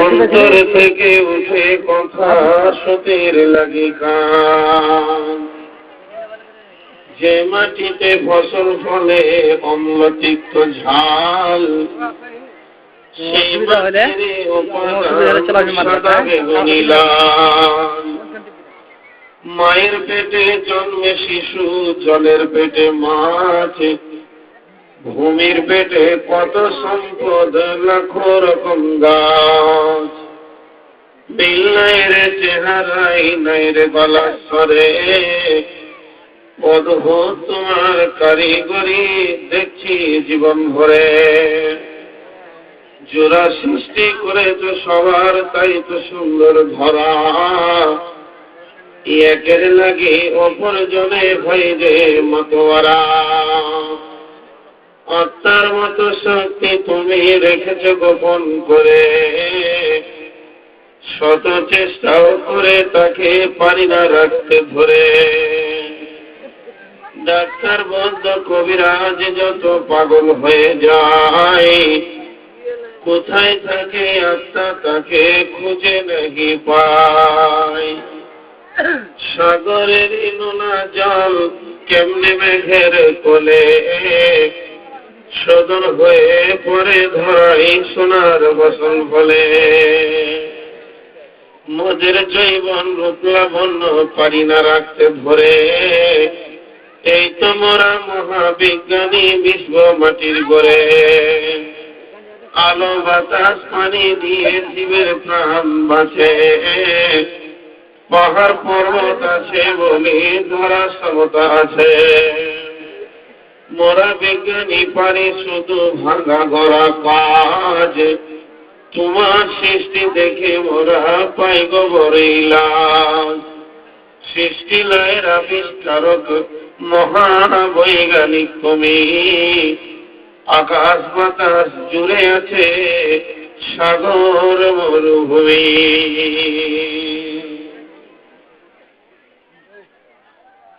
অন্তর থেকে উঠে কথা সতের লাগি কান, যে মাটিতে ফসল ফলে অম্লতিক্ত ঝাল, সেই মাটির সাদা বেগুনি লাল। মায়ের পেটে জন্মে শিশু, জলের পেটে মাছ, ভূমির পেটে কত সম্পদ, লাখো রকম গাছ। মিল নাই রে চেহারাই, নাই রে গলার স্বরে, অদ্ভুত তোমার কারিগরি দেখছি জীবন ভরে। জোড়া সৃষ্টি করেছ সবার, তাই তো সুন্দর ধরা, একের লাগে অপর জনে ভয় যে মতোয়ারা। আত্মার মতো শক্তি তুমি রেখেছ গোপন করে, শত চেষ্টাও করে তাকে পারি না রাখতে ধরে। ডাক্তার বৈদ্য কবিরাজ যত পাগল হয়ে যায়, কোথায় থাকে আত্মা তাকে খুঁজে নাহি পায়। সাগরের নোনা জল কেমনে মেঘের কোলে, সদর হয়ে পরে ধরাই সোনার ফসল ফলে। মোদের জৈবন রূপ লাবণ্য পারি না রাখতে ধরে, এই তো মোরা মহাবিজ্ঞানী বিশ্ব মাটির গড়ে। আলো বাতাস পানি দিয়ে জীবের প্রাণ বাঁচে, পাহাড় পর্বত আছে বলে ধরা সমতা আছে। মোরা বিজ্ঞানী পারি শুধু ভাঙা গড়া কাজ, তোমার সৃষ্টি দেখে মোরা পাই গো বড়ই লাজ। সৃষ্টি লয়ের আবিষ্কারক মহান বৈজ্ঞানিক তুমি, আকাশ বাতাস জুড়ে আছে সাগর মরুভূমি।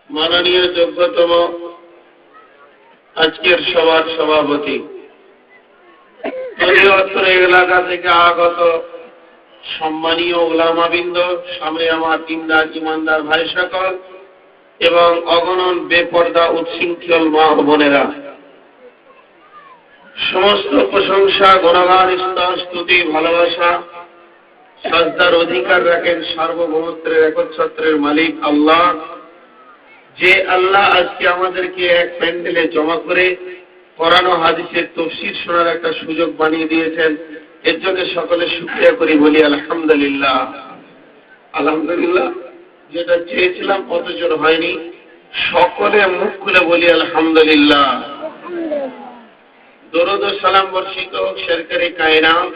মাননীয় যোগ্যতম আজকের সভার সভাপতি, অত্র এলাকা থেকে আগত সম্মানীয় ওলামাবৃন্দ, সামনে আমার দিনদার ইমানদার ভাই সকল এবং অগণন বেপর্দা উচ্ছৃঙ্খল মা বোনেরা, সমস্ত প্রশংসা গুণগান স্তর স্তুতি ভালোবাসা সাজদার অধিকার রাখেন সার্বভৌমত্বের একচ্ছত্রের মালিক আল্লাহ, যে আল্লাহ আজকে আমাদেরকে এক প্যান্ডেলে জমা করে কোরআন ও হাদিসের তাফসীর শোনার একটা সুযোগ বানিয়ে দিয়েছেন। এর জন্য সকলে শুকরিয়া করি, বলি আলহামদুলিল্লাহ। আলহামদুলিল্লাহ, যেটা চেয়েছিলাম অথচ হয়নি, সকলে মুখ খুলে বলি আলহামদুলিল্লাহ। দরুদ ও সালাম বর্ষিত হোক সরকারে কায়নাত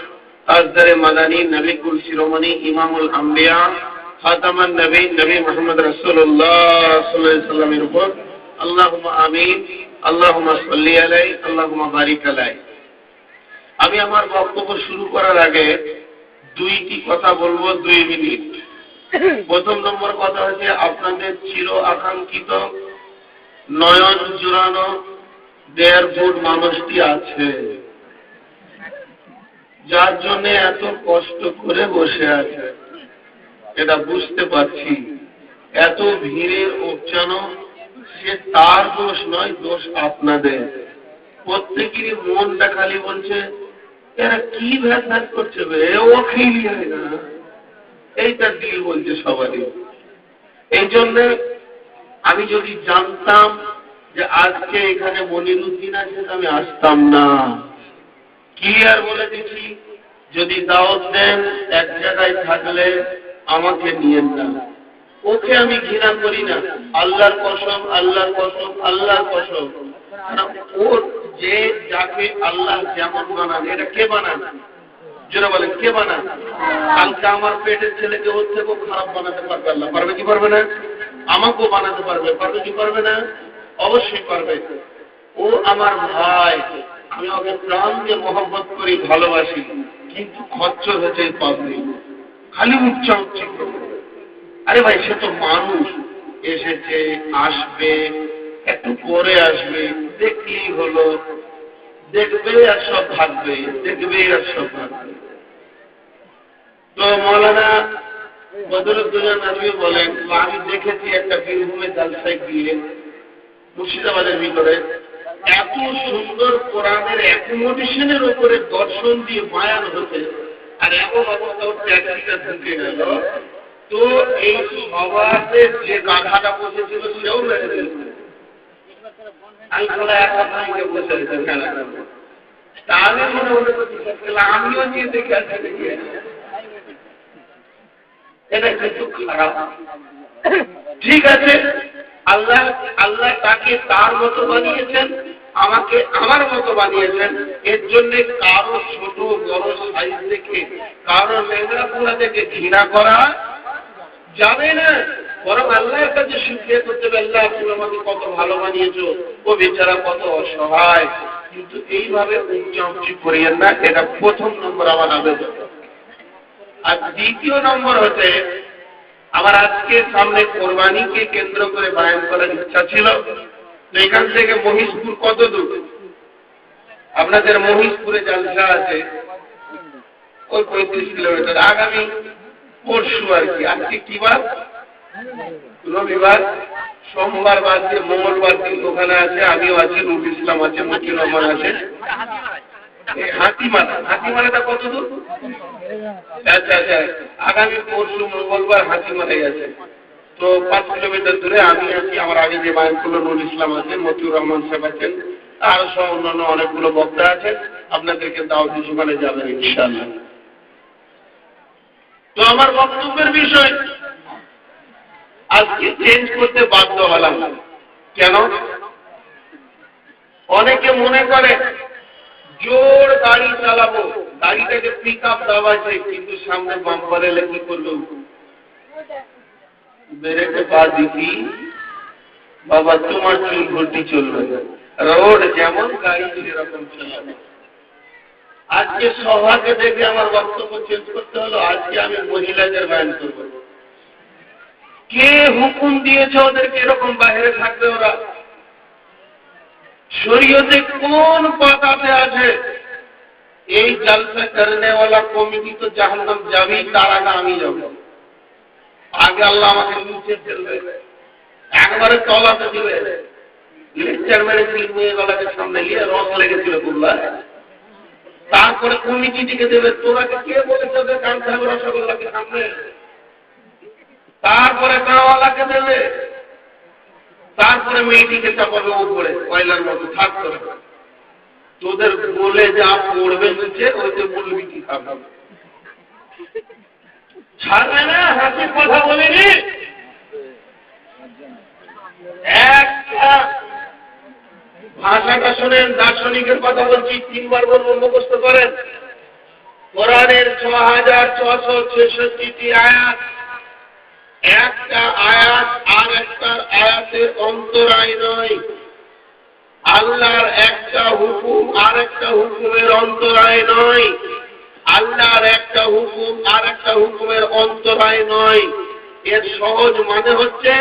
তাজদারে মাদানী নবী কুল শিরোমণি ইমামুল আম্বিয়া খাতামান নবী নবী মুহাম্মদ রাসূলুল্লাহ সাল্লাল্লাহু আলাইহি ওয়াসাল্লামের উপর। আল্লাহুম্মা আমিন, আল্লাহুম্মা সাল্লি আলাইহি, আল্লাহুম্মা বারিক আলাইহি। আমি আমার বক্তব্য শুরু করার আগে দুইটি কথা বলবো, 2 মিনিট। প্রথম নম্বর কথা হচ্ছে, আপনাদের চির আকাঙ্ক্ষিত নয়ন জুড়ানো 1.5 ফুট মানুষটি আছে, যার জন্য এত কষ্ট করে বসে আছে, এটা বুঝতে পারছি। এত ভিড়ের উপচানো, সে তার দোষ নয়, দোষ আপনাদের। প্রত্যেকেরই মনটা খালি বলছে এরা কি ভ্যাস করছে, ও খেলি হয় না, এইটা দিল বলছে সবারই। এই জন্য আমি যদি জানতাম যে আজকে এখানে মনিরুদ্দিন আছে, আমি আসতাম না। ক্লিয়ার বলে দিচ্ছি, যদি দাওয়াত দেন এক জায়গায় থাকলে আমাকে নিয়েন না। ওকে আমি ঘৃণা করি না, আল্লাহর কসম, আল্লাহর কসম, আল্লাহর কসম। ওর যে যাকে আল্লাহ যেমন বানান, এটা কে বানান? যারা বলেন কে বানান? কালকে আমার পেটের ছেলেকে ওর থেকেও খারাপ বানাতে পারবে আল্লাহ, পারবে কি পারবে না? আমাকেও বানাতে পারবে, পারবে কি পারবে না? অবশ্যই পারবে। ও আমার ভাই, আমি ওকে প্রাণ দিয়ে মহব্বত করি, ভালোবাসি, কিন্তু খচ্চর হচ্ছে পাবলিক, খালি উচ্চা উচ্চি করবে। আরে ভাই, সে তো মানুষ, এসেছে, আসবে, একটু পরে আসবে, দেখলেই হলো। দেখবে আর সব ভাববে, দেখবে আর সব ভাববে। তো মৌলানা বদরুদ্দোজা নদভী বলেন, আমি দেখেছি একটা বীরভূমে জালসায় গিয়ে মুর্শিদাবাদের ভিতরে এত সুন্দর কোরআনের অ্যাকোমোডেশনের উপরে দর্শন দিয়ে বয়ান হচ্ছে, আর এমন অবস্থা ওর ট্যাক্সিটা ঢুকে গেল, তো এই সভাতে যে গাধাটা বসেছিল সেও মেরে দিল। আমি বলে এক কথাকে বসে রয়েছে খেলা করবো, তাহলে মনে মনে করছি আমিও নিয়ে দেখে আসি দেখি। এটা কিন্তু খারাপ। ঠিক আছে, আল্লাহ আল্লাহ তাকে তার মতো বানিয়েছেন, আমাকে আমার মতো বানিয়েছেন। এর জন্য কারো ছোট বড় সাইজ দেখে, কারো লেংড়া পোড়া দেখে ঘৃণা করা যাবে না। বরং আল্লাহর কাছে শুকরিয়া করতে হবে, আল্লাহ তুমি আমাকে কত ভালো বানিয়েছো, ও বেচারা কত অসহায়। কিন্তু এইভাবে উচ্চাউচি করিয়েন না, এটা প্রথম নম্বর আমার আবেদন। আর দ্বিতীয় নম্বর হচ্ছে, আমার আজকে সামনে কোরবানিকে কেন্দ্র করে বয়ান করার ইচ্ছা ছিল। তো এখান থেকে মহিষপুর কত দূর? আপনাদের মহিষপুরে জালসা আছে ওই 35 কিলোমিটার। আগামী পরশু আর কি, আজকে কি বার? রবিবার। সোমবার বাদ দিয়ে মঙ্গলবার দিন ওখানে আছে, আমিও আছি, নুরুল ইসলাম আছে, মতিউর রহমান আছে। হাতিমারাটা কত দূর? আচ্ছা আচ্ছা, আগামী পরশু মঙ্গলবার হাতিমারা গেছে, তো 5 কিলোমিটার দূরে আমি আছি। আমার আগে যে বয়ান করলো নুরুল ইসলাম আছেন, মতিউর রহমান সাহেব আছেন, আরো সব অন্যান্য অনেকগুলো বক্তা আছেন। আপনাদেরকে দাওয়াত দিয়ে সেখানে যাবেন ইনশাআল্লাহ। তো আমার বক্তব্যের বিষয় আজকে চেঞ্জ করতে বাধ্য হলাম। কেন? অনেকে মনে করে জোর গাড়ি চালাবো, গাড়িটাকে পিক আপ দেওয়া যায়, কিন্তু সামনে বাম্পার এলে কি করবো? ব্রেকে পা দিবি বাবা, তোমার চুল ঘুরতি চলবে না। রোড যেমন গাড়ি সেরকম চালাবে। আজকে সভাকে দেখে আমার বক্তব্য চেঞ্জ করতে হলো। আজকে আমি মহিলাদের বয়ান করবো। কে হুকুম দিয়েছে ওদেরকে এরকম বাইরে থাকবে? ওরা শরীয়তে কোন কথাতে আছে এই জলসা করনেওয়ালা কমিটি তো জাহান্নাম যাবেই, তার আগে আমি যাব। আগে আল্লাহ আমাকে নিচে ফেলবে, একবারে তলাতে দিবে। লেকচার মেরে 3 মেয়েগুলোকে সামনে নিয়ে রস লেগেছিল বুল্লায়, তারপরে কমিটিটিকে দেবে। তোরাকে কে বলেছে ওদের কানতে হবে রসগোল্লাকে সামনে? তারপরে গাঁওয়ালাকে দেবে, তারপরে মেয়েটিকে চাপাবে উপরে কয়লার মতো থাক করে। তোদের বলে যা পড়বে নিচে, ওইতে বলবি কি খাবে? ছাড়বে না। হাসির কথা বলিনি, একটা ভাষাটা শোনেন, দার্শনিকের কথা বলছি, 3 বার বলবো, মুখস্থ করেন। কোরআনের 6666টি আয়াত, একটা আয়াত আর একটা আয়াতের অন্তরায় নয়। আল্লাহর একটা হুকুম আর একটা হুকুমের অন্তরায় নয়। আল্লাহর একটা হুকুম আর একটা হুকুমের অন্তরায় নয়। এর সহজ মানে হচ্ছে,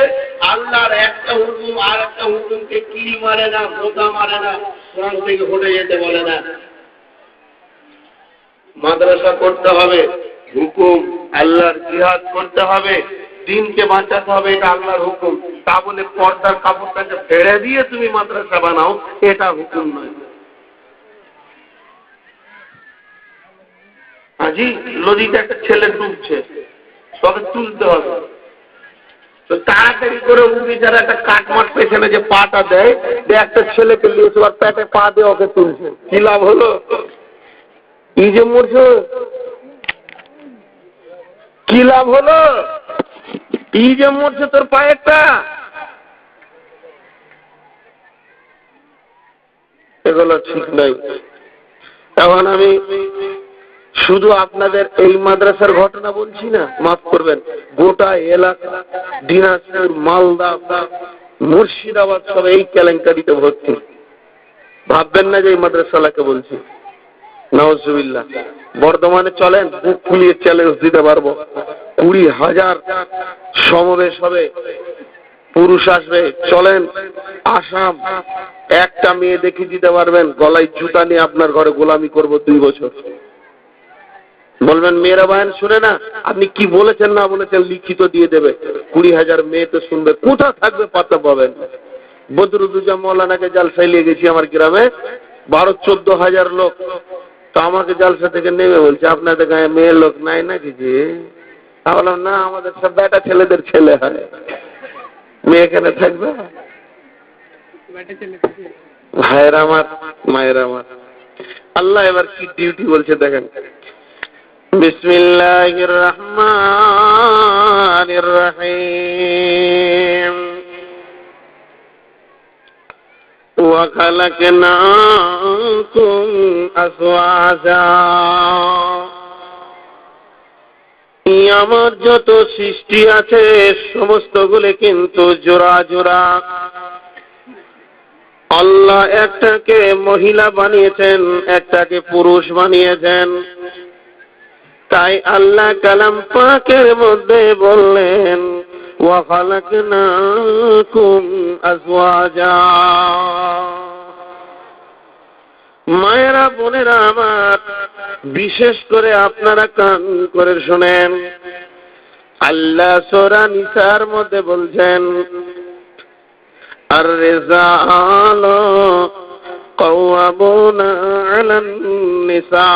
আল্লাহর একটা হুকুম আর একটা হুকুমকে কিল মারে না, বোতা মারে না, কোরআন থেকে হটে যেতে বলে না। মাদ্রাসা করতে হবে, হুকুম। আল্লাহর জিহাদ করতে হবে, দিনকে বাঁচাতে হবে, এটা আল্লাহর হুকুম। তা বলে পর্দার কাপড়টাকে ফেড়ে দিয়ে তুমি মাদ্রাসা বানাও, এটা হুকুম নয়। আজি নদীতে একটা ছেলে ডুবছে, তবে তুলতে হবে। তো তাড়াতাড়ি করে উনি যারা একটা কাটমাট পেছনে যে পাটা দেয়, একটা ছেলেকে নিয়েছে, আর পেটে পা দিয়ে ওকে তুলছে। কি লাভ হলো? এই যে মরছে, কি লাভ হলো? এই যে মরছে তোর পায়েরটা। এগুলো ঠিক নাই। এখন আমি শুধু আপনাদের এই মাদ্রাসার ঘটনা বলছি না, মাফ করবেন, গোটা এলাকা, দিনাজপুর, মালদা, মুর্শিদাবাদ সব এই কেলেঙ্কারিতে ভর্তি। ভাববেন না যে এই মাদ্রাসালাকে বলছি। নাউজুবিল্লাহ। বর্তমানে চলেন, বুক ফুলিয়ে চ্যালেঞ্জ দিতে পারবো, 20,000 সমাবেশ হবে পুরুষ আসবে, চলেন আসাম, একটা মেয়ে দেখে দিতে পারবেন, গলায় জুতা নিয়ে আপনার ঘরে গোলামি করব 2 বছর। বলবেন মেয়েরা বায়ান শুনে না, আপনি কি বলেছেন না বলেছেন লিখিত দিয়ে দেবে। 20,000 মেয়ে তো শুনবে, কোথা থাকবে পাত্তা পাবেন। বদরুদ্দোজা মৌলানাকে জালসায় নিয়ে গেছি আমার গ্রামে, 12-14 হাজার লোক। তো আমাকে জালসা থেকে নেমে বলছে আপনাদের গায়ে মেয়ের লোক নাই নাকি? যে বললাম না, আমাদের সব বেটা ছেলেদের ছেলে হয়, মেয়ে কেন থাকবে? ভাইয়ের আমার, মায়ের আমার, আল্লাহ এবার কি ডিউটি বলছে দেখেন। বিসমিল্লাহির রহমানির রহিম। ওয়া খালাকনাকুম আজওয়াজা। আমার যত সৃষ্টি আছে সমস্তগুলো কিন্তু জোড়া জোড়া। আল্লাহ একটাকে মহিলা বানিয়েছেন, একটাকে পুরুষ বানিয়েছেন। তাই আল্লাহ কালাম পাকের মধ্যে বললেন ওয়া খালাকনাকুম আজওয়াজা। মায়েরা বোনেরা আমার, বিশেষ করে আপনারা কান করে শুনেন, আল্লাহ সূরা নিসার মধ্যে বলছেন আর রিজালু কাওয়ামুনা আলান নিসা।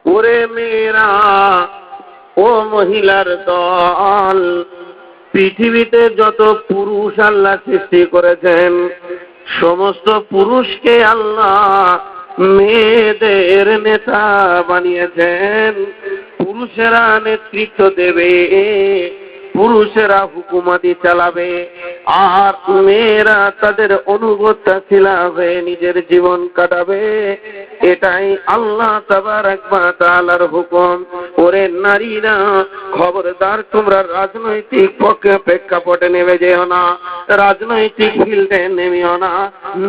ওরে মেয়েরা, ও মহিলার দল, পৃথিবীতে যত পুরুষ আল্লাহ সৃষ্টি করেছেন সমস্ত পুরুষকে আল্লাহ মেয়েদের নেতা বানিয়েছেন। পুরুষেরা নেতৃত্ব দেবে, পুরুষেরা হুকুমাতি চালাবে, আর মেয়েরা তাদের অনুগত্যা ছিলাবে, নিজের জীবন কাটাবে। এটাই আল্লাহ তাবারক ওয়া তাআলার হুকুম। ওরে নারীরা, খবরদার তোমরা রাজনৈতিক প্রেক্ষাপটে নেমে যেও না, রাজনৈতিক ফিল্ডে নেমেও না,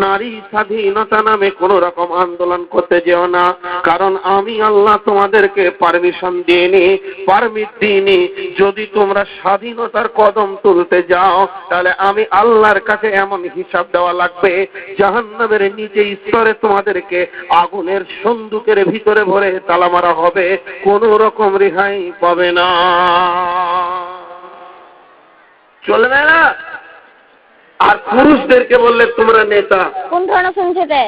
নারী স্বাধীনতা নামে কোন রকম আন্দোলন করতে যেও না। কারণ আমি আল্লাহ তোমাদেরকে পারমিশন দিইনি, পারমিট দিইনি। যদি তোমরা স্বাধীনতার কদম তুলতে যাও তাহলে আমি আল্লাহর কাছে এমন হিসাব দেওয়া লাগবে, জাহান্নামের নিচে স্তরে তোমাদেরকে আগুনের সন্দুকের ভিতরে ভরে তালা মারা হবে, কোন রকম রেহাই পাবে না। চলবে না। আর পুরুষদেরকে বললে তোমরা নেতা, কোন ধরনের শুনছে?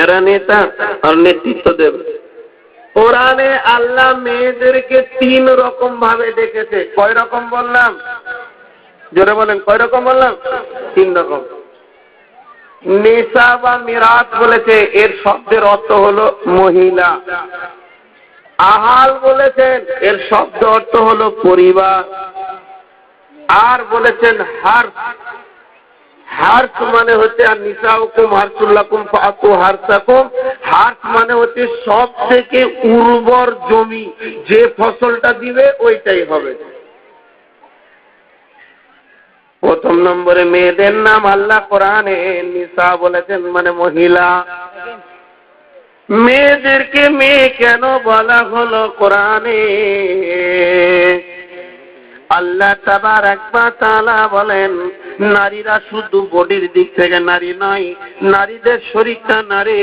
এরা নেতা আর নেতৃত্ব দেবে। কোরআনে আল্লাহ মেয়েদেরকে 3 রকম ভাবে ডেকেছে। কয় রকম বললাম? জোরে বলেন, কয় রকম বললাম? 3 রকম। নিসা বা মিরাত বলেছে, এর শব্দের অর্থ হলো মহিলা। আহাল বলেছেন, এর শব্দ অর্থ হলো পরিবার। আর বলেছেন হার্স। হার্স মানে হচ্ছে আর নিসাউকুম হারসুল্লাকুম ফাতু হারসাকুম। হার্স মানে হচ্ছে সব থেকে উর্বর জমি, যে ফসলটা দিবে ওইটাই হবে। প্রথম নম্বরে মেয়েদের নাম আল্লাহ কোরআনে নিসা বলেছেন, মানে মহিলা। মেয়েদেরকে মেয়ে কেন বলা হলো কোরআনে? আল্লাহ তাবারক ওয়া তাআলা বলেন, নারীরা শুধু বডির দিক থেকে নারী নয়, নারীদের শরীরটা নারী,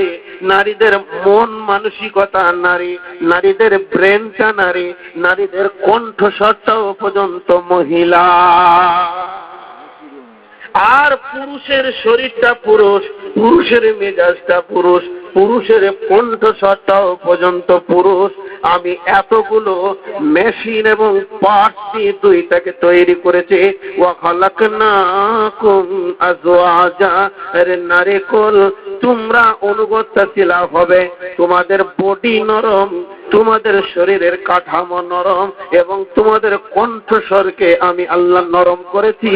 নারীদের মন মানসিকতা নারী, নারীদের ব্রেনটা নারী, নারীদের কণ্ঠস্বরটাও পর্যন্ত মহিলা। আর পুরুষের শরীরটা পুরুষ, পুরুষের মেজাজটা পুরুষ, পুরুষের কণ্ঠস্বরটাও পর্যন্ত পুরুষ। আমি এতগুলো মেশিন এবং পার্টস দিয়ে দুইটাকে তৈরি করেছি। ওয়া খালাকনাকুম আজওয়াজা। আরে নারীকুল, তোমরা অনুগত্যশীল হবে, তোমাদের বডি নরম, তোমাদের শরীরের কাঠামো নরম, এবং তোমাদের কণ্ঠস্বরকে আমি আল্লাহ নরম করেছি,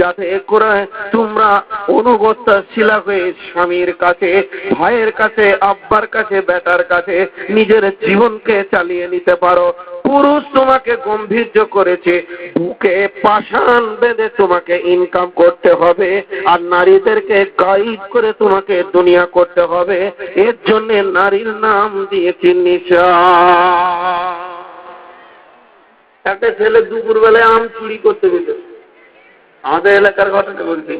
যাতে করে তোমরা অনুগত্যশীল হয়ে স্বামীর কাছে, ভাইয়ের কাছে, আব্বার কাছে, বেটার কাছে নিজের জীবনকে চালিয়ে নিতে পারো। পুরুষ তোমাকে গম্ভীর্য করেছে, বুকে পাষাণ বেঁধে তোমাকে ইনকাম করতে হবে, আর নারীদেরকে গাইড করে তোমাকে দুনিয়া করতে হবে। এর জন্য নারীর নাম দিয়েছি নিসা। একটা ছেলে দুপুর বেলায় আম চুরি করতে গেল, আমাদের এলাকার ঘটনা বলছি।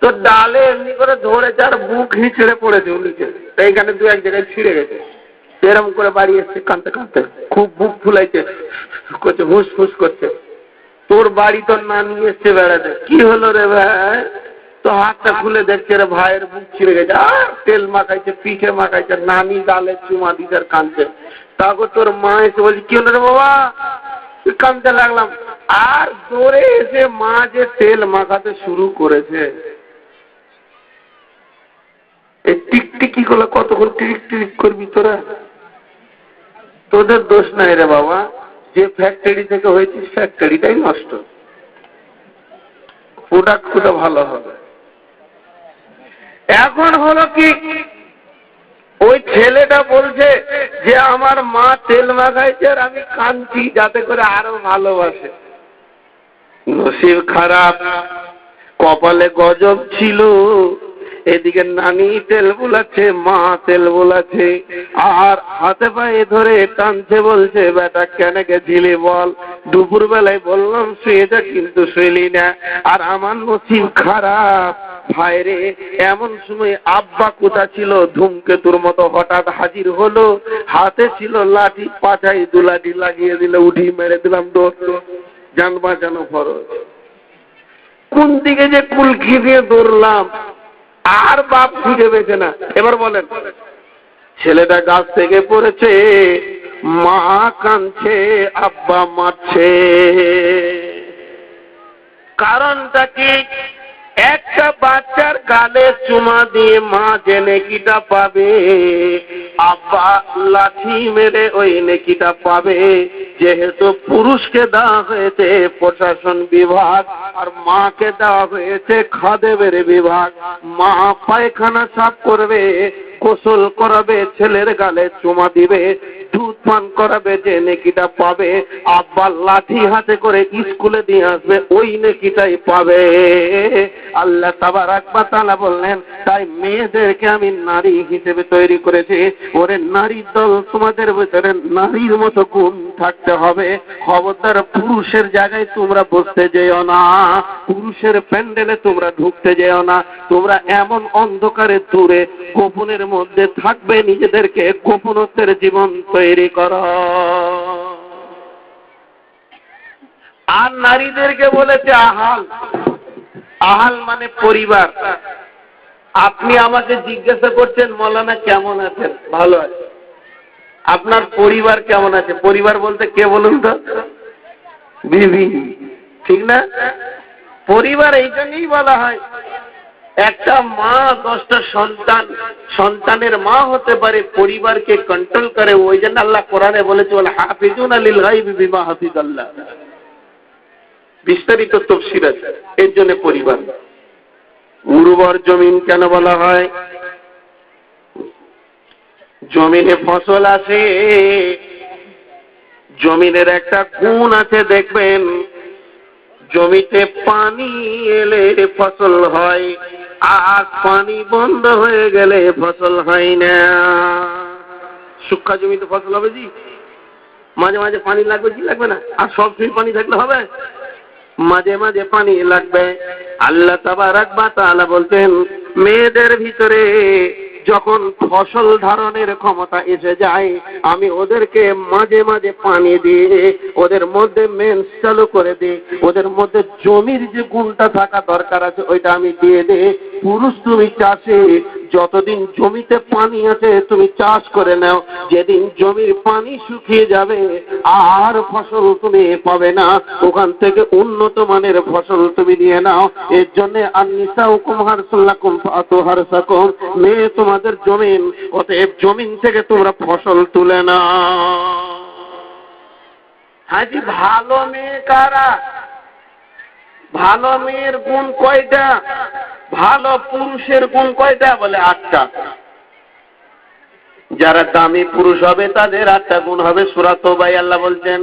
তো ডালে এমনি করে ধরেছে আর বুক হিঁচড়ে পড়েছে নিচে, এইখানে দু এক জায়গায় ছিঁড়ে গেছে। সেরকম করে বাড়ি এসছে কাঁদতে কাঁদতে, খুব বুক ফুলাইছে, করছে হুস ফুস করছে। তোর বাড়ি তোর নানি এসছে বেড়াতে। কি হলো রে ভাই? তো হাতটা খুলে দেখছে রে ভাইয়ের বুক ছিঁড়ে গেছে, আর তেল মাখাইছে, পিঠে মাখাইছে, নানি ডালে চুমা দিতে আর কাঁদছে। তারপর তোর মা এসে বলছে কি হলো রে বাবা? কাঁদতে লাগলাম। আর দৌড়ে এসে মা যে তেল মাখাতে শুরু করেছে, এই টিকটিকি গুলো কতক্ষণ টিক টিক করবি তোরা? তোদের দোষ নাই রে বাবা, যে ফ্যাক্টরি থেকে হয়েছিস ফ্যাক্টরিটাই নষ্ট, প্রোডাক্ট কোথা ভালো হবে। এখন হলো কি, ওই ছেলেটা বলছে যে আমার মা তেল মাখাইছে আর আমি কাঁদছি যাতে করে আরো ভালোবাসে। নসিব খারাপ, কপালে গজব ছিল। এদিকে নানি তেল বোলাচ্ছে, মা তেল বোলাচ্ছে, আর হাতে পায়ে ধরে টানছে, বলছে বেটা কেন গেছিলি বল? দুপুর বেলায় বললাম শুয়ে যা, কিন্তু শুইলি না। আর আমার নসিব খারাপ ভাইরে, এমন সময় আব্বা কোথা ছিল ধূমকেতুর মতো হঠাৎ হাজির হলো, হাতে ছিল লাঠি, পাছায় দু লাঠি লাগিয়ে দিলে, উঠি মেরে দিলাম দৌড়। জান বাঁচানো ফরজ। কোন দিকে যে কুলকি দিয়ে দৌড়লাম, আর বাপ খুঁজে পেয়েছে না। এবার বলেন, ছেলেটা গাছ থেকে পড়েছে, মা কাঁদছে, আব্বা মারছে। কারণটা কি? একটা বাচ্চার গালে চুমা দিয়ে মা যে নেকিটা পাবে, আব্বা লাঠি মেরে ওই নেকিটা পাবে। যেহেতু পুরুষকে দেওয়া হয়েছে প্রশাসন বিভাগ, আর মাকে দেওয়া হয়েছে খাদেমের বিভাগ। মা পায়খানা সাফ করবে, গোসল করাবে, ছেলের গালে চুমা দিবে, দুধ পান করাবে, যে নেকিটা পাবে। আব্বা লাঠি হাতে করে স্কুলে দিয়ে আসবে, ওই নেকিটাই পাবে। আল্লাহ তাবারাক ওয়া তাআলা বললেন, তাই মেয়েদেরকে আমি নারী হিসেবে তৈরি করেছি। ওরে নারীর দল, তোমাদের ভিতরে নারীর মতো গুণ থাকতে হবে। খবরদার পুরুষের জায়গায় তোমরা বসতে যেও না, পুরুষের প্যান্ডেলে তোমরা ঢুকতে যেও না। তোমরা এমন অন্ধকারে দূরে গোপনের মধ্যে থাকবে, নিজেদেরকে গোপনত্বের জীবন তৈরি করো। আর নারীদেরকে বলেছে আহাল। আহাল মানে পরিবার। আপনি আমাকে জিজ্ঞাসা করছেন মৌলানা কেমন আছেন? ভালো আছে। আপনার পরিবার কেমন আছে? পরিবার বলতে কে বলুন তো? বিবি, ঠিক না? পরিবার এই জন্যই বলা হয়। একটা মা 10টা সন্তান, সন্তানের মা হতে পারে, পরিবারকে কন্ট্রোল করে। ওই জন্য আল্লাহ কোরআনে বলেছে, ওয়াল হাফিজুনা লিল গায়বি বিমা হাফিজাল্লাহ। বিস্তারিত তাফসীর আছে। এর জন্য পরিবার। উর্বর জমিন কেন বলা হয়? জমিনে ফসল আসে, জমিনের একটা গুণ আছে দেখবেন, জমিতে পানি এলে ফসল হয়, আর পানি বন্ধ হয়ে গেলে ফসল হয় না। শুষ্ক জমিতে ফসল হবে জি, মাঝে মাঝে পানি লাগবে জি, লাগবে না? আর সব সময় পানি থাকলে হবে? মাঝে মাঝে পানি লাগবে। আল্লাহ তাবারাক ওয়া তাআলা বলতেন, মেয়েদের ভিতরে যখন ফসল ধারণের ক্ষমতা এসে যায়, আমি ওদেরকে মাঝে মাঝে পানি দিয়ে ওদের মধ্যে মেন্স চালু করে দিই। ওদের মধ্যে জমির যে গুণটা থাকা দরকার আছে ওইটা আমি দিয়ে দিই। পুরুষ তুমি চাষে, যতদিন জমিতে পানি আছে তুমি চাষ করে নাও, যেদিন জমির পানি শুকিয়ে যাবে আর ফসল তুমি পাবে না, ওখান থেকে উন্নত মানের ফসল তুমি নিয়ে নাও। এর জন্য আন-নিসাউকুম হারসুল লাকুম ফাতু হারসাকুম, মেয়ে তোমাদের জমিন, অতএব জমিন থেকে তোমরা ফসল তুলে নাও। হাজি, ভালো মেয়ে কারা? ভালো মেয়ের গুণ কয়টা? ভালো পুরুষের গুণ কয়টা? বলে 8টা। যারা দামি পুরুষ হবে তাদের 8টা গুণ হবে। সূরা তাওবায় আল্লাহ বলছেন,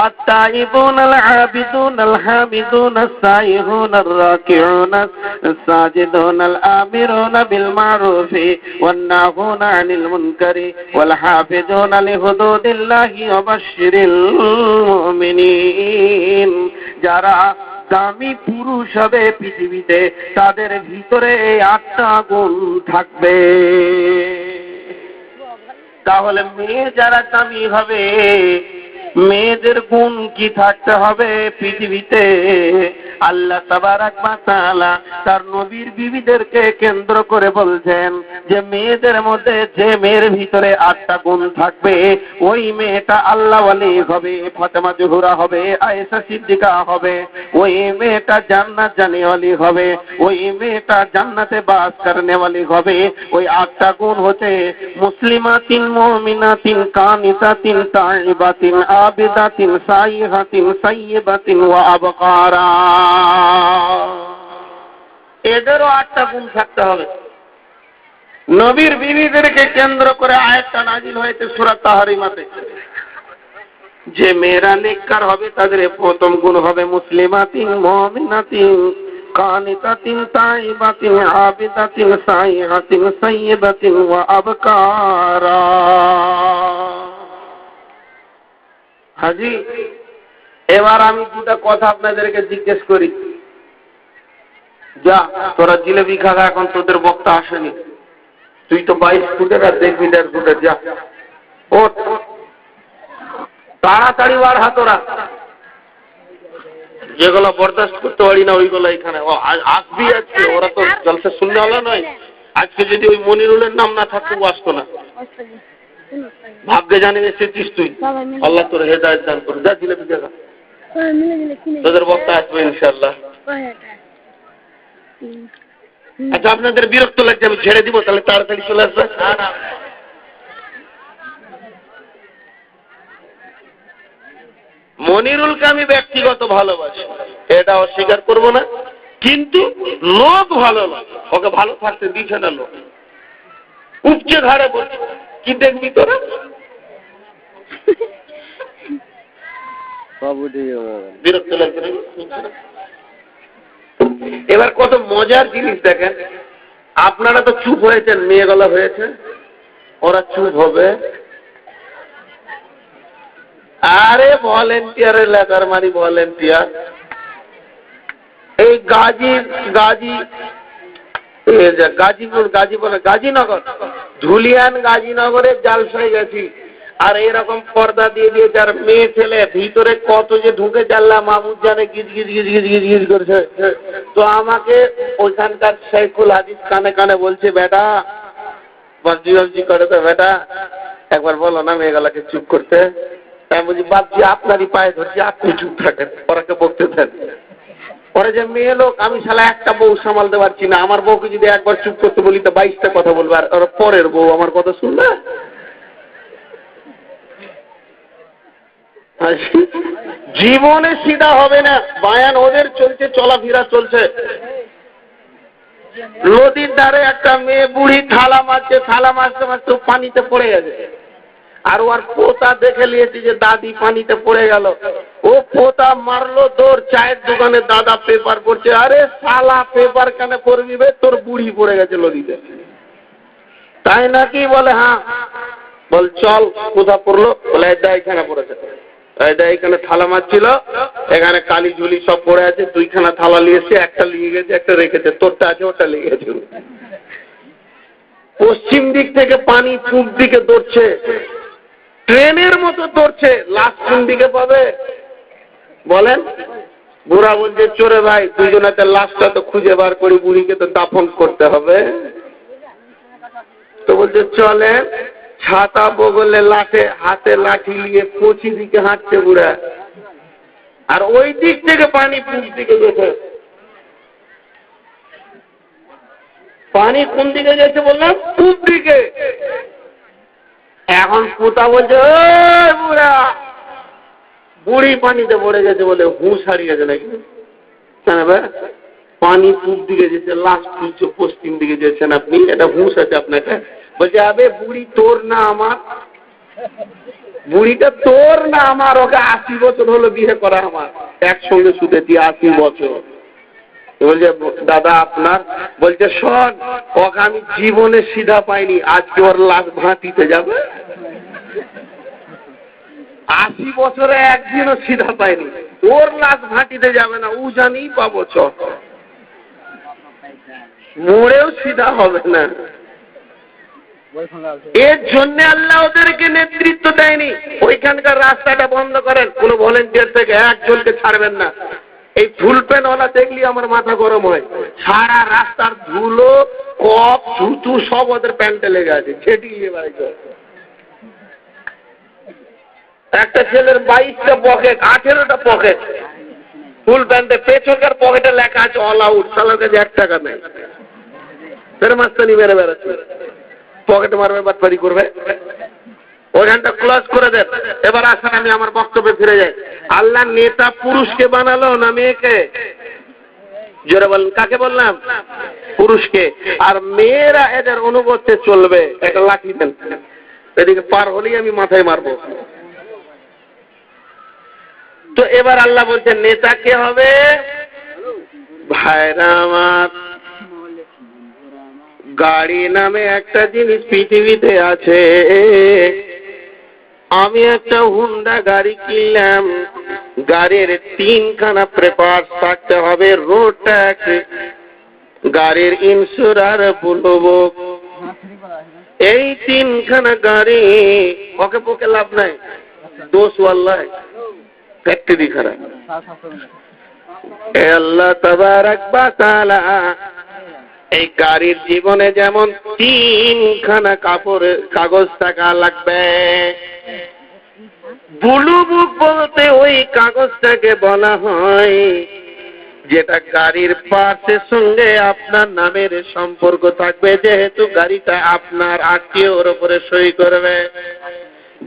আত-তাইবুন আল-আবিদুন আল-হামিদুন আস-সাইহুন আর-রাকিউন আস-সাজিদুন আল-আমিরুন বিল মারুফি ওয়ান-নাহুনা আনিল মুনকারি ওয়াল হাফিজুনা লিহুদুদিল্লাহি ওয়া বাশশিরিল মুমিনিন। যারা দামি পুরুষ হবে পৃথিবীতে তাদের ভিতরে এই 8টা গুণ থাকবে। তাহলে মেয়ে যারা দামি হবে, মেয়েদের গুণ কি থাকতে হবে পৃথিবীতে? আল্লাহ তাবারাক ওয়া তাআলা তার নবীর বিবিদেরকে কেন্দ্র করে বলছেন যে মেয়েদের মধ্যে যে মেয়ের ভিতরে 8টা গুণ থাকবে ওই মেয়েটা আল্লাহ ওয়ালি হবে, ফাতেমা জোহরা হবে, আয়েশা সিদ্দিকা হবে, ওই মেয়েটা জান্নাত জানে ওয়ালি হবে, ওই মেয়েটা জান্নাতে বাস করনে ওয়ালি হবে। ওই 8টা গুণ হচ্ছে মুসলিমাতিন মুমিনাতিন কানিতাতিন তাইবাতিন আবিদাতিন সাইহাতিন সাইয়্যিবাতিন ওয়া আবকারা। এদেরও 8টা গুণ থাকতে হবে। নবীর বিবিদেরকে কেন্দ্র করে আয়াতটা নাজিল হয়েছে সূরা তাহরিমাতে। যে মেয়েরা নেককার হবে তাদের প্রথম গুণ হবে মুসলিমাতিন মুমিনাতিন কানিতাতিন তাইবাতিন আবিদাতিন সাইহাতিন সাইয়্যিবাতিন ওয়া আবকারা। হাজি, এবার আমি দুটা কথা আপনাদেরকে জিজ্ঞেস করি। যা তোরা জিলেবি খাগা, এখন তোদের বক্তা আসেনি, তুই তো 22 ফুটের আর দেখবি 1.5 ফুটের। যা ওঠ, তাড়াতাড়ি বার হাতরা, যেগুলো বরদাস্ত করতে পারি না ওইগুলো এখানে আসবি। আজকে ওরা তো জলসা শুনতে হলো নয়। আজকে যদি ওই মনিরুলের নাম না থাকতো ও আসতো না। ভাগ্যে জানি এসেছিস তুই, আল্লাহ তোর হেদায়েত দান করুন। যা জিলেবি খাগা, তোদের বক্তা আসবে ইনশাআল্লাহ। আচ্ছা, আপনাদের বিরক্ত লাগছে, আমি ছেড়ে দিব, তাহলে তাড়াতাড়ি চলে আসবে। মনিরুলকে আমি ব্যক্তিগত ভালোবাসি, এটা অস্বীকার করব না, কিন্তু লোক ভালো লাগে। ওকে ভালো থাকতে দিচ্ছে না লোক, উপচে ঘাড়ে বলছে। কি দেখবি তোরা? বিরক্ত লাগছে। এবার কত মজার জিনিস দেখেন, আপনারা তো চুপ হয়েছেন, মেয়েগুলো হয়েছে, ওরা চুপ হবে। আরে ভলেন্টিয়ারের লেখার মারি ভলেন্টিয়ার। এই গাজীনগর ধুলিয়ান গাজীনগরে জালসায় গেছি, আর এরকম পর্দা দিয়ে দিয়ে যার মেয়ে ছেলে ভিতরে কত যে ঢুকে জানলা মাহমুদ জানে গিজ গিজ গিজ গিজ গিজ গিজ করছে। তো আমাকে ওইখানকার শেখুল হাদিস কানে কানে বলছে, বেটা বাজি বাজি করে তো বেটা, একবার বলো না মেয়েগুলাকে চুপ করতে। আমি বলছি, বাপজি আপনারই পায়ে ধরছি, আপনি চুপ থাকেন, ওরাকে বকতে দেন। ওরা যে মেয়ে লোক, আমি শালা একটা বউ সামালতে পারছি না। আমার বউকে যদি একবার চুপ করতে বলি তো 22টা কথা বলবে, আর ওরা পরের বউ আমার কথা শুনবে। জীবনে সিধা হবে না বায়ান, ওদের চলছে, চলাফেরা চলছে। নদীর ধারে একটা মেয়ে বুড়ি থালা মারছে, থালা মারতে মারতে পানিতে পড়ে গেছে। আর ওর পোতা দেখে নিয়েছে যে দাদি পানিতে পড়ে গেল, ও পোতা মারলো দৌড় চায়ের দোকানে, দাদা পেপার পড়ছে। আরে শালা পেপার কেন পড়বি বে, তোর বুড়ি পড়ে গেছে নদীতে। তাই নাকি? বলে হ্যাঁ। বল চল, কোথা পড়লো? বলে এখানে পড়েছে। এখানে থালা মারছিল, এখানে কালি ঝুলি সব পড়ে আছে, 2খানা থালা নিয়েছে, একটা লিয়ে গেছে, একটা রেখেছে, তোরটা আছে ওটা লিয়ে গেছে। পশ্চিম দিক থেকে পানি পূব দিকে দৌড়ছে, ট্রেনের মতো দৌড়ছে। লাস্ট কোন দিকে পাবে বলেন? বুড়া বলছে, চোরে ভাই দুজনাতে লাশটা তো খুঁজে বার করি, বুড়িকে তো দাফন করতে হবে। তো বলছে চলেন, ছাতা বগলে লাঠে, হাতে লাঠি নিয়ে পশ্চিম দিকে হাঁটছে বুড়া, আর ওই দিক থেকে পানি পূব দিকে গেছে। পানি কোন দিকে গেছে বললাম? পূব দিকে। এখন পোতা বলছে, বুড়া, বুড়ি পানিতে পড়ে গেছে বলে হুঁশ হারিয়ে গেছে নাকি? কেন ভাই, পানি পূব দিকে যেছে, লাশ তুলছে পশ্চিম দিকে যেছেন আপনি, এটা হুঁশ আছে আপনাকে? বলছে আবে বুড়ি তোর না আমার? বুড়িটা তোর না আমার? ওকে 80 বছর হলো বিয়ে করা আমার, একসঙ্গে শুতেছি 80 বছর। বলছে দাদা আপনার? বলছে শোন, ওকে আমি জীবনে সিধা পাইনি, আজকে ওর লাশ ভাঁটিতে যাবে। 80 বছরে একদিনও সিধা পাইনি, ওর লাশ ভাঁটিতে যাবে না, ও জানি পাবো চ, মরেও সিধা হবে না। এর জন্য আল্লাহ ওদেরকে নেতৃত্ব দেয়নি। ওইখানকার রাস্তাটা বন্ধ করেন, কোন ভলেন্টিয়ার থেকে একজনকে ছাড়বেন না। এই ফুল প্যানওয়ালা দেখলি আমার মাথা গরম হয়। সারা রাস্তার ধুলো, কপ, থুতু সব ওদের প্যান্টে লেগে আছে, ছেটিয়ে বেড়াইছে। একটা ছেলের 22টা পকেট, 18টা পকেট ফুল প্যান্টে, পেছনকার পকেটে লেখা আছে অল আউট, সালার কাছে 1 টাকা নেই। ফের মাস্তানি মেরে বেড়াচ্ছে, পকেটে মারবে, বাটপারি করবে। ওইখানটা ক্লোজ করে দেন। এবার আসেন আমি আমার বক্তব্যে ফিরে যাই। আল্লাহ নেতা পুরুষকে বানালো না মেয়েকে? জোরে বলেন, কাকে বললাম? পুরুষকে। আর মেয়েরা এদের অনুগত্যে চলবে। একটা লাঠি দেন, এদিকে পার হলেই আমি মাথায় মারবো। তো এবার আল্লাহ বলছেন নেতা কে হবে? ভাইরা আমার, গাড়ি নামে একটা জিনিস পৃথিবীতে আছে। আমি একটা হুন্ডা গাড়ি কিনলাম, গাড়ির 3খানা পেপার থাকতে হবে, রোড ট্যাক্স, গাড়ির ইন্স্যুরার, বুলবুক, এই 3খানা গাড়ি। ওকে পোকে লাভ নাই, দোষ আল্লাহ, ফ্যাক্টরি খারাপ। আল্লাহ তাবারাক ওয়া তাআলা এই গাড়ির জীবনে যেমন 3খানা কাগজ থাকা লাগবে। ব্লু বুক বলতে ওই কাগজটাকে বলা হয় যেটা গাড়ির পার্টসের সঙ্গে আপনার নামের সম্পর্ক থাকবে, যেহেতু গাড়িটা আপনার আত্মীয়র উপরে সই করবে।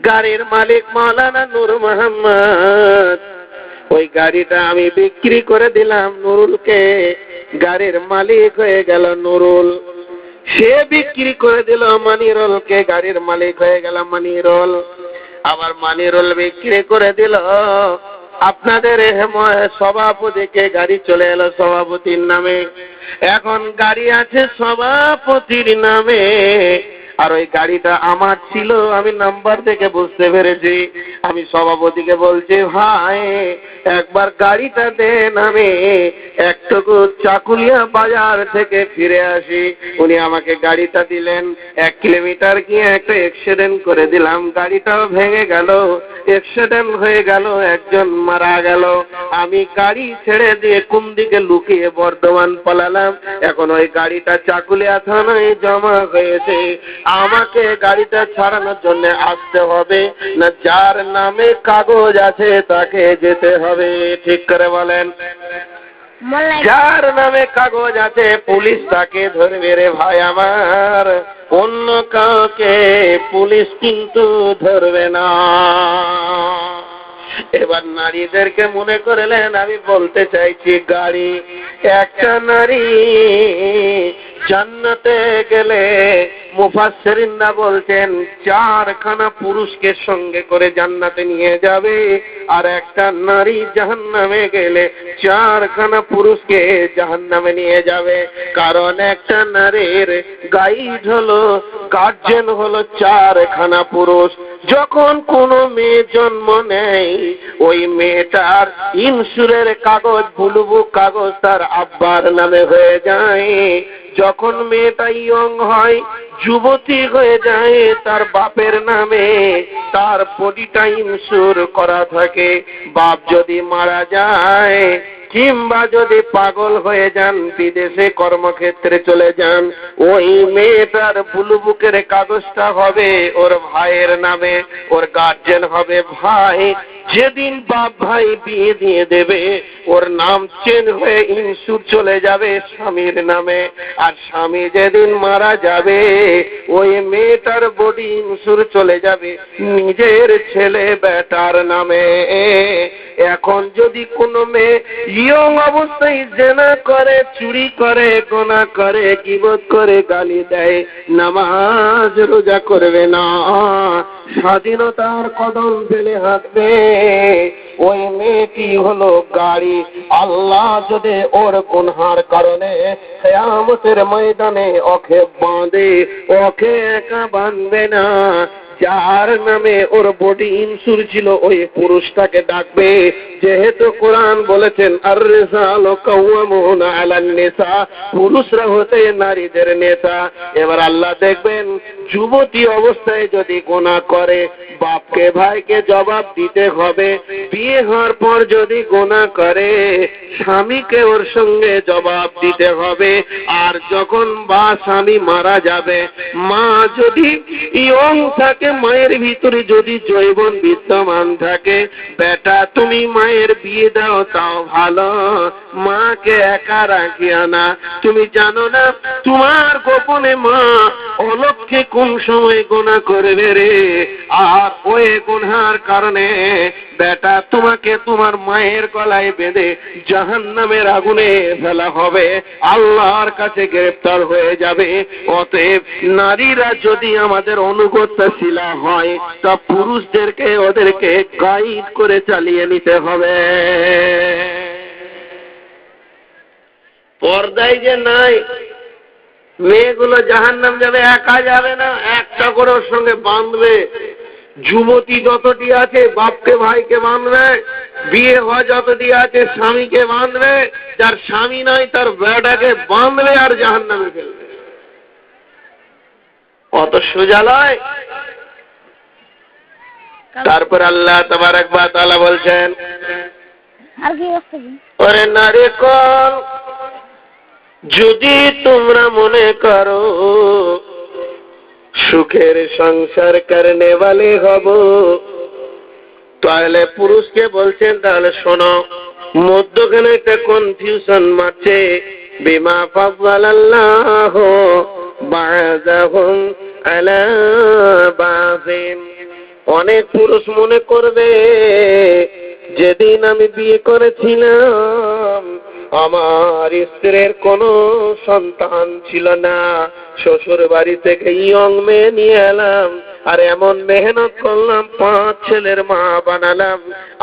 গাড়ির মালিক মাওলানা নূর মোহাম্মদ, ওই গাড়িটা আমি বিক্রি করে দিলাম নুরুলকে, গাড়ির মালিক হয়ে গেল নুরুল। সে বিক্রি করে দিল মানিরুলকে, গাড়ির মালিক হয়ে গেল মানিরুল। আবার মানিরুল বিক্রি করে দিল আপনাদের সভাপতিকে, গাড়ি চলে এলো সভাপতির নামে। এখন গাড়ি আছে সভাপতির নামে, আর ওই গাড়িটা আমার ছিল, আমি নাম্বার থেকে বুঝতে পেরেছি। আমি সভাপতিকে বলছি ভাই একবার গাড়িটা দেন, আমি একটুকু চাকুলিয়া বাজার থেকে ফিরে আসি। উনি আমাকে গাড়িটা দিলেন। 1 কিলোমিটার গিয়ে একটা অ্যাক্সিডেন্ট করে দিলাম, গাড়িটাও ভেঙে গেল, অ্যাক্সিডেন্ট হয়ে গেল, একজন মারা গেল। আমি গাড়ি ছেড়ে দিয়ে কোন দিকে লুকিয়ে বর্ধমান পালালাম। এখন ওই গাড়িটা চাকুলিয়া থানায় জমা হয়েছে। আমাকে গাড়িটা ছাড়ানোর জন্য আসতে হবে না যার নামে কাগজ আছে তাকে যেতে হবে? ঠিক করে বলেন। যার নামে কাগজ আছে পুলিশ তাকে ধরবে রে ভাই আমার, অন্য কাউকে পুলিশ কিন্তু ধরবে না। এবার নারীদেরকে মনে করলেন, আমি বলতে চাইছি গাড়ি, একটা নারী জান্নাতে গেলে মুফাসসিরিনরা বলছেন 4খানা পুরুষকে সঙ্গে করে জান্নাতে নিয়ে যাবে, আর একটা নারী জাহান্নামে গেলে 4খানা পুরুষকে জাহান্নামে নিয়ে যাবে। কারণ একটা নারীর গাইড হলো, গার্জেন হলো 4খানা পুরুষ। যখন কোনো মেয়ে জন্ম নেয়, ওই মেয়েটার ইন্স্যুরের কাগজ, বুলবুক কাগজ তার আব্বার নামে হয়ে যায়। যখন মেয়েটা ইয়ং হয়, যুবতী হয়ে যায়, তার বাপের নামে তার বডিটা ইন্স্যুর করা থাকে। বাপ যদি মারা যায় কিংবা যদি পাগল হয়ে যান, বিদেশে কর্মক্ষেত্রে চলে যান, ওই মেয়েটার বুলবুকের কাগজটা হবে ওর ভাইয়ের নামে, ওর গার্জেন হবে ভাই। যেদিন বাপ ভাই বিয়ে দিয়ে দেবে ওর নাম চেঞ্জ হয়ে ইনসুর চলে যাবে স্বামীর নামে, আর স্বামী যেদিন মারা যাবে ওই মেয়েটার বডি ইনসুর চলে যাবে নিজের ছেলে বেটার নামে। এখন যদি কোনো মেয়ে ইয়ং অবস্থায় জেনা করে, চুরি করে, গোনা করে, গীবত করে, গালি দেয়, নামাজ রোজা করবে না, স্বাধীনতার কদম ফেলে হাঁটবে, ওই মেয়েটি হলো গাড়ি। আল্লাহ যদি ওর গুনহার কারণে কিয়ামতের ময়দানে ওকে বাঁধে, ওকে একা বাঁধবে না, যার নামে ওর বডি ইনসুর ছিল ওই পুরুষটাকে ডাকবে। যেহেতু কোরআন বলেছেন আর রিজালু কাওয়ামুনা আলান নিসা, পুরুষরা হতে নারীদের নেতা। এবার আল্লাহ দেখবেন যুবতী অবস্থায় যদি গুনাহ করে বাপকে ভাইকে জবাব দিতে হবে, বিয়ে হওয়ার পর যদি গুনাহ করে স্বামীকে ওর সঙ্গে জবাব দিতে হবে, আর যখন বা স্বামী মারা যাবে মা যদি ইয়ং থাকে, মায়ের ভিতরে যদি যৌবন বিদ্যমান থাকে, বেটা তুমি মায়ের বিয়ে দাও তাও ভালো, মাকে একা রাখিও না। তুমি জানো না তোমার গোপনে মা অলক্ষ্যে কোন সময় গুনাহ করবে রে, আর ওই গুনার কারণে বেটা তোমাকে তোমার মায়ের গলায় বেঁধে জাহান্নামের আগুনে ফেলা হবে, আল্লাহর কাছে গ্রেফতার হয়ে যাবে। অতএব নারীরা যদি আমাদের অনুগত্যশীলা হয় তা পুরুষদেরকে ওদেরকে গাইড করে চালিয়ে নিতে হবে। পর্দায় যে নাই, মেয়েগুলো জাহান্নাম যাবে, একা যাবে না, একটা করে ওর সঙ্গে বাঁধবে। যুবতী যতটি আছে বাপকে ভাইকে বাঁধবে, বিয়ে হওয়া যতটি আছে স্বামীকে বাঁধবে, যার স্বামী নাই তার বেটাকে বাঁধবে আর জাহান্নামে ফেলবে। অত সোজা লয়। তারপর আল্লাহ তাবারক ওয়া তাআলা বলছেন, ওরে নারী কল, যদি তোমরা মনে করো সুখের সংসার করনে वाले হব, তাহলে পুরুষকে বলছেন তাহলে শোনো, মধ্যখানে একটা কনফিউশন মারছে। বিমা ফাযালাল্লাহু বা'দাহুম আলা বাযিন। অনেক পুরুষ মনে করবে যেদিন আমি বিয়ে করেছিলাম আমার স্ত্রীর কোনো সন্তান ছিল না, শ্বশুর বাড়ি থেকে ইয়ং মেয়ে নিয়ে এলাম, আর এমন মেহনত করলাম 5 ছেলের মা বানালাম,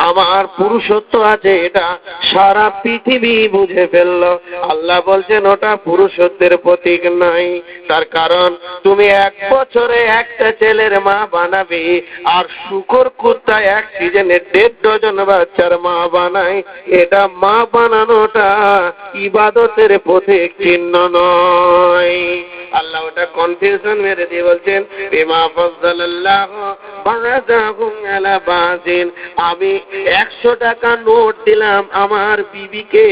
আমার পুরুষত্ব আছে এটা সারা পৃথিবী বুঝে ফেলল। আল্লাহ বলছেন ওটা পুরুষত্বের প্রতীক নাই। তার কারণ তুমি 1 বছরে একটা ছেলের মা বানাবে, আর শুকর কুত্তা এক সিজনে 1.5 ডজন বাচ্চার মা বানায়, এটা মা বানানোটা ইবাদতের প্রতীক চিহ্ন নয়। আল্লাহ ওটা কনফিউশন মেরে দিয়ে বলছেন বিমা ফাযালাল্লাহু বা'দাহুম আলা বাযিন। আমি 100 টাকা নোট দিলাম আমার বিবিকে,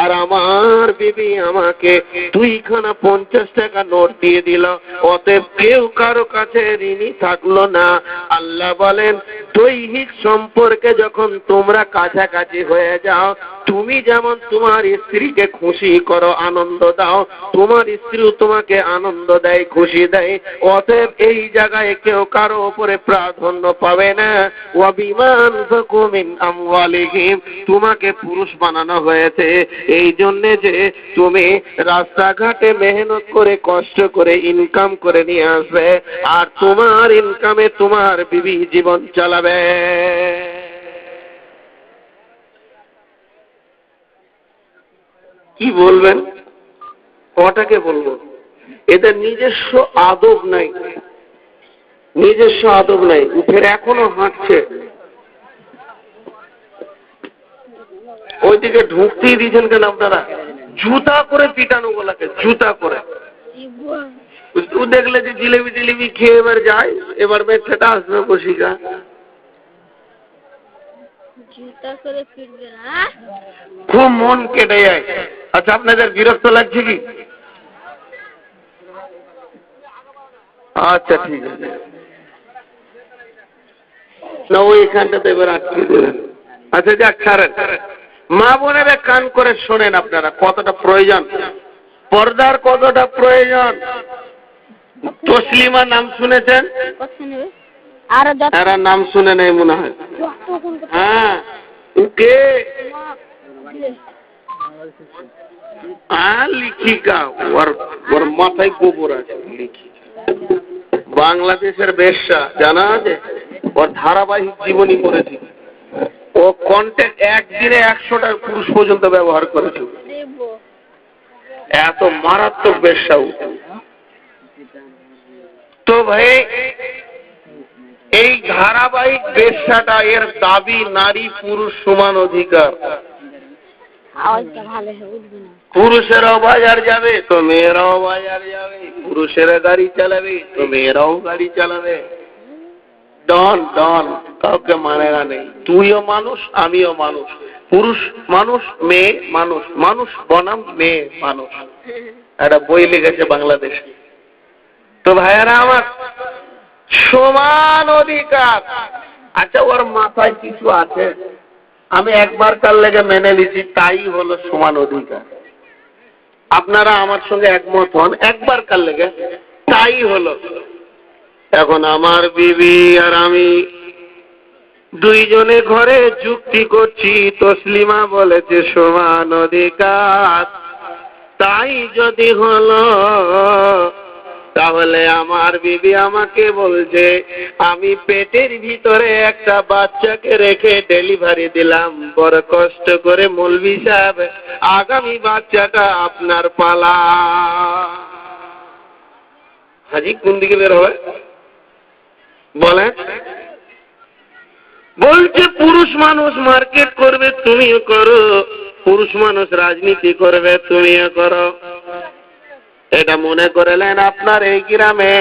আর আমার বিবি আমাকে 2খানা 50 টাকা নোট দিয়ে দিল, অতএব কেউ কারো কাছে ঋণী থাকলো না। আল্লাহ বলেন দৈহিক সম্পর্কে যখন তোমরা কাছাকাছি হয়ে যাও, তুমি যেমন তোমার স্ত্রীকে খুশি করো, আনন্দ দাও, তোমার স্ত্রীও তোমাকে আনন্দ দেয়, খুশি দেয়, অতএব এই জায়গায় কেউ কারো উপরে প্রাধান্য পাবে না। ওয়াবিমা আনফাকু মিন আমওয়ালিহিম, তোমাকে পুরুষ বানানো হয়েছে এই জন্যে যে তুমি রাস্তাঘাটে মেহনত করে কষ্ট করে ইনকাম করে নিয়ে আসবে, আর তোমার ইনকামে তোমার বিবি জীবন চালাবে। কি বলবেন? কটাকে বলবো? এদের নিজস্ব আদব নাই, নিজস্ব আদব নাই, ফের এখনো হাঁটছে। ওইদিকে ঢুকতেই দিয়েছেন কেন আপনারা? জুতা করে পিটানো বলাকে, জুতা করে। ও দেখলে যে জিলেবি টিলেবি খেয়ে এবার যায়, এবার মেয়েটা আসবে বসিকা, খুব মন কেটে যায়। আচ্ছা আপনাদের বিরক্ত লাগছে কি? আচ্ছা ঠিক আছে। না ওইখানটাতে এবার আটকে দিলেন। আচ্ছা যাক ছাড়েন। মা বোনেরা কান করে শোনেন, আপনারা কতটা প্রয়োজন, পর্দার কতটা প্রয়োজন। তসলিমা নাম শুনেছেন? এরা নাম শুনে নেই মনে হয়। হ্যাঁ কে? লিখিকা, ওর মাথায় গোবর আছে। লিখিকা বাংলাদেশের বেশ্যা, জানা আছে? ওর ধারাবাহিক জীবনী করেছে। ও কন্টেন্ট একদিনে 100টা পুরুষ পর্যন্ত ব্যবহার করেছে। এত মারাত্মক বেশ্যা। তো ভাই এই ধারাবাহিক বেশ্যাটা, এর দাবি নারী পুরুষ সমান অধিকার। পুরুষেরাও বাজার যাবে তো মেয়েরাও বাজার যাবে, পুরুষেরা গাড়ি চালাবে তো মেয়েরাও গাড়ি চালাবে। ডন ডন কাউকে মানে না নেই। তুইও মানুষ, আমিও মানুষ, পুরুষ মানুষ, মেয়ে মানুষ, মানুষ বনাম মেয়ে মানুষ। একটা বই লিখেছে বাংলাদেশ। তো ভাইয়ারা আমার, সমান অধিকার। আচ্ছা ওর মাথায় কিছু আছে, আমি একবার কার লেগে মেনে নিচ্ছি, তাই হলো সমান অধিকার। আপনারা আমার সঙ্গে একমত হন, একবার কার লেগে তাই হলো। এখন আমার বিবি আর আমি দুইজনে ঘরে যুক্তি করছি, তসলিমা বলেছে সমান অধিকার, তাই যদি হলো, তাহলে আমার বিবি আমাকে বলছে আমি পেটের ভিতরে একটা বাচ্চাকে রেখে ডেলিভারি দিলাম, বড় কষ্ট করে, মৌলভী সাহেব আগামী বাচ্চাটা আপনার পালা। হাজি কোন দিকে বের হবে বলেন? বলছে পুরুষ মানুষ মার্কেট করবে তুমিও করো, পুরুষ মানুষ রাজনীতি করবে তুমিও করো। এটা মনে করেলেন আপনার এই গ্রামে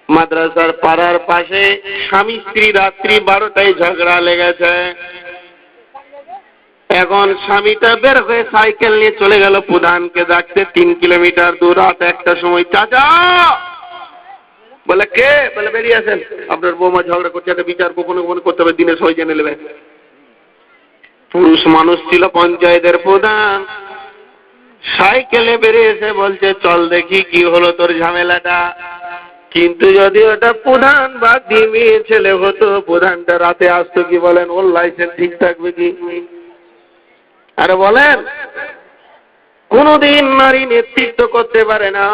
মাদ্রাসার পাড়ার পাশে স্বামী স্ত্রী রাত্রি 12টায় ঝগড়া লেগেছে। এখন স্বামীটা বের হয়ে সাইকেল নিয়ে চলে গেল প্রধানকে ডাকতে 3 কিলোমিটার দূর। রাত 1টার সময়, চাচা বলে কে? বলে বেরিয়ে আসেন, আপনার বৌমা ঝগড়া করছে, একটা বিচার গোপনে গোপনে করতে হবে, দিনে সবাই জেনে নেবে। পুরুষ মানুষ ছিল পঞ্চায়েতের প্রধান, সাইকেলে বেরিয়ে এসে বলছে চল দেখি কি হলো তোর ঝামেলাটা। কিন্তু যদি ওটা প্রধান বা ডিমি ছেলে হতো, প্রধানটা রাতে আসতো কি বলেন? ওর লাইসেন্স ঠিক থাকবে কি? আরে বলেন, কোনদিন নারী নেতৃত্ব করতে পারে না,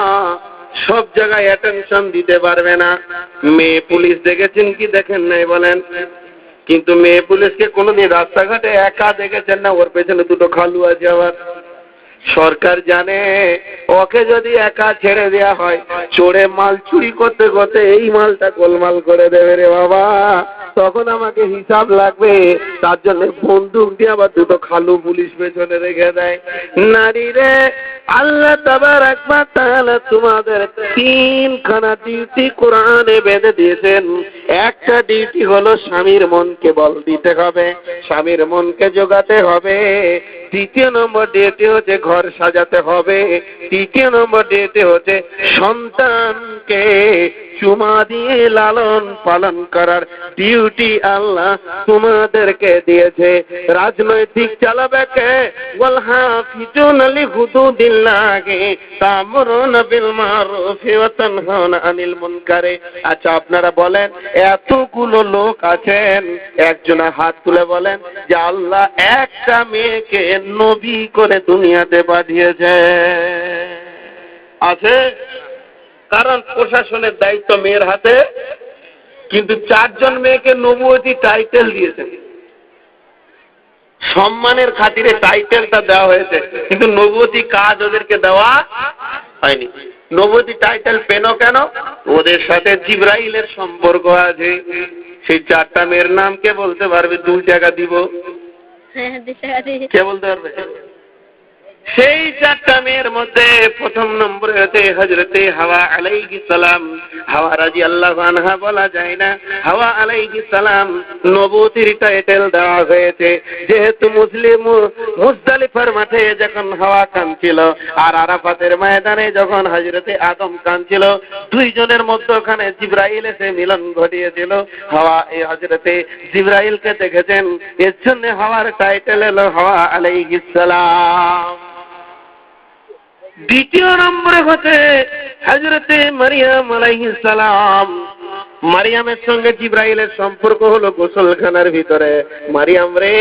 সব জায়গায় অ্যাটেনশন দিতে পারবে না। মেয়ে পুলিশ দেখেছেন কি দেখেন নাই বলেন? কিন্তু মেয়ে পুলিশকে কোনদিন রাস্তাঘাটে একা দেখেছেন না? ওর পেছনে দুটো খালু আছে। আবার সরকার জানে ওকে যদি একা ছেড়ে দেওয়া হয়, চোরে মাল চুরি করতে করতে এই মালটা গোলমাল করে দেবে রে বাবা, তখন আমাকে হিসাব লাগবে। তার জন্য বন্দুক দিয়ে আবার দুটো খালু পুলিশ পেছনে রেখে দেয়। নারী রে, আল্লাহ তাবারাক ওয়া তাআলা তোমাদের 3খানা ডিউটি কোরআনে বেঁধে দিয়েছেন। একটা ডিউটি হলো স্বামীর মনকে বল দিতে হবে, স্বামীর মনকে জোগাতে হবে। দ্বিতীয় নম্বর ডিউটি হচ্ছে ঘর সাজাতে হবে। তৃতীয় নম্বর ডিউটি হচ্ছে সন্তানকে চুমা দিয়ে লালন পালন করার ডিউটি আল্লাহ তোমাদেরকে দিয়েছে। রাজনৈতিক চালাবে কে? ওয়াল হাফিজুনা লিহুদুদিল্লাহি তা'মুরুনা বিল মারুফি ওয়া তানহাউনা আনিল মুনকারি। আচ্ছা আপনারা বলেন, এতগুলো লোক আছেন, একজনা হাত তুলে বলেন যে আল্লাহ একটা মেয়েকে নবী করে দুনিয়াতে পাঠিয়েছে? আছে? কারণ প্রশাসনের দায়িত্ব মেয়ের হাতে, কিন্তু 4 জন মেয়েকে নবুয়তী টাইটেল দিয়েছেন। সম্মানের খাতিরে টাইটেলটা দেওয়া হয়েছে, কিন্তু নবুয়তী কাজ ওদেরকে দেওয়া হয়নি। নবুয়তী টাইটেল পেন কেন? ওদের সাথে জিবরাইলের সম্পর্ক আছে। সেই 4টা মেয়ের নাম কে বলতে পারবে? 2 টাকা দিব। কে বলতে পারবে? সেই চারটা মেয়ের মধ্যে প্রথম নম্বরে হতে হযরতে হাওয়া আলাইহিস সালাম। হাওয়া রাদিয়াল্লাহু আনহা বলা যায় না, হাওয়া আলাইহিস সালাম নবুয়তির টাইটেল দেওয়া হয়েছে। যেহেতু মুজদালিফার মাঠে যখন হাওয়া কাঁদছিল আর আরাফাতের ময়দানে যখন হযরতে আদম কাঁদছিল, দুইজনের মধ্যখানে জিবরাইল এসে মিলন ঘটিয়েছিল। হাওয়া এই হযরতে জিবরাইলকে দেখেছেন, এর জন্য হাওয়ার টাইটেল হলো হাওয়া আলাইহিস সালাম। দ্বিতীয় নম্বরে হচ্ছে হযরতে মারিয়াম আলাইহিস সালাম। মারিয়ামের সঙ্গে জিবরাইলের সম্পর্ক হলো গোসলখানার ভিতরে। মারিয়াম রে,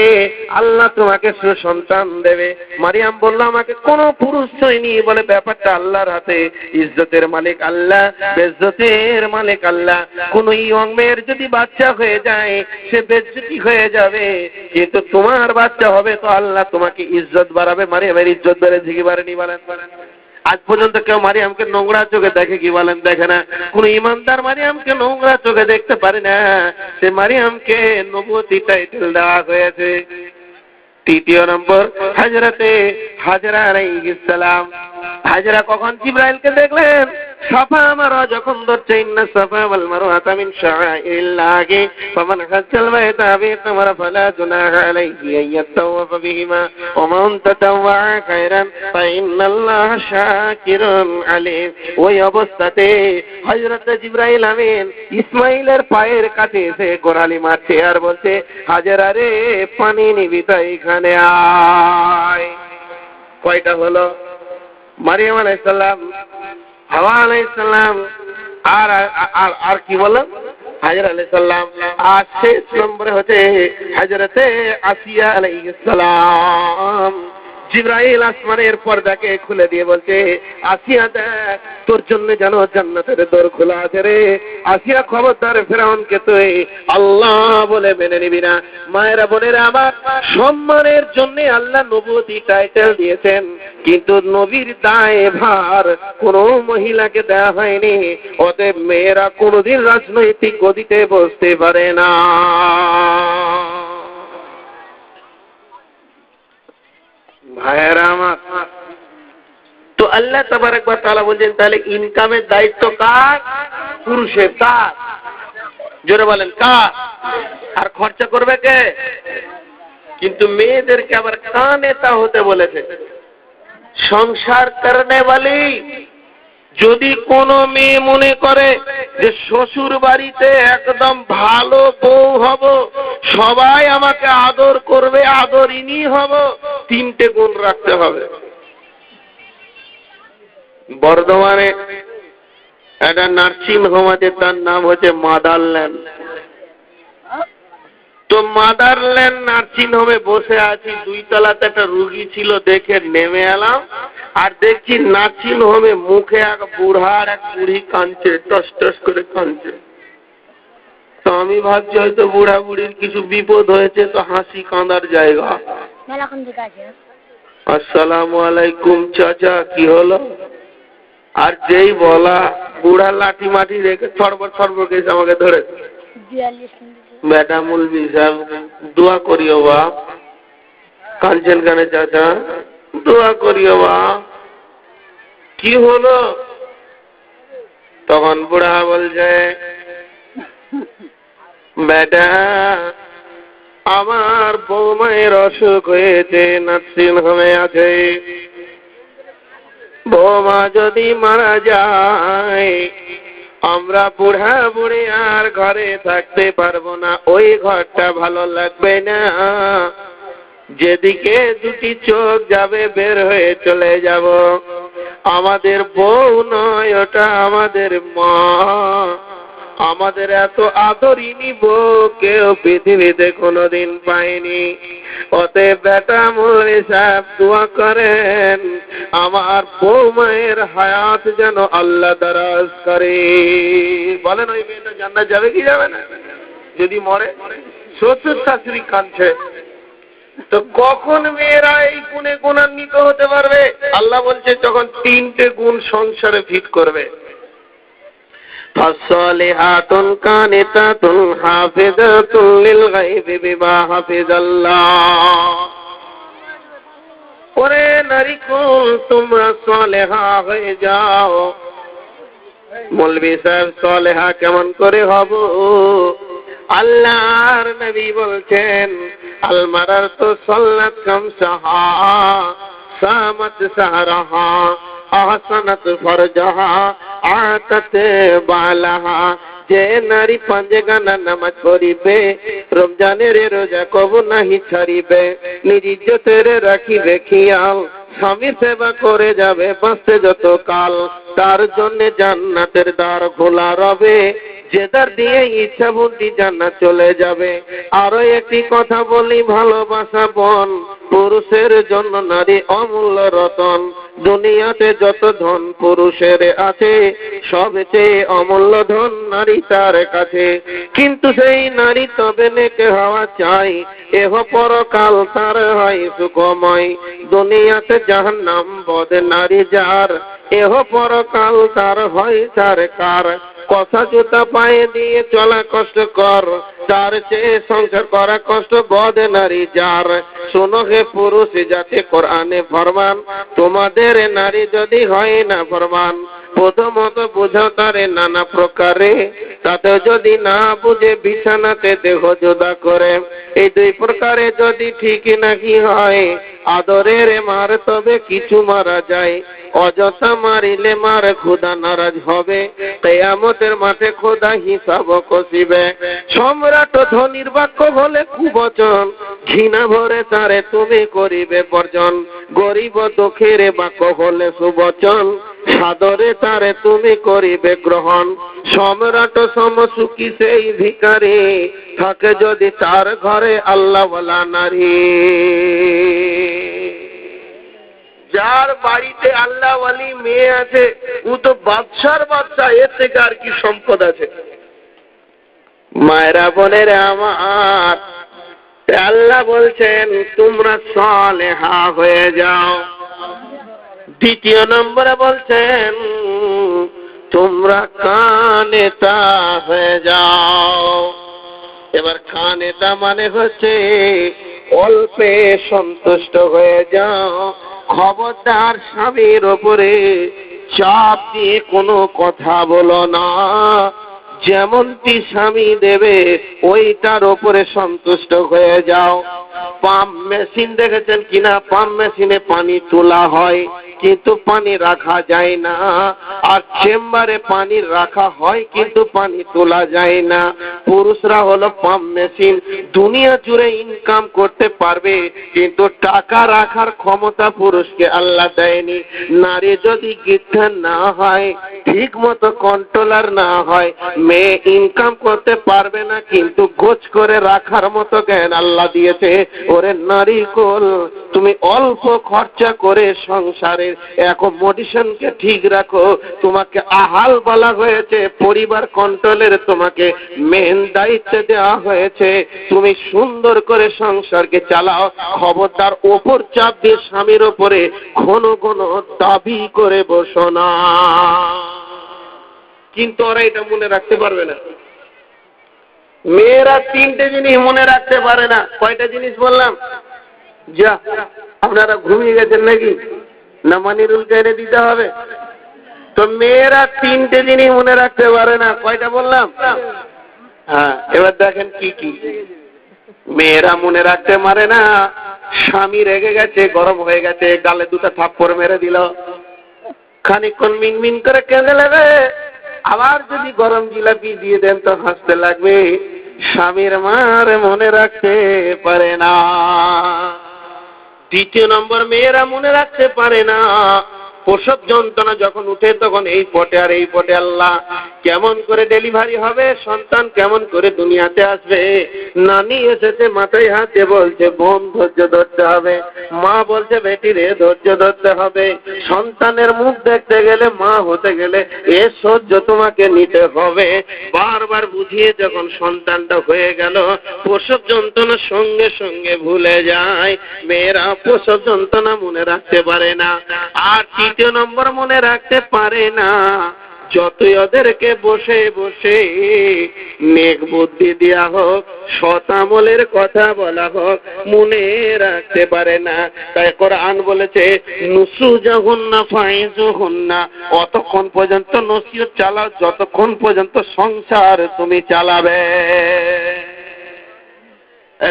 আল্লাহ তোমাকে সুসন্তান দেবে। মারিয়াম বলল, আমাকে কোনো পুরুষ চাইনি। বলে, ব্যাপারটা আল্লাহর হাতে। ইজ্জতের মালিক আল্লাহ, বেজ্জতের মালিক আল্লাহ। কোন ইয়ং মেয়ের যদি বাচ্চা হয়ে যায়, সে বেজ্জতি হয়ে যাবে, কিন্তু তোমার বাচ্চা হবে তো আল্লাহ তোমাকে ইজ্জত বাড়াবে। মারিয়ামের ইজ্জত বেড়েছে কি বাড়েনি বলেন? আজ পর্যন্ত কেউ মারিয়ামকে নোংরা চোখে দেখে কি বলেন? দেখে না। কোন ইমানদার মারিয়ামকে নোংরা চোখে দেখতে পারে না। সে মারিয়ামকে নবুয়তি টাইটেল দেওয়া হয়েছে। তৃতীয় নম্বর হযরতে হাজরা আলাইহিস সালাম। হাজরা কখন জিবরাইলকে দেখলেন? সাফা মারওয়া যখন ধরছে, ইন্না সাফা ওয়াল মারওয়াতা মিন শাআইরিল্লাহি ফামান হাজ্জাল বাইতা বিতামারা ফালা জুনাহা আলাইহি আইয়াতাওয়াফা বিহিমা ওয়া মান তাতাওয়া খায়রান ফাইন্নাল্লাহা শাকিরুন আলিম। ওই অবস্থাতে হযরত জিবরাইল আমিন ইসমাইলের পায়ের কাছে এসে গোড়ালি মারছে আর বলছে, হাজরা রে, পানি নিবি তো এখানে আয়। কয়টা হলো? মারিয়াম আলাইহিস সালাম, হাওয়া আলাইহিস সালাম, আর কি বলো? হাজরা আলাইহিস সালাম। আর শেষ নম্বরে হচ্ছে হযরতে আসিয়া আলাইহিস সালাম। জিবরাইল আসমানের পর্দাকে খুলে দিয়ে বলছে, আসিয়া দেখ, তোর জন্য যেন জান্নাতের দর খোলা আছে রে। আসিয়া, খবরদার, ফেরাউনকে তুই আল্লাহ বলে মেনে নিবি না। মায়েরা বোনেরা আমার, সম্মানের জন্য আল্লাহ নবুয়তি টাইটেল দিয়েছেন, কিন্তু নবীর দায় ভার কোন মহিলাকে দেওয়া হয়নি। অতএব মেয়েরা কোনদিন রাজনৈতিক গদিতে বসতে পারে না। ভাইয়েরা আমার, তো আল্লাহ তাবারক ওয়া তাআলা বলছেন, তাহলে ইনকামের দায়িত্ব কার? পুরুষের। কার? জোরে বলেন, কার? আর খরচা করবে কে? কিন্তু মেয়েদেরকে আবার কানেতা হতে বলেছে। সংসার করনে वाली। যদি কোনো মেয়ে মনে করে যে শ্বশুর বাড়িতে একদম ভালো বউ হব, সবাই আমাকে আদর করবে, আদরিনী হব, তিনটে গুণ রাখতে হবে। বর্ধমানে একটা নার্সিং হোম আছে, তার নাম হচ্ছে মাদারল্যান্ড। তো মাদারল্যান্ড নার্সিং হোমে বসে আছি, 2 তলাতে একটা রুগী ছিল, দেখে নেমে এলাম। আর দেখছি নার্সিং হোমে মুখে এক বুড়া আর এক বুড়ি কাঁদছে, টস টস করে কাঁদছে। তো আমি ভাবছি হয়তো বুড়া বুড়ির কিছু বিপদ হয়েছে, তো হাসি কাঁদার জায়গা। আসসালামু আলাইকুম চাচা, কি হলো? আর যেই বলা, বুড়া লাঠি মাটি রেখে ছড়বড় ছড়বড় গেছে আমাকে ধরে। বেটা মৌলভী সাহেব, দোয়া করিও বাপ। কাঁদছেন কেন চাচা? দোয়া করিও বাপ। কি হলো? তখন বুড়া বলছে, বেটা, আমার বৌমায়ের অসুখ হয়েছে, নার্সিং হোমে আছে। বৌমা যদি মারা যায়, আমরা বুড়া বুড়ি আর ঘরে থাকতে পারবো না, ওই ঘরটা ভালো লাগবে না। যেদিকে দুটি চোখ যাবে বের হয়ে চলে যাব। আমাদের বউ নয়, ওটা আমাদের মা। আমাদের এত আদরিনী বউ কেউ পৃথিবীতে কোনোদিন পায়নি। অতএব বেটা মৌলভী সাহেব দোয়া করেন, আমার বউ মায়ের হায়াত যেন আল্লাহ দারাজ করে। বলেন, ওই মেয়েটা জান্নাত যাবে কি যাবে না? যদি মরে? শ্বশুর শাশুড়ি কাঁদছে। তো কখন মেয়েরা এই গুণে গুণান্বিত হতে পারবে? আল্লাহ বলছে, যখন 3টে গুণ সংসারে ফিট করবে। ফাসলিহাতুন কানিতাতুন হাফিজাতুন লিল গায়বি বিমা হাফিজাল্লাহ। ওরে নারী কুল তোমরা সালেহা হয়ে যাও। মৌলভী সাহেব সালেহা কেমন করে হব? আল্লাহর নবী বলছেন আল মারারতু সাল্লাত খামসাহা সামাত সাহরাহা আহসানাত ফারজাহা আতাত বালাহা। যে নারী পাঁচগানা নামাজ পড়িবে, রমজানের রোজা কবু নাহি ছাড়িবে, নিজ ইজ্জতের রাখিবে খেয়াল, স্বামীর সেবা করে যাবে বাঁচতে যত কাল, তার জন্য জান্নাতের দ্বার খোলা রবে, যে দ্বার দিয়ে ইচ্ছা বুদ্ধি জান্নাত চলে যাবে। আরো একটি কথা বলি, ভালোবাসা বন, পুরুষের জন্য নারী অমূল্য রতন। দুনিয়াতে যত ধন পুরুষের আছে, সবচেয়ে অমূল্য ধন নারী তার কাছে। কিন্তু সেই নারী তবে নেকে হওয়া চাই, এহ পরকাল তার হয় সুখময়। দুনিয়াতে জাহান্নাম বদ নারী যার, এহ পরকাল তার হয় সরকার। কষা জুতা পায়ে দিয়ে চলা কষ্টকর, তার চেয়ে সংসার করা কষ্ট বদ নারী যার। শোনো হে পুরুষ জাতি কোরআনে ফরমান, তোমাদের নারী যদি হয় না ফরমান, প্রথমত বুঝাও তারে নানা প্রকারে, তাতে যদি না বুঝে বিছানাতে দেহ জোদা করে। এই দুই প্রকারে যদি ঠিক নাকি হয়, আদরের মার তবে কিছু মারা যায়, অযথা মারিলে মার খোদা নারাজ হবে, কিয়ামতের মাঠে খোদা হিসাব কষিবে। সম্রাট ধনির বাক্য বলে কুবচন, ঘৃণা ভরে তারে তুমি করিবে বর্জন। গরিব দুঃখের বাক্য হলে সুবচন, সাদরে তারে তুমি করিবে গ্রহণ। সম্রাট সমসুখী সেই ভিখারি, থাকে যদি তার ঘরে আল্লাহওয়ালা নারী। যার বাড়িতে আল্লাহওয়ালি মেয়ে আছে, ও তো বাদশার বাদশা, এর থেকে আর কি সম্পদ আছে? মায়েরা বোনেরা আমার, আল্লাহ বলছেন তোমরা সালেহা হয়ে যাও। দ্বিতীয় নম্বরে বলছেন তোমরা কানেতা হয়ে যাও। এবার কানেতা মানে হচ্ছে অল্পে সন্তুষ্ট হয়ে যাও। খবরদার স্বামীর ওপরে চাপ দিয়ে কোনো কথা বলো না, যেমনটি স্বামী দেবে ওইটার ওপরে সন্তুষ্ট হয়ে যাও। পাম্প মেশিন দেখেছেন কিনা? পাম্প মেশিনে পানি তোলা হয় কিন্তু পানি রাখা যায় না, আর চেম্বারে পানি রাখা হয় কিন্তু পানি তোলা যায় না। পুরুষরা হলো পাম্প মেশিন, দুনিয়া জুড়ে ইনকাম করতে পারবে কিন্তু টাকা রাখার ক্ষমতা পুরুষকে আল্লাহ দেয়নি। নারী যদি গিদ্ধা না হয়, ঠিক মতো কন্ট্রোলার না হয়, মেয়ে ইনকাম করতে পারবে না, কিন্তু গোছ করে রাখার মতো জ্ঞান আল্লাহ দিয়েছে। ওরে নারী কোল, তুমি অল্প খরচা করে সংসারের অ্যাকোমোডেশনকে ঠিক রাখো। তোমাকে আহাল বলা হয়েছে, পরিবার কন্ট্রোলের তোমাকে মেন দায়িত্ব দেওয়া হয়েছে। তুমি সুন্দর করে সংসারকে চালাও। খবরদার ওপর চাপ দিয়ে স্বামীর ওপরে ঘন ঘন দাবি করে বসো না। কিন্তু ওরা এটা মনে রাখতে পারবে না। মেয়েরা তিনটে জিনিস মনে রাখতে পারে না। কয়টা জিনিস বললাম? যা, আপনারা ঘুমিয়ে গেছেন নাকি? না মানিরুল কেড়ে দিতে হবে? তো মেয়েরা তিনটে জিনিস মনে রাখতে পারে না। কয়টা বললাম? হ্যাঁ, এবার দেখেন কি কি মেয়েরা মনে রাখতে পারে না। স্বামী রেগে গেছে, গরম হয়ে গেছে, গালে দুটো থাপ্পড় মেরে দিল, খানিকক্ষণ মিনমিন করে কেঁদে নেবে। আবার যদি গরম জিলাপি দিয়ে দেন তো হাসতে লাগবে। স্বামীর মার মনে রাখতে পারে না। দ্বিতীয় নম্বর, মেয়েরা মনে রাখতে পারে না প্রসব যন্ত্রণা যখন উঠে তখন এই পটে আর এই পটে আল্লাহ কেমন করে ডেলিভারি হবে, সন্তান কেমন করে দুনিয়াতে আসবে। নানি এসেছে মাথায় হাতে বলছে বোন ধৈর্য ধরতে হবে, মা বলছে বেটি রে ধৈর্য ধরতে হবে। সন্তানের মুখ দেখতে গেলে, মা হতে গেলে এ সহ্য তোমাকে নিতে হবে। বারবার বুঝিয়ে যখন সন্তানটা হয়ে গেল, প্রসব যন্ত্রণার সঙ্গে সঙ্গে ভুলে যায়। মেয়েরা প্রসব যন্ত্রণা মনে রাখতে পারে না। আর তৃতীয় নম্বর, মনে রাখতে পারে না যতই ওদেরকে বসে বসে নেক বুদ্ধি দেয়া হোক, সৎ আমলের কথা বলা হোক, মনে রাখতে পারে না। তাই কোরআন বলেছে নুসুজাহুন্না ফাইজুহুন্না, অতক্ষণ পর্যন্ত নসিহত চালাও যতক্ষণ পর্যন্ত সংসার তুমি চালাবে।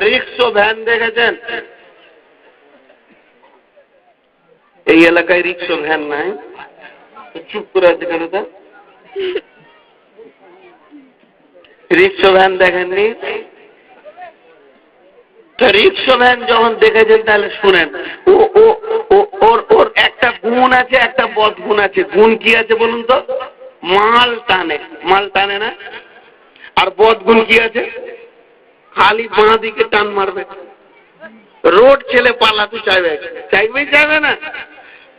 রিক্সা ভ্যান দেখেছেন? এই এলাকায় রিক্সা ভ্যান নাই, চুপ করে আছে কেন? তা রিক্সা ভ্যান দেখেননি? রিক্সা ভ্যান যখন দেখেছেন তাহলে শুনেন, ওর একটা গুণ আছে, একটা বদগুণ আছে। গুণ কি আছে বলুন তো? মাল টানে, মাল টানে না। আর বদগুণ কি আছে? খালি বাঁ দিকে টান মারবে। রোড ছেলে পালাতে চাইবে, চাইবে না।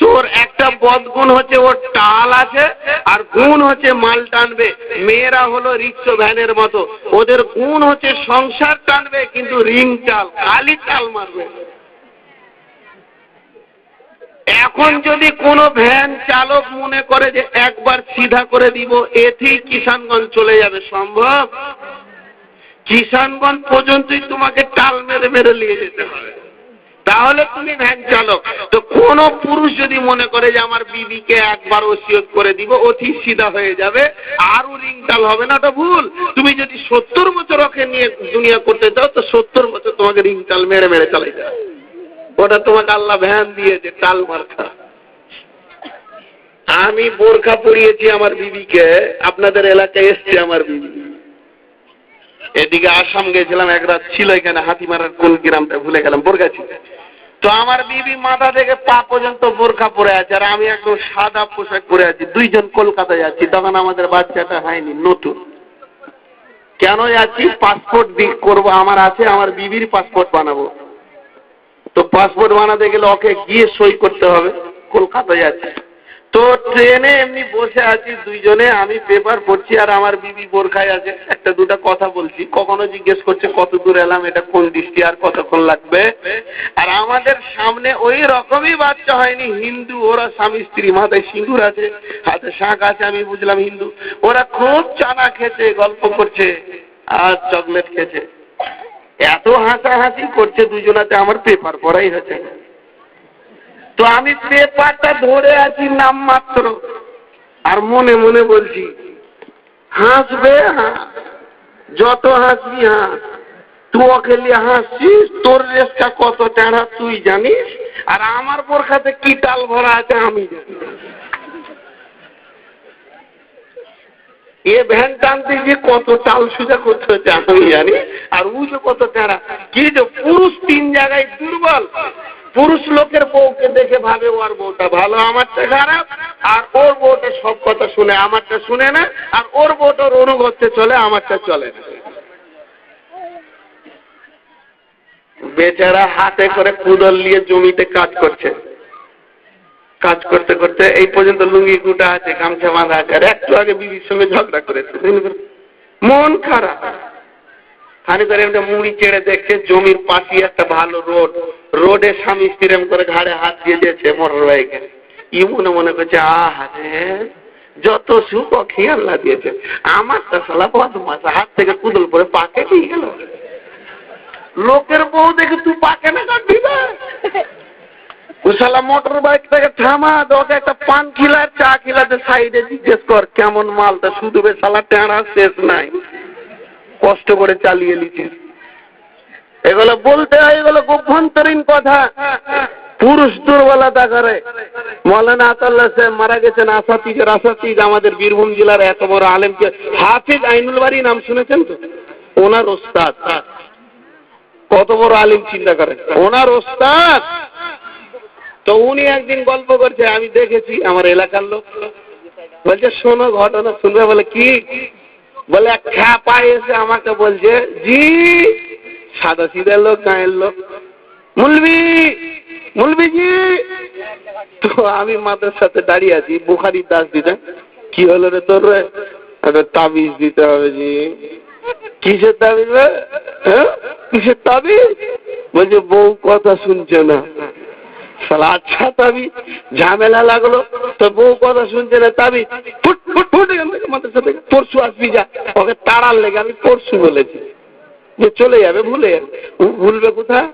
তোর একটা বদগুণ হচ্ছে ওর টাল আছে, আর গুণ হচ্ছে মাল টানবে। মেয়েরা হলো রিক্সা ভ্যানের মতো, ওদের গুণ হচ্ছে সংসার টানবে কিন্তু রিং চাল, খালি চাল মারবে। এখন যদি কোনো ভ্যান চালক মনে করে যে একবার সিধা করে দিব এতেই কিষানগঞ্জ চলে যাবে, সম্ভব? কিষানগঞ্জ পর্যন্তই তোমাকে টাল মেরে মেরে নিয়ে যেতে হবে, তাহলে তুমি ভ্যান চালক। তো কোন পুরুষ যদি মনে করে যে আমার বিবিকে একবার ওসিয়ত করে দিব অতি সিধা হয়ে যাবে, আরো রিংটাল হবে না, ওটা ভুল। তুমি যদি 70 বছর ওকে নিয়ে দুনিয়া করতে চাও তো 70 বছর তোমাকে রিংটাল মেরে মেরে চালাইতে হবে। ওটা তোমাকে আল্লাহ ভ্যান দিয়েছে, টাল মার্কা। আমি বোরখা পরিয়েছি আমার বিবিকে, আপনাদের এলাকায় এসছে আমার বিবি। এদিকে আসাম গেছিলাম, এক রাত ছিল এখানে, হাতিমারার কোন গ্রামটা ভুলে গেলাম, বোরখা ছিল। তো আমার বিবি মাথা থেকে পা পর্যন্ত বোরখা পরে আছে, আর আমি একদম সাদা পোশাক পরে আছি। দুইজন কলকাতায় যাচ্ছি, তখন আমাদের বাচ্চাটা হয়নি, নতুন। কেন যাচ্ছি? পাসপোর্ট করবো, আমার আছে, আমার বিবির পাসপোর্ট বানাবো। তো পাসপোর্ট বানাতে গেলে ওকে গিয়ে সই করতে হবে, কলকাতায় যাচ্ছি। তো ট্রেনে এমনি বসে আছি দুইজনে, আমি পেপার পড়ছি আর আমার বিবি বোরখায় আছে। একটা দুটা কথা বলছি, কখনো জিজ্ঞেস করছে কত দূর এলাম, এটা কোন দৃষ্টি, আর কতক্ষণ লাগবে। আর আমাদের সামনে ওই রকমই বাচ্চা হয়নি, হিন্দু, ওরা স্বামী স্ত্রী, মাথায় সিঁদুর আছে, হাতে শাঁখ আছে, আমি বুঝলাম হিন্দু। ওরা খুব চানা খেছে, গল্প করছে আর চকলেট খেছে, এত হাসাহাসি করছে দুজনাতে, আমার পেপার পড়াই হচ্ছে। তো আমি পেপারটা ধরে আছি নাম মাত্র, আর মনে মনে বলছি হাসবে, যত হাসবি হাস, তুই ওকে নিয়ে হাসছিস, তোর রেসটা কত টেढ़া তুই জানিস, আর আমার বোরখাতে কি টাল ভরা আছে আমি জানি। এ ভ্যান টানতে গিয়ে কত টাল সুজা করতে হচ্ছে আমি জানি, আর ও যে কত টেढ़া। কি যে পুরুষ 3 জায়গায় দুর্বল। পুরুষ লোকের বউকে দেখে ভাবে ওর বউটা ভালো, আমারটা খারাপ, আর ওর বউটা সব কথা শুনে, আমারটা শুনে না, আর ওর বউটার অনুগত্যে চলে, আমারটা চলে না। বেচারা হাতে করে কুদল নিয়ে জমিতে কাজ করছে, কাজ করতে করতে এই পর্যন্ত লুঙ্গি কুটা আছে, গামছা বাঁধা আছে, আর একটু আগে বিবির সঙ্গে ঝগড়া করেছে, মন খারাপ। খানি করে এমনি মুড়ি চেড়ে দেখছে জমির পাশে একটা ভালো রোড, রোডে স্বামী স্ত্রী করে ঘাড়ে হাত দিয়ে দিয়েছে মোটর বাইকে। ই মনে মনে করছে আহারে যত সুখ খেয়াল্লা দিয়েছে, আমারটা শালা বদমাস হাত থেকে কুদল পরে পাকে নিয়ে গেল। লোকের বউ দেখে তুই পাকে না কাটবি না। ও শালা মোটর বাইক থেকে থামা, ওকে একটা পান খিলার চা খিলাতে সাইডে জিজ্ঞেস কর কেমন মালটা, শুধু বে শালা টেঁড়া শেষ নাই, কষ্ট করে চালিয়ে নিচ্ছিস। এগুলো বলতে হয়, এগুলো অভ্যন্তরীণ কথা। পুরুষ দুর্বলতা করে। মৌলানা আতাউল্লাহ সাহেব মারা গেছেন, আসাতিজ আমাদের বীরভূম জেলার এত বড় আলেম, হাফিজ আইনুল বারী নাম শুনেছেন তো? ওনার ওস্তাদ, কত বড় আলিম চিন্তা করেন, ওনার ওস্তাদ। তো উনি একদিন গল্প করছে, আমি দেখেছি, আমার এলাকার লোক বলছে শোনো ঘটনা শুনবে। বলে কি? বলে এক খ্যাপা এসে আমাকে বলছে, জি সাদা সিধা লোক, গাঁয়ের লোক, মুলবি জি। তো আমি মাদ্রাসাতে দাঁড়িয়ে আছি, বুখারির দাস দিতে। কি হলো রে তোর? রে তাবিজ দিতে হবে জি। কিসের তাবিজ? কিসের তাবিজ? বলছে বউ কথা শুনছে না। শালা আচ্ছা তাবিজ, ঝামেলা লাগলো তো বউ কথা শুনছে না, তাবিজ ফুট ফুট ফুট এখান থেকে মাদ্রাসা থেকে, পরশু আসবি যা। ওকে তাড়ার লেগে আমি পরশু বলেছি যে চলে যাবে, ভুলে যাবে। ও ভুলবে কোথায়?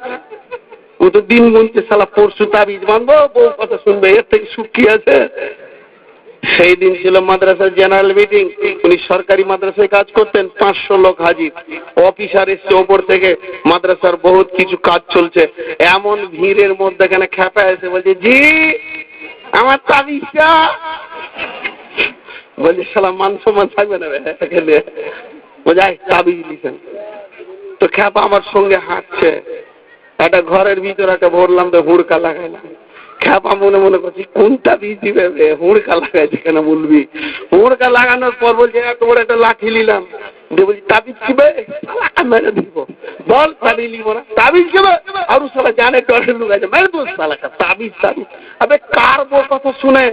ও তো দিন গুনছে, শালা পরশু তাবিজ বানবো, বউ কথা শুনবে, এর থেকে সুখ কি আছে? সেই দিন ছিল মাদ্রাসার জেনারেল মিটিং। উনি সরকারি মাদ্রাসায় কাজ করতেন, 500 লোক হাজির, অফিসার এসছে ওপর থেকে, মাদ্রাসার বহুত কিছু কাজ চলছে। এমন ভিড়ের মধ্যে এখানে খেপা এসে বলছে, জি আমার তাবিজটা। বলছে শালা মান সম্মান থাকবে না বোঝায়, তাবিজ দিচ্ছেন তো। খেপা আমার সঙ্গে হাঁটছে, একটা ঘরের ভিতরে একটা ভরলাম তো হুড়কা লাগাইলাম। খেপা মনে মনে করছি কোনটা বীজ দিবে, হুড়কা লাগাইছে কেন বলবি? হুড়কা লাগানোর পর বলছে এত বড় একটা লাঠি নিলাম, বলছি তাবিজ দিবে, মেরে দিব। বল তাবিজ নিব না, তাবিজ দেবে। আর সালা জানে টরের লোক আছে, মেরে দোষ সালাকা তাবিজ তাবিজ। আবে কার বউ কথা শুনে?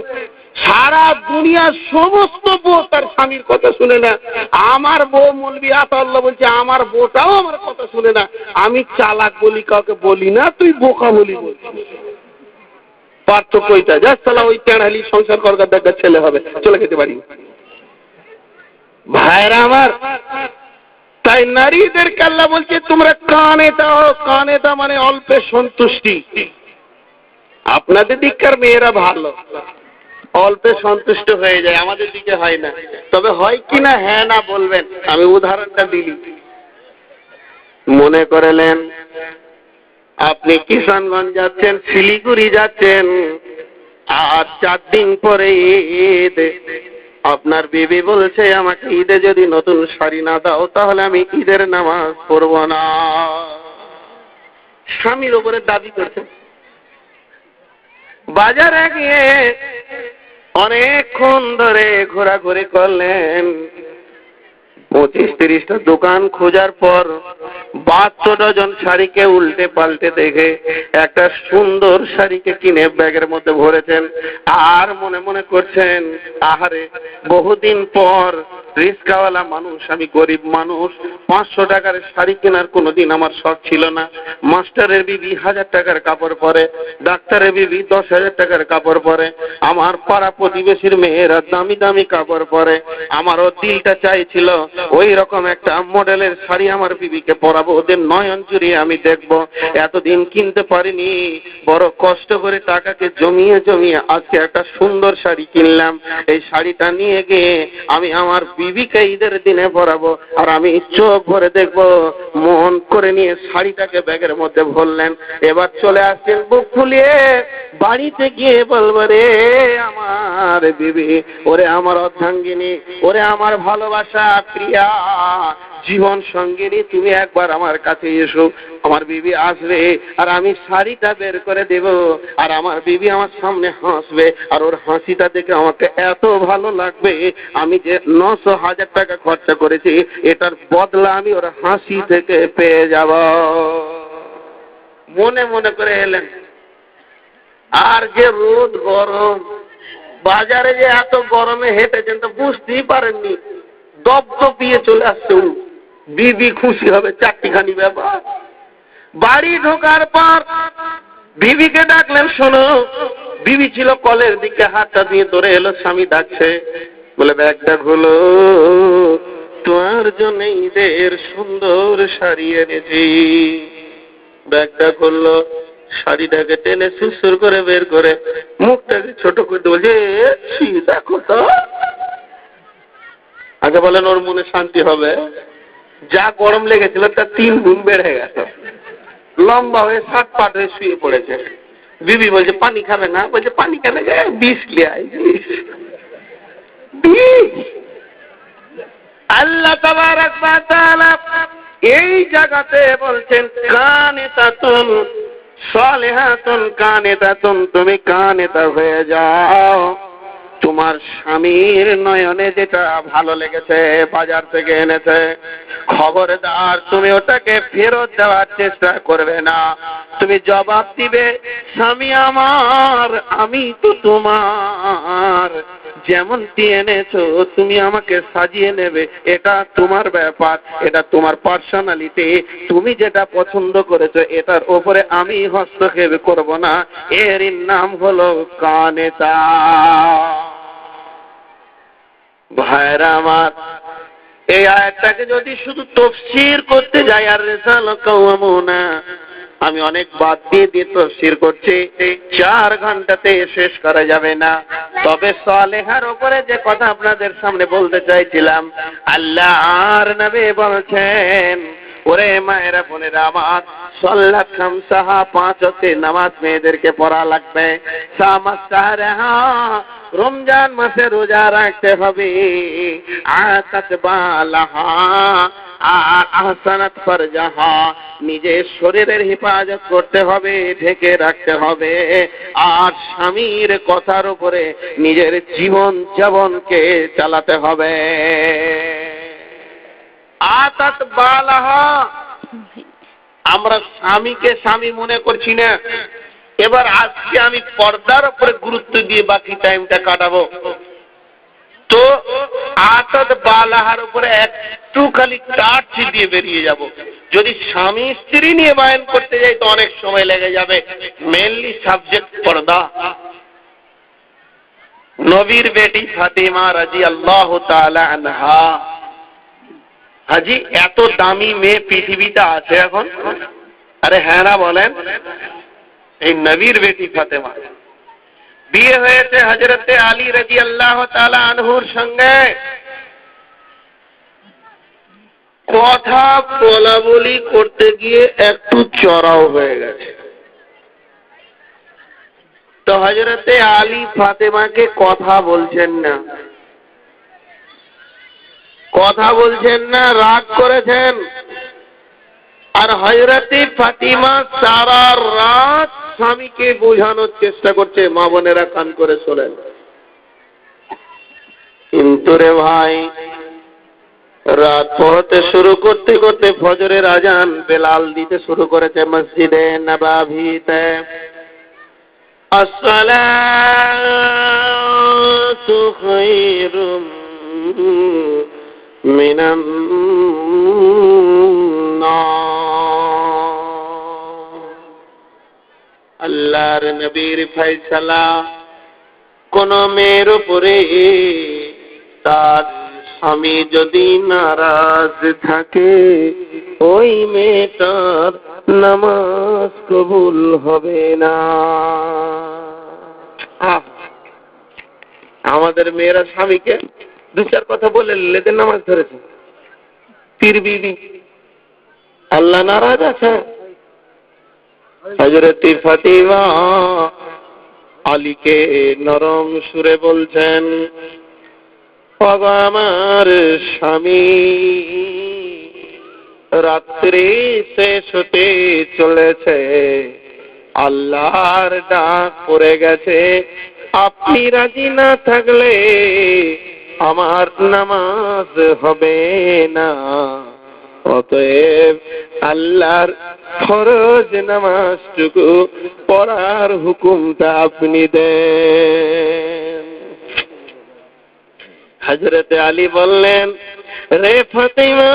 সারা দুনিয়ার সমস্ত বউ তার স্বামীর কথা শুনে না। আমার বউ মৌলবি আতাউল্লাহ বলছে আমার বউটাও আমার কথা শুনে না। আমি চালাক বলি কাউকে বলি না, তুই বোকা বলি বলছিস। পার্থক্য ওইটা, যা সালা ওই টেঁড়ালি সংসার করবার দেখা ছেলে হবে, চলে যেতে পারি। ভাইরা আমার, তাই নারীদেরকে আল্লাহ বলছে তোমরা কানে দাও। কানে দাও মানে অল্পে সন্তুষ্টি। আপনাদের দিককার মেয়েরা ভালো, অল্পে সন্তুষ্ট হয়ে যায়, আমাদের দিকে হয় না। তবে হয় কিনা হ্যাঁ না বলবেন, আমি উদাহরণটা দিলি। মনে করলেন আপনি কিষানগঞ্জ যাচ্ছেন, শিলিগুড়ি যাচ্ছেন, আর 4 দিন পরে ঈদ। আপনার বিবি বলছে আমাকে ঈদে যদি নতুন শাড়ি না দাও তাহলে আমি ঈদের নামাজ পড়ব না। স্বামীর উপরে দাবি করছে। বাজারে গিয়ে অনেকক্ষণ ধরে ঘোরাঘুরি করলেন, 25-30টা দোকান খোঁজার পর 72 ডজন শাড়িকে উল্টে পাল্টে দেখে একটা সুন্দর শাড়িকে কিনে ব্যাগের মধ্যে ভরেছেন। আর মনে মনে করছেন আহারে বহুদিন পর রিস্কাওয়ালা মানুষ, আমি গরিব মানুষ, 500 টাকার শাড়ি কেনার কোনোদিন আমার শখ ছিল না। মাস্টারের বিবি 1000 টাকার কাপড় পরে, ডাক্তারের বিবি 10,000 টাকার কাপড় পরে, আমার পাড়া প্রতিবেশীর মেয়েরা দামি দামি কাপড় পরে। আমারও দিলটা চাইছিল ওই রকম একটা মডেলের শাড়ি আমার বিবিকে পরাবো, ওদের নয়ন জুড়িয়ে আমি দেখবো। এতদিন কিনতে পারিনি, বড় কষ্ট করে টাকাকে জমিয়ে জমিয়ে আজকে একটা সুন্দর শাড়ি কিনলাম। এই শাড়িটা নিয়ে গিয়ে আমি আমার বিবিকে ঈদের দিনে পরাবো, আর আমি চোখ ভরে দেখবো। মন করে নিয়ে শাড়িটাকে ব্যাগের মধ্যে ভরলেন। এবার চলে আসছেন বুক ফুলিয়ে, বাড়িতে গিয়ে বলবো রে আমার বিবি, ওরে আমার অর্ধাঙ্গিনী, ওরে আমার ভালোবাসা প্রিয়া জীবন সঙ্গিনী, তুমি একবার আমার কাছে এসো। আমার বিবি আসবে আর আমি শাড়িটা বের করে দেব, আর আমার বিবি আমার সামনে হাসবে, আর ওর হাসিটা দেখে আমাকে এত ভালো লাগবে, আমি যে 900,000 টাকা খরচা করেছি এটার বদলা আমি ওর হাসি থেকে পেয়ে যাব। মনে মনে করে এলেন। আর যে রোদ গরম, বাজারে যে এত গরমে হেঁটেছেন তো বুঝতেই পারেননি, দপদপিয়ে চলে আসছে। বিবি খুশি হবে, 4টিখানি ব্যাপার। বাড়ি ঢোকার পর বিবিকে ডাকলেন, শোনো। বিবি ছিল কলের দিকে, হাতটা দিয়ে ধরে এলো, স্বামী ডাকছে, বলে ব্যাগটা খোলো, তোমার জন্য ঈদের সুন্দর শাড়ি এনেছি। ব্যাগটা খুললো, শাড়িটাকে টেনে সুসুর করে বের করে মুখটাকে ছোট করে বলছে দেখো তো। আগে বলেন ওর মনে শান্তি হবে? যা গরম লেগেছিল তার 3 গুণ বেড়ে গেছে, লম্বা হয়ে 7 পাট হয়ে শুয়ে পড়েছে। বিবি বলছে পানি খাবে না? বলছে পানি কেন, বিষ লিয়াই বিষ। আল্লাহ তাবারক ওয়া তাআলা এই জায়গাতে বলছেন কানিতাতুন সালিহাতুন কানিতাতুন, তুমি কানিতা হয়ে যাও। তোমার স্বামীর নয়নে যেটা ভালো লেগেছে বাজার থেকে এনেছে, খবরদার তুমি ওটাকে ফেরত দেওয়ার চেষ্টা করবে না। তুমি জবাব দিবে স্বামী আমার, আমি তো তোমার। যেমনটি এনেছো তুমি আমাকে সাজিয়ে নেবে, এটা তোমার ব্যাপার, এটা তোমার পার্সোনালিটি। তুমি যেটা পছন্দ করেছো এটার ওপরে আমি হস্তক্ষেপ করব না। এর নাম হলো কানেতা। ভাইরা আমার, এই আয়াতটাকে যদি শুধু তাফসীর করতে যাই আর রিসালাত কাওয়ামুনা, আমি অনেক বাদ দিয়ে তাফসীর করছি, 4 ঘন্টাতে শেষ করা যাবে না। তবে সালেহার উপরে যে কথা আপনাদের সামনে বলতে চাইছিলাম, আল্লাহর নবী বলছেন, ওরে মায়েরা বোনেরা আমার, সাল্লাত খামসাহা, 5 ওয়াক্তের নামাজ মেয়েদেরকে পড়া লাগবে। সামাসারাহা, রমজান মাসে রোজা রাখতে হবে। আতাত বালাহা, আর আহসানাত ফারজাহা, নিজের শরীরের হেফাজত করতে হবে, ঢেকে রাখতে হবে। আর স্বামীর কথার উপরে নিজের জীবন যাপনকে চালাতে হবে। আতাত বালাহা, আমরা স্বামীকে স্বামী মনে করছি না। এবার আজকে আমি পর্দার উপরে গুরুত্ব দিয়ে বাকি টাইমটা কাটাবো। তো আতাত বালাহার উপরে একটু খালি টাচ দিয়ে বেরিয়ে যাব। যদি স্বামী স্ত্রী নিয়ে বয়ান করতে যাই তো অনেক সময় লেগে যাবে। মেনলি সাবজেক্ট পর্দা। নবীর বেটি ফাতিমা রাদিয়াল্লাহু তাআলা আনহা, হাজি এত দামি মেয়ে পৃথিবীতে আছে এখন? আরে হ্যাঁ না বলেন? এই নবীর বেটি ফাতেমা বিয়ে হয়েছে হযরতে আলী রাদিয়াল্লাহু তাআলা আনহুর সঙ্গে। কথা বলা বলি করতে গিয়ে একটু চড়াও হয়ে গেছে। তো হযরতে আলী ফাতেমাকে কথা বলছেন না, রাগ করেছেন। আর হযরতে ফাতিমা সারা রাত স্বামীকে বোঝানোর চেষ্টা করছে। মা বোনেরা কান করে শোনেন। কিন্তু রে ভাই, রাত পড়তে শুরু করতে করতে ফজরের আজান বেলাল দিতে শুরু করেছে মসজিদে নববীতে। আসসালাতু খায়রুম মিনান নার। আল্লাহর নবীর ফয়সালা, কোন মেয়ের উপরে তার স্বামী যদি নারাজ থাকে, ওই মেয়েটার নামাজ কবুল হবে না। আমাদের মেয়েরা স্বামীকে 2-4 কথা বলে লেদের নামাজ ধরেছে। পীর বিবি, আল্লাহ নারাজ আছে। হযরত ফাতিমা আলীকে নরম সুরে বলছেন, আমার স্বামী, রাত্রি শেষ হতে চলেছে, আল্লাহর ডাক পড়ে গেছে, আপনি রাজি না থাকলে আমার নামাজ হবে না। অতএব আল্লাহর ফরজ নামাজটুকু পড়ার হুকুমটা আপনি দেন। হযরতে আলী বললেন, রে ফাতিমা,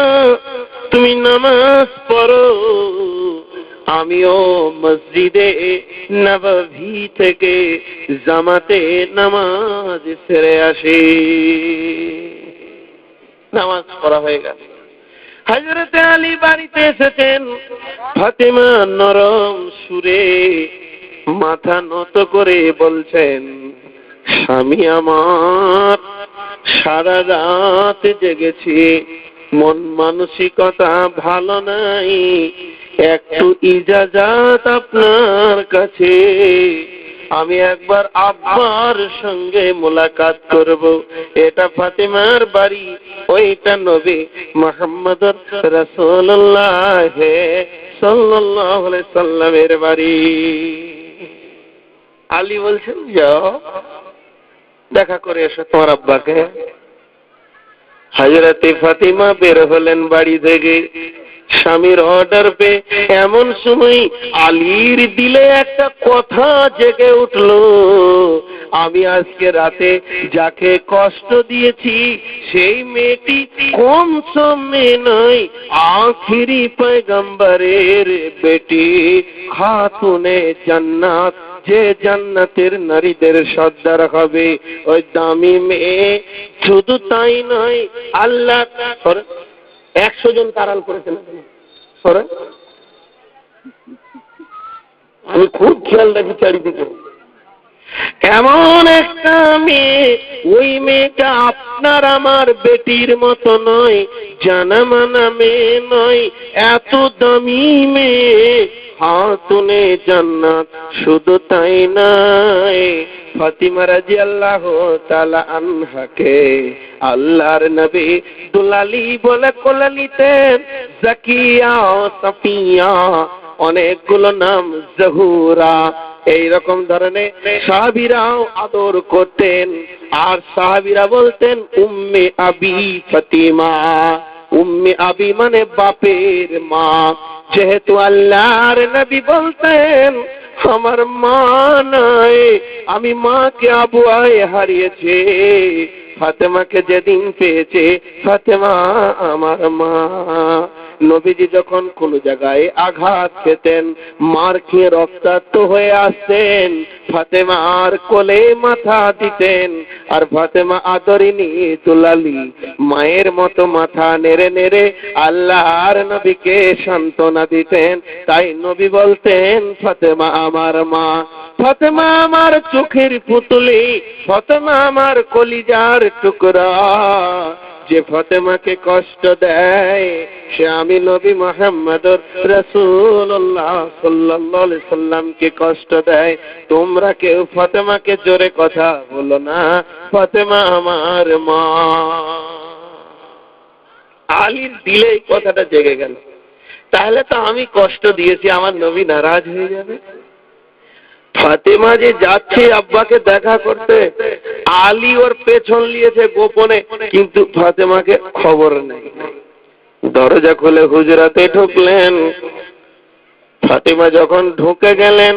তুমি নামাজ পড়ো, আমিও মসজিদে নববী থেকে জামাতে নামাজ সেরে আসি। নামাজ পড়া হয়ে গেল। হযরতে আলী বাড়িতে এসেছেন। ফাতিমা নরম সুরে মাথা নত করে বলছেন, স্বামী আমার, সারা রাত জেগেছি, মন মানসিকতা ভালো নাই, একটু ইজাজত আপনার কাছে, আমি একবার আব্বার সঙ্গে মোলাকাত করব। এটা ফাতিমার বাড়ি, ওইটা নবী মুহাম্মদুর রাসূলুল্লাহ সাল্লাল্লাহু আলাইহি সাল্লামের বাড়ি। আলী বলছেন, যাও দেখা করে এসো তোমার আব্বাকে। হযরতে ফাতিমা বের হলেন বাড়ি থেকে। স্বামীর অর্ডার পেয়ে এমন সময় আলীর দিলে একটা কথা জেগে উঠল, আমি আজকে রাতে যাকে কষ্ট দিয়েছি সেই মেয়েটি কম সম মেয়ে নয়, আখিরি পয়গম্বরের বেটি, খাতুনে জান্নাত, যে জান্নাতের নারীদের সর্দার হবে, ওই দামি মেয়ে। শুধু তাই নয়, আল্লাহ 100 জন তারাল করেছেন। আমি খুব খেয়াল রাখি চারিদিকে। এমন একটা মেয়ে, ওই মেয়েটা আপনার আমার বেটির মতো নয়, জানা মানা মেয়ে নয়, এত দামি মেয়ে, খাতুনে জান্নাত। শুধু তাই নয়, ফাতিমা রাদিয়াল্লাহু তাআলা আনহাকে আল্লাহর নবী দুলালি বলে কোলে নিতেন। জাকিয়া, সাফিয়া, অনেকগুলো নাম, জহুরা, এইরকম ধরনের সাহাবীরাও আদর করতেন। আর সাহাবীরা বলতেন উম্মে আবি ফাতিমা। উম্মে আবি মানে বাপের মা। যেহেতু আল্লাহর নবী বলতেন আমার মা নাই, আমি মাকে আবুয়ায় হারিয়েছে, ফাতেমাকে যেদিন পেয়েছে ফাতেমা আমার মা। নবীজি যখন কোন জায়গায় আঘাত খেতেন, মার খেয়ে রক্তাক্ত হয়ে আসতেন, ফাতেমার কোলে মাথা দিতেন। আর ফাতেমা আদরিনী দুলালি, মায়ের মতো মাথা নেড়ে নেড়ে আল্লাহর নবীকে সান্ত্বনা দিতেন। তাই নবী বলতেন ফাতেমা আমার মা, ফাতেমা আমার চোখের পুতুলি, ফাতেমা আমার কলিজার টুকরা। যে ফাতেমাকে কষ্ট দেয় সে আমি নবী মুহাম্মদুর রাসূলুল্লাহ সাল্লাল্লাহু আলাইহি সাল্লামকে কষ্ট দেয়। তোমরা কেউ ফাতেমাকে জোরে কথা বলো না, ফাতেমা আমার মা। আলীর দিলে এই কথাটা জেগে গেল, তাহলে তো আমি কষ্ট দিয়েছি, আমার নবী নারাজ হয়ে যাবে। ফাতেমা যে যাচ্ছে আব্বাকে দেখা করতে, আলী ওর পেছন নিয়েছে গোপনে, কিন্তু ফাতেমাকে খবর নেই। দরজা খুলে হুজরাতে ঢুকলেন। ফাতেমা যখন ঢুকে গেলেন,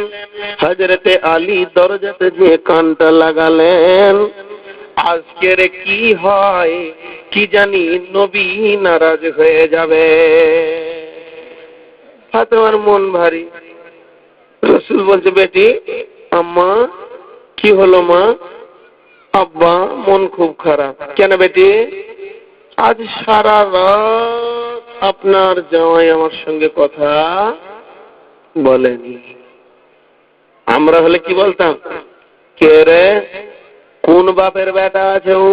হযরতে আলী দরজাতে গিয়ে কানটা লাগালেন। আজকের কি হয় কি জানি, নবী নারাজ হয়ে যাবে। ফাতেমার মন ভারী। রসুল বলছে বেটি, আম্মা কি হলো মা? আব্বা মন খুব খারাপ। কেন বেটি? আজ সারা রাত আপনার জামাই আমার সঙ্গে কথা বলেনি। আমরা হলে কি বলতাম, কে রে, কোন বাপের বেটা আছে ও,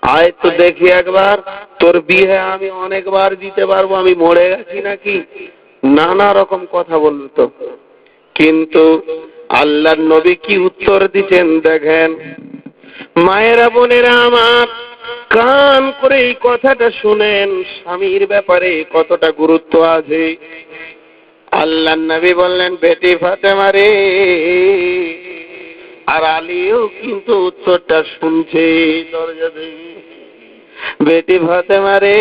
আয় তো দেখি একবার, তোর বিয়ে আমি অনেকবার দিতে পারবো, আমি মরে গেছি নাকি, নানা রকম কথা বলতো। কিন্তু আল্লাহর নবী কি উত্তর দিচ্ছেন দেখেন। মায়েরা বোনেরা আমার, কান করে এই কথাটা শুনেন, স্বামীর ব্যাপারে কতটা গুরুত্ব আছে। আল্লাহর নবী বললেন বেটি ফাতেমা রে, আর আলীও কিন্তু উত্তরটা শুনছে দরজা থেকে। বেটি ফাতেমা রে,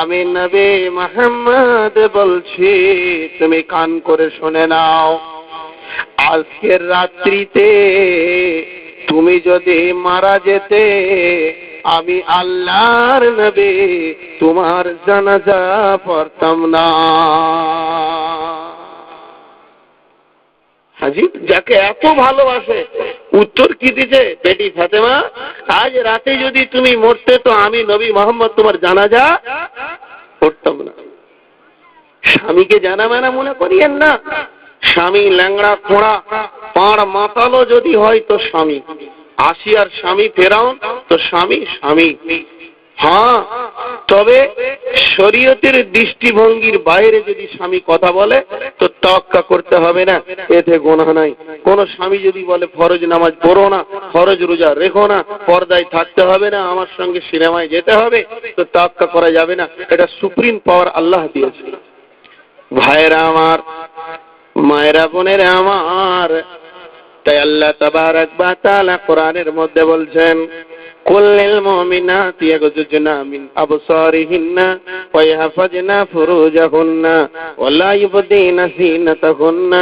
আমি নবী মুহাম্মদ বলছি, তুমি কান করে শুনে নাও। আজকের রাত্রিতে তুমি যদি মারা যেতে, আমি আল্লাহর নবী তোমার জানাজা পড়তাম না। হাজি যাকে এত ভালোবাসে, উত্তর কি দিছে, বেটি ফাতেমা আজ রাতে যদি তুমি মরতে তো আমি নবী মুহাম্মদ তোমার জানাজা পড়তাম না। স্বামীকে জানা মানা মনে করিয়েন না। স্বামী ল্যাংড়া খোঁড়া পাড় মাতালো যদি হয় তো স্বামী, আসিয়ার স্বামী ফেরাউন তো স্বামী স্বামী। হ্যাঁ, তবে শরীয়তের দৃষ্টিভঙ্গির বাইরে যদি স্বামী কথা বলে তো তাওয়াক্কা করতে হবে না, এতে গুনাহ নাই। কোন স্বামী যদি বলে ফরজ নামাজ পড়ো না, ফরজ রোজা রেখো না, পর্দায় থাকতে হবে না, আমার সঙ্গে সিনেমায় যেতে হবে, তো তাওয়াক্কা করা যাবে না। এটা সুপ্রিম পাওয়ার আল্লাহ দিয়েছে। ভাইরা আমার, মায়েরা বোনেরা আমার, তাই আল্লাহ তাবারক ওয়া তাআলা কোরআনের মধ্যে বলছেন قل للمؤمنات يغضضن من أبصارهن ويحفظن فروجهن ولا يبدين زينتهن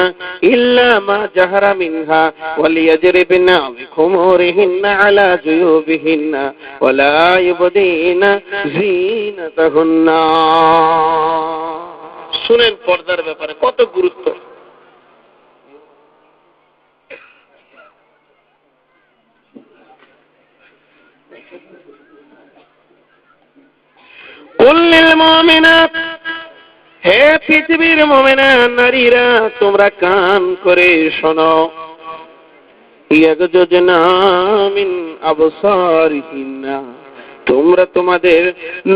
إلا ما جهر منها وليضربن بخمورهن على جيوبهن ولا يبدين زينتهن। শুনেন পর্দার ব্যাপারে কত গুরুত্ব। কুল্লিল মুমিনাত, হে পৃথিবীর মুমিনা নারীরা তোমরা কান করে শোনো, ইয়াগযুজনা মিন আবসারিহিন্না, তোমরা তোমাদের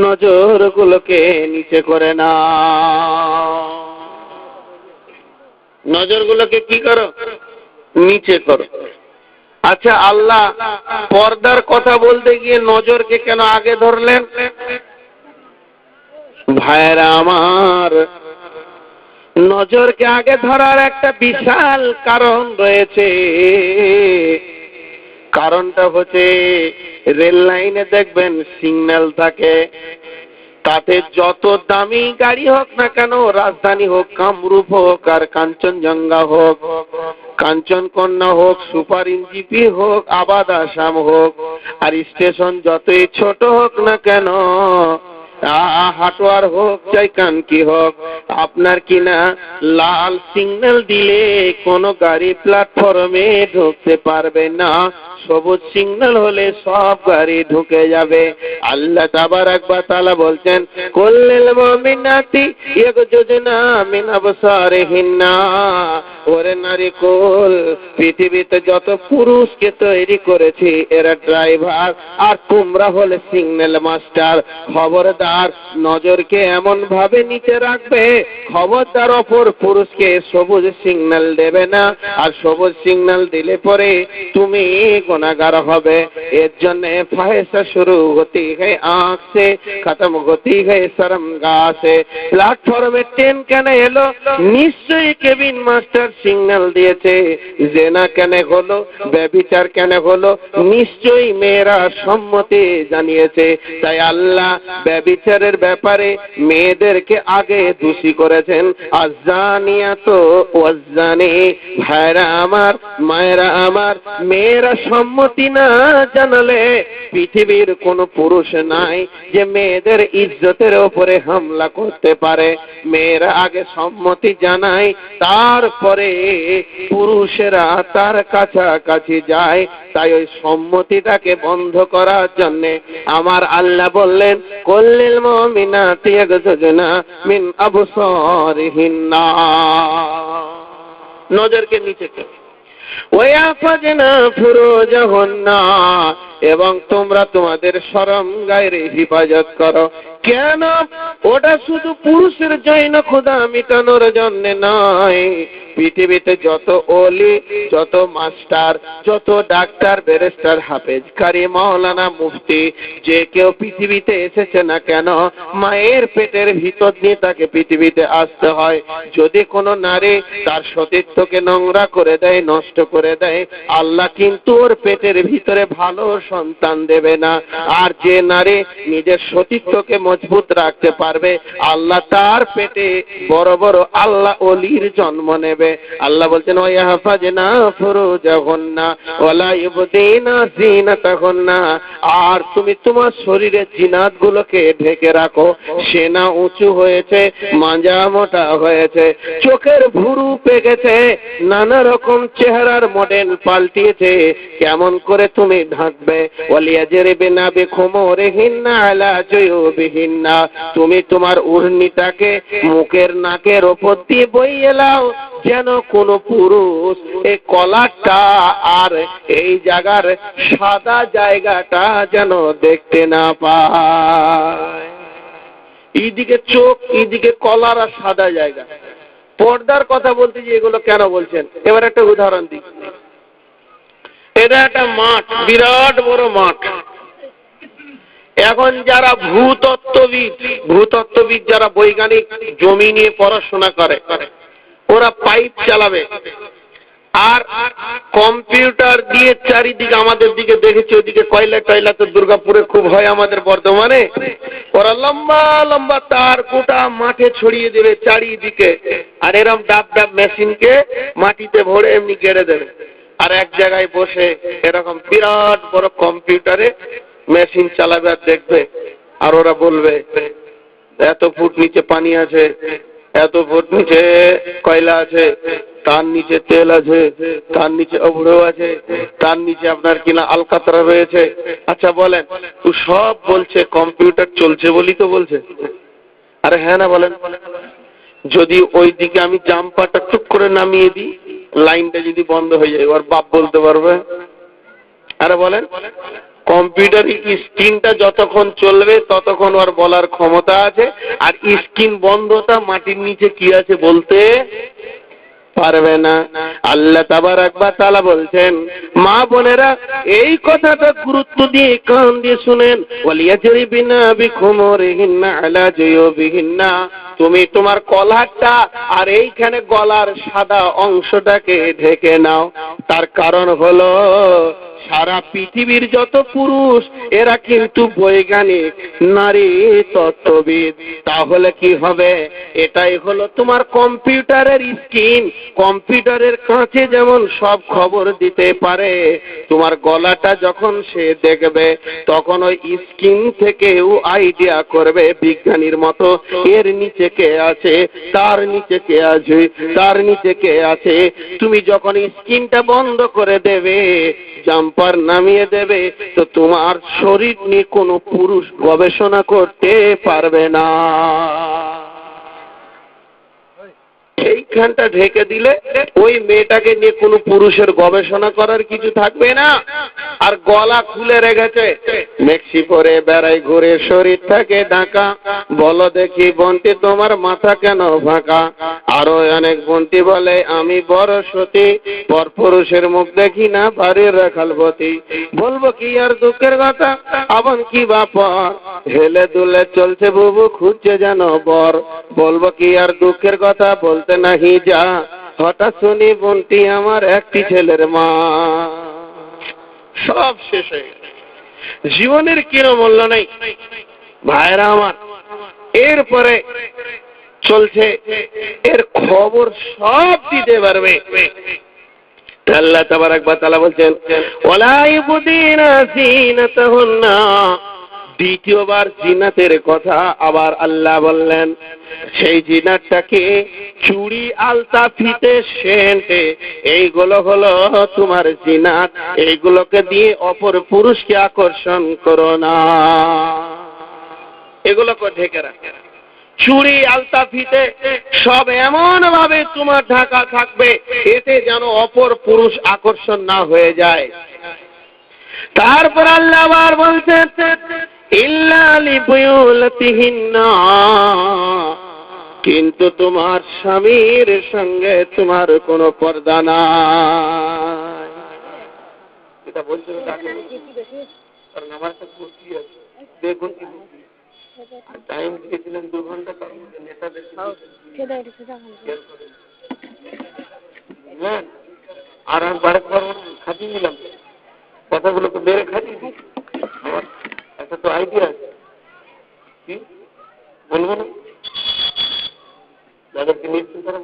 নজরগুলোকে নিচে করে নাও। নজরগুলোকে কি করো? নিচে করো। আচ্ছা, আল্লাহ পর্দার কথা বলতে গিয়ে নজরকে কেন আগে ধরলেন? ভাইরা আমার, নজরকে আগে ধরার একটা বিশাল কারণ রয়েছে। কারণটা হচ্ছে রেল লাইনে দেখবেন সিগন্যাল থাকে, তাতে যত দামি গাড়ি হোক না কেন, রাজধানী হোক, কামরূপ হোক আর কাঞ্চনজঙ্ঘা হোক, কাঞ্চনকন্যা হোক, সুপার ইনজিপি হোক, আবাদ আসাম হোক, আর স্টেশন যতই ছোট হোক না কেন, হাটোয়ার হোক চাই কানকি হোক, আপনার কিনা লাল সিগন্যাল দিলে কোন গাড়ি প্ল্যাটফর্মে ঢুকতে পারবে না, সবুজ সিগন্যাল হলে সব গাড়ি ঢুকে যাবে। আল্লাহ তাবারাক ওয়া তাআলা বলছেন, কুল্লিল মুমিনাতি ইয়াগযুজনা মিন আবসারিহিন্না, ওরে নারী কুল, পৃথিবীতে যত পুরুষকে তৈরি করেছি এরা ড্রাইভার, আর তোমরা হলে সিগন্যাল মাস্টার। খবরদার, নজরকে এমন ভাবে নিচে রাখবে, খবরদার অপর পুরুষকে সবুজ সিগন্যাল দেবে না, আর সবুজ সিগন্যাল দিলে পরে তুমি গুনাহগার হবে। এর জন্য ফাহিশা শুরু হতি है आँख से, खत्म होती है शर्मगाह से। প্ল্যাটফর্মে ট্রেন কেন এলো? নিশ্চয়ই কেবিন মাস্টার সিগন্যাল দিয়েছে। জেনা কেন হলো? ব্যভিচার কেন হলো? নিশ্চয়ই মেয়েরা সম্মতি জানিয়েছে। তাই আল্লাহ ব্যভিচারের ব্যাপারে মেয়েদেরকে আগে দোষী করেছেন। আযানিয়াত ওয়াজ্জানি, ভাইরা আমার, মায়েরা আমার, মেয়েরা সম্মতি না জানালে পৃথিবীর কোন পুরুষ নাই যে মেয়েদের ইজ্জতের উপরে হামলা করতে পারে। মেয়েরা আগে সম্মতি জানায়, তারপরে পুরুষেরা তার কাছাকাছি যায়। তাই ওই সম্মতিটাকে বন্ধ করার জন্য আমার আল্লাহ বললেন, কুল্লিল মুমিনাতি ইয়াগযুজনা মিন আবসারিহিন্না, নজরকে নিচে করো। ওয়াফাজনা ফুরুজাহুন্না, এবং তোমরা তোমাদের শরম গায়ের হিফাজত করো। কেন? ওটা শুধু পুরুষের জন্য খোদা মিটানোর জন্য নয়। পৃথিবীতে যত ওলি, যত মাস্টার, যত ডাক্তার, ব্যারিস্টার, হাফেজ, কারি, মাওলানা, মুফতি, যে কেউ পৃথিবীতে এসেছে না কেন, মায়ের পেটের ভিতর দিয়ে তাকে পৃথিবীতে আসতে হয়। যদি কোনো নারী তার সতীত্বকে নোংরা করে দেয়, নষ্ট করে দেয়, আল্লাহ কিন্তু ওর পেটের ভিতরে ভালো সন্তান দেবে না। আর যে নারী নিজের সতীত্বকে মজবুত রাখতে পারবে, আল্লাহ তার পেটে বড় বড় আল্লাহ ওলির জন্ম নেবে। আল্লাহ বলছেন, ওয়াহফাজনা ফুরুজাহুন্না ওয়ালা ইবদিনা যিনাতাহুন্না, আর তুমি তোমার শরীরের জিনাতগুলোকে ঢেকে রাখো। সেনা উঁচু হয়েছে, মাজা মোটা হয়েছে, চোখের ভুরু পেকেছে, নানা রকম চেহারার মডেল পাল্টিয়েছে, কেমন করে তুমি ঢাকবে? ওয়ালিয়াজরিবিনা বিখুমুরিহিন্না আলা জুয়ুবিহিন্না, তুমি তোমার উড়নিটাকে মুখের নাকের ওপর দিয়ে বইয়ে নাও, যেন কোন পুরুষ এই কলারটা আর এই জায়গার সাদা জায়গাটা যেন দেখতে না পায়। এইদিকে চোখ, এইদিকে কলার আর সাদা জায়গা। পর্দার কথা বলতে যে এগুলো কেন বলছেন, এবার একটা উদাহরণ দিই। এটা একটা মাঠ, বিরাট বড় মাঠ। এখন যারা ভূতত্ত্ববিদ যারা বৈজ্ঞানিক জমি নিয়ে পড়াশোনা করে, ওরা পাইপ চালাবে, আর কম্পিউটার দিয়ে চারিদিকে আমাদের দিকে দেখেছি, ওদিকে কয়লা টয়লা তো দুর্গাপুরে খুব হয়, আমাদের বর্ধমানে ওরা লম্বা লম্বা তার গোটা মাঠে ছড়িয়ে দেবে চারিদিকে, আর এরম ডাব ডাব মেশিনকে মাটিতে ভরে এমনি গেড়ে দেবে, আর এক জায়গায় বসে এরকম বিরাট বড় কম্পিউটারে মেশিন চালাবে আর দেখবে, আর ওরা বলবে এত ফুট নিচে পানি আছে, এত ফুট নিচে কয়লা আছে, তার নিচে তেল আছে, তার নিচে অভ্র আছে, তার নিচে আপনার কিনা আলকাতরা রয়েছে। আচ্ছা বলেন, তো সব বলছে কম্পিউটার চলছে বলি তো বলছে? আরে হ্যাঁ না বলেন? যদি ওই দিকে আমি জাম্পারটা টুক করে নামিয়ে দিই, লাইনটা যদি বন্ধ হয়ে যায়, ওর বাপ বলতে পারবে? আরে বলেন, কম্পিউটার স্ক্রিনটা যতক্ষণ চলবে ততক্ষণ ওর বলার ক্ষমতা আছে, আর স্ক্রিন বন্ধটা মাটির নিচে কি আছে বলতে পারবে না। আল্লাহ তাবারাক ওয়া তাআলা বলছেন, মা বোনেরা এই কথাটা গুরুত্ব দিয়ে কান দিয়ে শুনেন, ওয়ালিয়াজরিবিনা বিখুমুরিহিন্না আলা জুয়ুবিহিন্না, তুমি তোমার কলারটা আর এইখানে গলার সাদা অংশটাকে ঢেকে নাও। তার কারণ হলো সারা পৃথিবীর যত পুরুষ এরা কিন্তু বৈজ্ঞানিক, নারী তত্ত্ববিদ। তাহলে কি হবে? এটাই হলো তোমার কম্পিউটারের স্ক্রিন। কম্পিউটারের কাছে যেমন সব খবর দিতে পারে, তোমার গলাটা যখন সে দেখবে তখন ওই স্ক্রিন থেকেও আইডিয়া করবে বিজ্ঞানীর মতো, এর নিচে কে আছে, তার নিচে কে আছে, তার নিচে কে আছে। তুমি যখন স্ক্রিনটা বন্ধ করে দেবে, জাম্পার নামিয়ে দেবে, তো তোমার শরীর নিয়ে কোনো পুরুষ গবেষণা করতে পারবে না। এইখানটা ঢেকে দিলে ওই মেয়েটাকে নিয়ে কোনো পুরুষের গবেষণা করার কিছু থাকবে না। আর গলা খুলে রেখেছে, মেক্সি পরে বেড়াই ঘুরে শরীর থাকে ঢাকা, বলো দেখি বন্টি তোমার মাথা কেন ফাঁকা। আরো অনেক বন্টি বলে আমি বড় সতী, পর পুরুষের মুখ দেখি না বাড়ির রাখালবতী। বলবো কি আর দুঃখের কথা, আবন কি বাপর, হেলে দুলে চলছে বুবু খুঁজছে যেন বর। বলবো কি আর দুঃখের কথা, বলতে নাহি যা, হঠাৎ শুনি বন্টি আমার একটি ছেলের মা। সব শেষ হয়ে গেল, জীবনের কোনো মূল্য নেই ভাইরা আমার। এরপরে চলছে, এর খবর সব দিতে পারবে। আল্লাহ তাবারাক ওয়া তাআলা বলছেন, ওয়ালা ইবদিনা যিনাতাহুন্না, দ্বিতীয়বার জিনাতের কথা আবার আল্লাহ বললেন। সেই জিনাতটাকে চুড়ি, আলতা, ফিতে, সেন্ট, এইগুলো হলো তোমার জিনাত। এইগুলোকে দিয়ে অপর পুরুষকে আকর্ষণ করো না, এগুলোকে ঢেকে রাখে। চুড়ি, আলতা, ফিতে সব এমন ভাবে তোমার ঢাকা থাকবে, এতে যেন অপর পুরুষ আকর্ষণ না হয়ে যায়। তারপর আল্লাহ আবার বলছেন, ইল্লা লিবুয়ুতিহিন্না, কিন্তু তোমার স্বামীর সঙ্গে তোমার কোনো পর্দা নাই। এটা বলছে কারণ আমার কাছে বুদ্ধি আছে, দেখুন টাইম দিয়েছিলেন 2 ঘন্টা, তার মধ্যে নেতাদের হ্যাঁ, আর বারেকবার খাটিয়ে নিলাম, কথাগুলোকে বেড়ে খাটিয়ে দিই। আমার একটা তো আইডিয়া আছে, কি বলবো না, যাদেরকে নিচ্ছেন তারা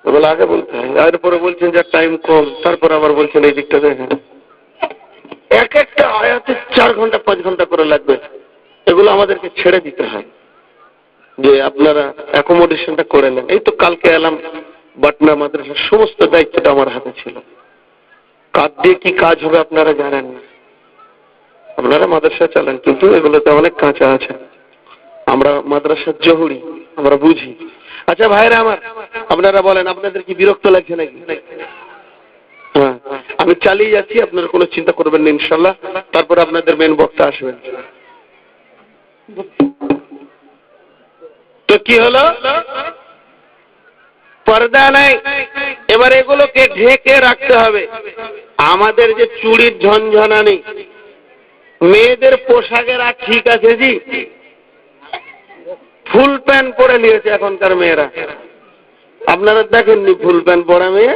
বলে আগে বলতে হয়, এরপরে বলছেন যে টাইম কম, তারপর আবার বলছেন এই দিকটা দেখেন। এক একটা আয়াতে 4 ঘন্টা 5 ঘন্টা করে লাগবে। এগুলো আমাদেরকে ছেড়ে দিতে হয়, যে আপনারা অ্যাকোমোডেশনটা করে নেন। এই তো কালকে এলাম, বাটনা মাদ্রাসার সমস্ত দায়িত্বটা আমার হাতে ছিল। কাজ দিয়ে কি কাজ হবে আপনারা জানেন না, আপনারা মাদ্রাসা চালান, কিন্তু এগুলোতে অনেক কাঁচা আছে। আমরা মাদ্রাসার জহুরি, আমরা বুঝি। আচ্ছা ভাইরা আমার, আপনারা বলেন আপনাদের কি বিরক্ত লাগছে নাকি? হ্যাঁ, আমি চালিয়ে যাচ্ছি, আপনারা কোনো চিন্তা করবেন না ইনশাল্লাহ। তারপর আপনাদের মেন বক্তা আসবেন। তো কি হলো, পর্দা নাই। এবার এগুলোকে ঢেকে রাখতে হবে। আমাদের যে চুড়ির ঝনঝনানি, মেয়েদের পোশাকের আর ঠিক আছে জি, ফুল প্যান্ট পরে নিয়েছে এখনকার মেয়েরা। আপনারা দেখেননি ফুল প্যান্ট পরা মেয়ে?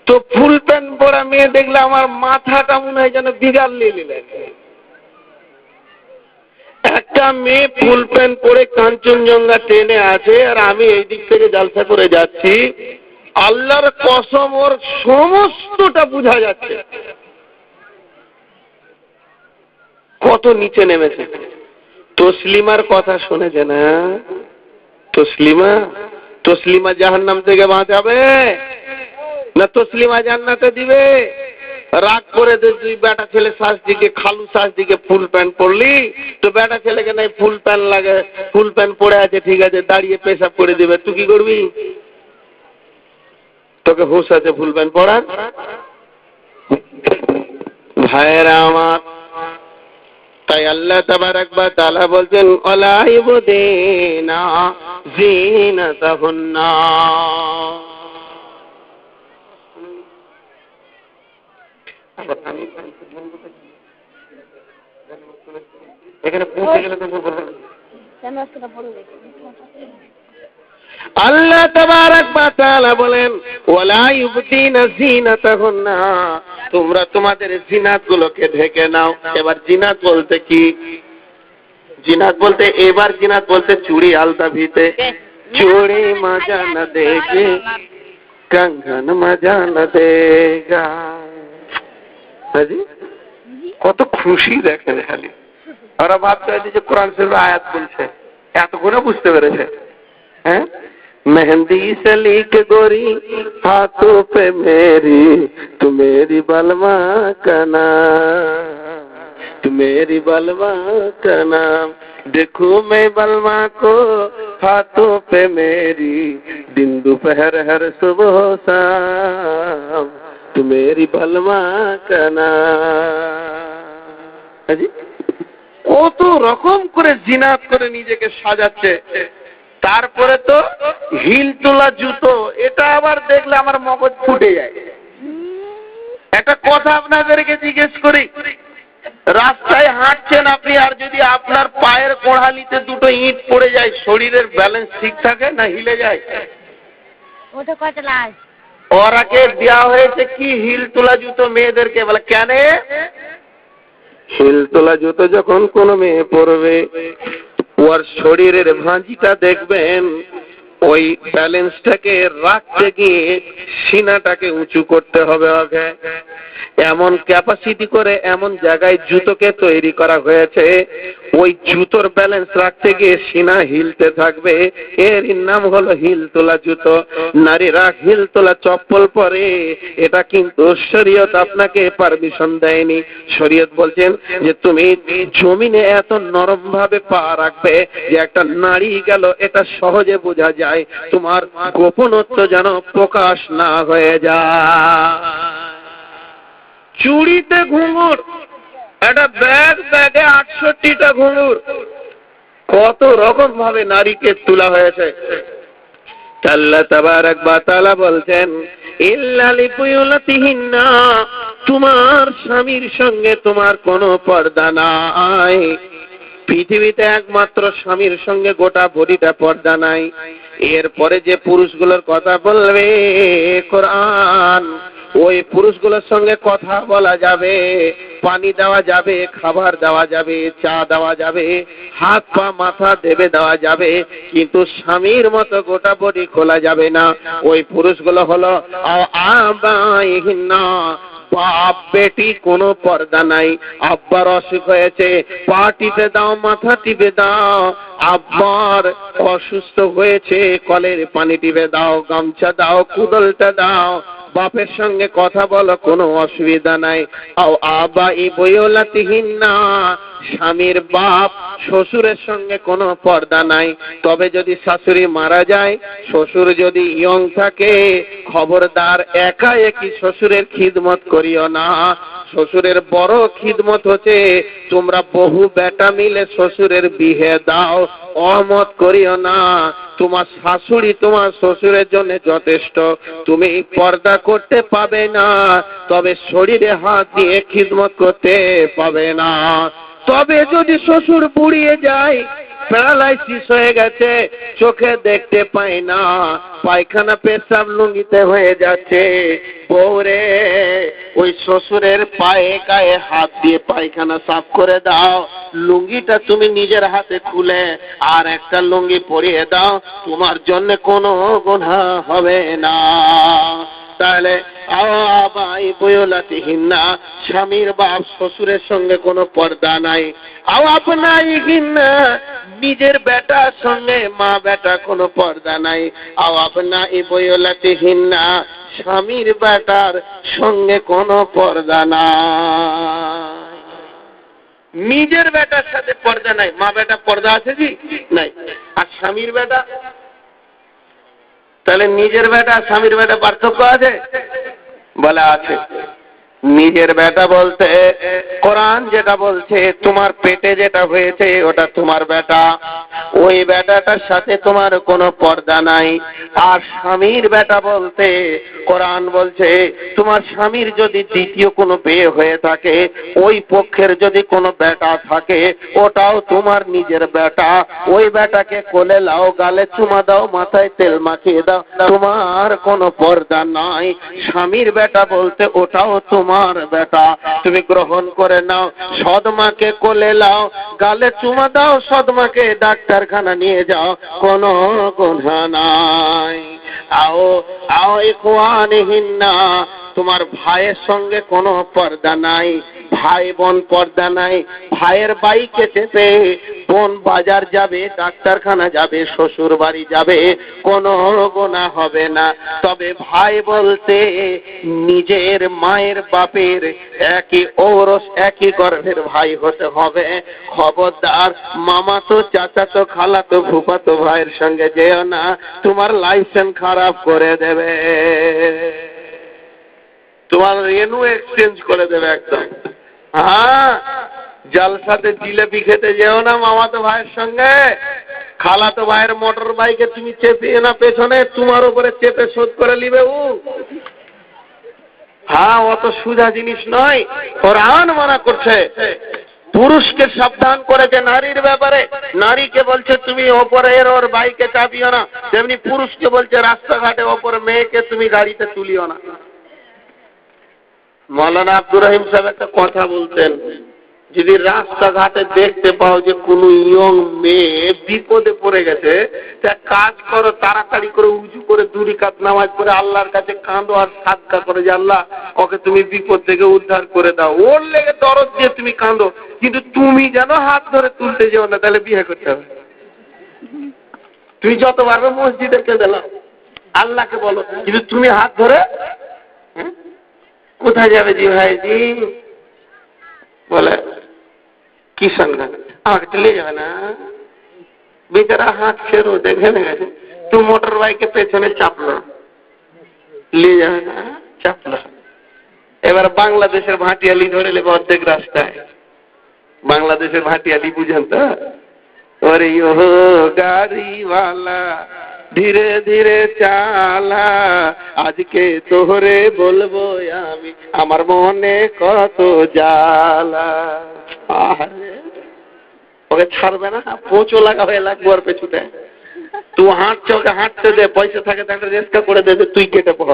তো ফুল প্যান্ট পরা মেয়ে দেখলে আমার মাথাটা মনে হয় যেন বিড়াল নিলেন। একটা মেয়ে ফুল প্যান্ট পরে কাঞ্চনজঙ্ঘা ট্রেনে আছে, আর আমি এই দিক থেকে জালসা করে যাচ্ছি। আল্লাহর কসম, ওর সমস্তটা বোঝা যাচ্ছে কত নিচে নেমেছে। তসলিমার কথা শুনেছে না? তসলিমা জাহান্নাম থেকে বাঁচাবে না তসলিমা জান্নাতে দিবে? রাগ করে তুই বেটা ছেলে শ্বাস দিকে, খালু শ্বাস দিকে ফুল প্যান্ট পরলি, তো বেটা ছেলেকে নাই ফুল প্যান্ট লাগে, ফুল প্যান্ট পরে আছে ঠিক আছে, দাঁড়িয়ে পেশাব করে দিবে, তুই কি করবি? তোকে হুঁশ আছে ফুল প্যান্ট পরার? ভাইয়েরা আমার, তাই আল্লাহ তাবারাক ওয়া তাআলা বলছেন ওয়ালা ইবদিনা জিনাতাহুন্না। এখানে পৌঁছে গেলে তো বলবেন আল্লাহ তাবারাক ওয়া তাআলা বলেন ওয়ালা ইবদিনা জিনাতাহুন্না, তোমরা তোমাদের জিনাতগুলোকে ঢেকে নাও। এবার জিনাত বলতে কি? জিনাত বলতে এবার জিনাত বলতে চুড়ি আলতা ভিতে, চুড়ি মজা না দেখে कंगन मजा न देगा। কত খুশি দেখেন খালি। ওরা ভাবতে হয় যে কোরআন শরীফের আয়াত বলছে, এতক্ষণে বুঝতে পেরেছে। হ্যাঁ, मेहंदी से लिख गोरी हाथों पे मेरी, तू मेरी बलमा का नाम, तू मेरी बलमा का नाम, देखो मैं बलमा को हाथों पे मेरी, दिन दोपहर हर सुबह शाम, तू मेरी बलमा का नाम। কত রকম করে জিনাত করে নিজেকে সাজাচ্ছে। তারপরে তো হিল তোলা জুতো, এটা আবার দেখলে আমার মগজ ফুটে যায়। একটা কথা আপনাদেরকে জিজ্ঞেস করি, রাস্তায় হাঁটছেন আপনি, আর যদি আপনার পায়ের গোড়ালিতে দুটো ইট পড়ে যায়, শরীরের ব্যালেন্স ঠিক থাকে না হিলে যায়? ওরাকে দেওয়া হয়েছে কি হিল তোলা জুতো মেয়েদেরকে, বলে কেন? হিল তোলা জুতো যখন কোন মেয়ে পরবে, ওর শরীরের ভাঁজিটা দেখবেন, ওই ব্যালেন্সটাকে রাখতে গিয়ে সিনাটাকে উঁচু করতে হবে ওকে। এমন ক্যাপাসিটি করে এমন জায়গায় জুতোকে তৈরি করা হয়েছে, ওই জুতোর ব্যালেন্স রাখতে গিয়ে সিনা হিলতে থাকবে। এর নাম হলো হিল তোলা জুতো। নারীরা হিল তোলা চপ্পল পরে, এটা কিন্তু শরীয়ত আপনাকে পারমিশন দেয়নি। শরীয়ত বলছেন যে তুমি জমিনে এত নরম ভাবে পা রাখবে যে একটা নারী গেল এটা সহজে বোঝা যায়, তোমার গোপনত্ব যেন প্রকাশ না হয়ে যায়। চুড়িতে ঘুঙুর, একটা ব্যাগে 68টা ঘুঙুর, কত রকম ভাবে নারীকে তোলা হয়েছে। আল্লাহ তাবারাক ওয়া তাআলা বলছেন ইল্লা লিবুয়ুতিহিন্না, তোমার স্বামীর সঙ্গে তোমার কোনো পর্দা নাই। পৃথিবীতে একমাত্র স্বামীর সঙ্গে গোটা বডিটা পর্দা নাই। এরপরে যে পুরুষগুলোর কথা বলবে কোরআন, ওই পুরুষগুলোর সঙ্গে কথা বলা যাবে, পানি দেওয়া যাবে, খাবার দেওয়া যাবে, চা দেওয়া যাবে, হাত পা মাথা দেবে দেওয়া যাবে, কিন্তু স্বামীর মতো গোটা বডি খোলা যাবে না। ওই পুরুষগুলো হলো আবাইহিন্না, বাপ বেটি কোনো পর্দা নাই। আব্বার অসুখ হয়েছে, পা টিপে দাও, মাথা টিপে দাও। আব্বার অসুস্থ হয়েছে, কলের পানি টিপে দাও, গামছা দাও, কুদলটা দাও। বাপের সঙ্গে কথা বলো, কোনো অসুবিধা নাই। আবাই বুয়ুতিহিন্না, স্বামীর বাপ শ্বশুরের সঙ্গে কোনো পর্দা নাই। তবে যদি শাশুড়ি মারা যায়, শ্বশুর যদি ইয়ং থাকে, খবরদার একা একই শ্বশুরের খিদমত করিও না। শ্বশুরের বড় খিদমত হচ্ছে তোমরা বহু বেটা মিলে শ্বশুরের বিয়ে দাও, অমত করিও না। তোমার শাশুড়ি তোমার শ্বশুরের জন্য যথেষ্ট, তুমি পর্দা করতে পাবে না, তবে শরীরে হাত দিয়ে খিদমত করতে পাবে না। তবে যদি শ্বশুর বুড়িয়ে যায়, প্যারালাইসিস হয়ে গেছে, চোখে দেখতে পায় না, পায়খানা পেশাব লুঙ্গিতে হয়ে যাচ্ছে। বউরে, ওই শ্বশুরের পায়ে গায়ে হাত দিয়ে পায়খানা সাফ করে দাও, লুঙ্গিটা তুমি নিজের হাতে খুলে আর একটা লুঙ্গি পরিয়ে দাও, তোমার জন্য কোনো গুনাহ হবে না। তাহলে আবাই বয়লাতিহিন্না, স্বামীর বাপ শ্বশুরের সঙ্গে কোনো পর্দা নাই। আপনাই হিন্না, নিজের বেটার সঙ্গে মা বেটা কোনো পর্দা নাই। আপনাই বয়লাতিহিন্না, স্বামীর বেটার সঙ্গে কোনো পর্দা নাই। নিজের বেটার সাথে পর্দা নাই, মা বেটা পর্দা আছে জি নাই। আর স্বামীর বেটা, তাহলে নিজের বেটা স্বামীর বেটা পার্থক্য আছে? বলে আছে। নিজের বেটা বলতে কোরআন যেটা বলছে, তোমার পেটে যেটা হয়েছে ওটা তোমার বেটা, ওই বেটাটার সাথে তোমার কোনো পর্দা নাই। আর স্বামীর বেটা বলতে কোরআন বলছে, তোমার স্বামীর যদি দ্বিতীয় কোনো বিয়ে হয়ে থাকে, ওই পক্ষের যদি কোনো বেটা থাকে, ওটাও তোমার নিজের বেটা। ওই বেটাকে কোলে লাও, গালে চুমা দাও, মাথায় তেল মাখিয়ে দাও, তোমার কোনো পর্দা নাই। স্বামীর বেটা বলতে ওটাও তোমার বেটা, তুমি গ্রহণ করে নাও। সদমাকে কোলে লাও, গালে চুমা দাও, সদমাকে ডাক্তারখানা নিয়ে যাও, কোনো গুনাহ নাই। আও ইখওয়ানিহিন্না, তোমার ভাইয়ের সঙ্গে কোনো পর্দা নাই, ভাই বোন পর্দা নাই। ভাইয়ের বাইকে চেপে বোন বাজার যাবে, ডাক্তারখানা যাবে, শ্বশুর বাড়ি যাবে, কোনো গুনাহ হবে না। তবে ভাই বলতে নিজের মায়ের বাপের একই ঔরস একই গর্ভের ভাই হতে হবে। খবরদার মামাতো চাচাতো খালাতো ফুফাতো ভাইয়ের সঙ্গে যেও না, তোমার লাইসেন্স খারাপ করে দেবে, তোমার রেনু এক্সচেঞ্জ করে দেবে একদম। হ্যাঁ, জলসাতে জিলেপি খেতে যেও না মামাতো ভাইয়ের সঙ্গে। খালাতো ভাইয়ের মোটর বাইকে তুমি চেপিয়ে না পেছনে, তোমার উপরে চেপে শোধ করে নিবে ও। হ্যাঁ, অত সুজা জিনিস নয়, কোরআন মানা করছে। পুরুষকে সাবধান করেছে নারীর ব্যাপারে, নারীকে বলছে তুমি ওপরের ওর বাইকে চাপিও না, তেমনি পুরুষকে বলছে রাস্তাঘাটে ওপরে মেয়েকে তুমি গাড়িতে তুলিও না। মৌলানা আব্দুর রহিম সাহেব একটা কথা বলতেন, যদি রাস্তাঘাটে দেখতে পাও যে কোন ইয়ং মেয়ে বিপদে পড়ে গেছে, তা কাজ করো, তাড়াতাড়ি করে উঁচু করে 2 রাকাত নামাজ পড়ে আল্লাহর কাছে কাঁদো আর সাদকা করে যে আল্লাহ ওকে তুমি বিপদ থেকে উদ্ধার করে দাও। ওর লেগে দরদ দিয়ে তুমি কাঁদো, কিন্তু তুমি যেন হাত ধরে তুলতে যেও না, তাহলে বিয়ে করতে হবে। তুমি যত পারবে মসজিদে কেঁদে নাও, আল্লাহকে বলো, কিন্তু তুমি হাত ধরে কোথায় যাবে জি ভাইজি? বলে কিষানগঞ্জ, আমাকে চলে যাবে না? বেচারা হাত ছেড়ো, দেখে না গেছে, তুই মোটর বাইকে পেছনে চাপলো, নিয়ে যাবে না? চাপলো। এবার বাংলাদেশের ভাটিয়ালি ধরে নেবে অর্ধেক রাস্তায়। বাংলাদেশের ভাটিয়ালি বুঝেন তো? ওরে ও গাড়িওয়ালা ধীরে ধীরে চালা, আজকে তোরে বলবো আমি আমার মনে কত জ্বালা। ওকে ছাড়বে না, পোঁচো লাগা হয়ে লাগবো আর পেছুতে। তুই হাঁটছে, ওকে হাঁটতে দে, পয়সা থাকে তো একটা রেস্কা করে দে, তুই কেটে পড়।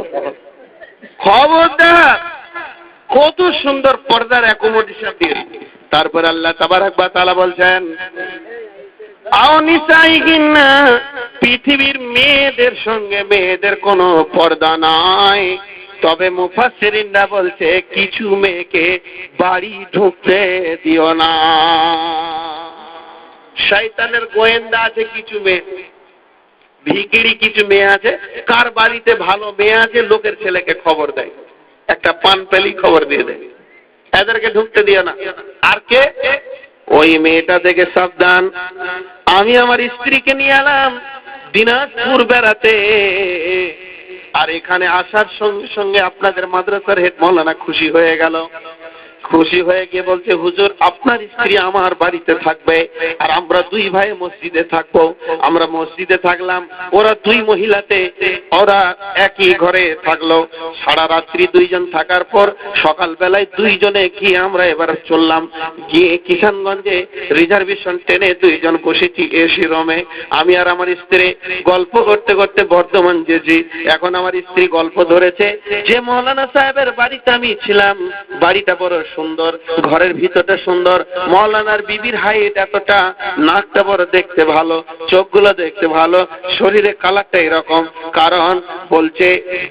খবরদার, কত সুন্দর পর্দার অ্যাকোমোডেশন দিয়ে। তারপর আল্লাহ তাবারক ওয়া তাআলা বলছেন, পৃথিবীর মেয়েদের সঙ্গে মেয়েদের কোনো পর্দা নাই। তবে মুফাসসিরিনরা বলছে কিছু মেয়েকে বাড়ি ঢুকতে দিও না। শয়তানের গোয়েন্দা আছে কিছু মেয়ে, ভিখিরি কিছু মেয়ে আছে, কার বাড়িতে ভালো মেয়ে আছে লোকের ছেলেকে খবর দেয়, একটা পান পেলি খবর দিয়ে দেয়, এদেরকে ঢুকতে দিও না। আর কে? ওই মেয়েটা থেকে সাবধান। আমি আমার স্ত্রীকে নিয়ে এলাম দিনাজপুর বেড়াতে, আর এখানে আসার সঙ্গে সঙ্গে আপনাদের মাদ্রাসার হেড মাওলানা খুশি হয়ে গেল। খুশি হয়ে গিয়ে বলছে, হুজুর আপনার স্ত্রী আমার বাড়িতে থাকবে আর আমরা দুই ভাই মসজিদে থাকবো। আমরা মসজিদে থাকলাম, ওরা দুই মহিলাতে ওরা একই ঘরে থাকলো। সারা রাত্রি দুইজন থাকার পর সকালবেলায় দুইজনে গিয়ে আমরা এবার চললাম, গিয়ে কিষানগঞ্জে রিজার্ভেশন ট্রেনে দুইজন বসেছি এসি রুমে। আমি আর আমার স্ত্রী গল্প করতে করতে বর্ধমান যেছি। এখন আমার স্ত্রী গল্প ধরেছে যে মৌলানা সাহেবের বাড়িতে আমি ছিলাম, বাড়িটা বড় সুন্দর, ঘরের ভিতরটা সুন্দর, মৌলানার বিবির হাইট এতটা, নাকটা বড় দেখতে ভালো, চোখগুলো দেখতে ভালো, শরীরে কালারটা এরকম। কারণ বলছে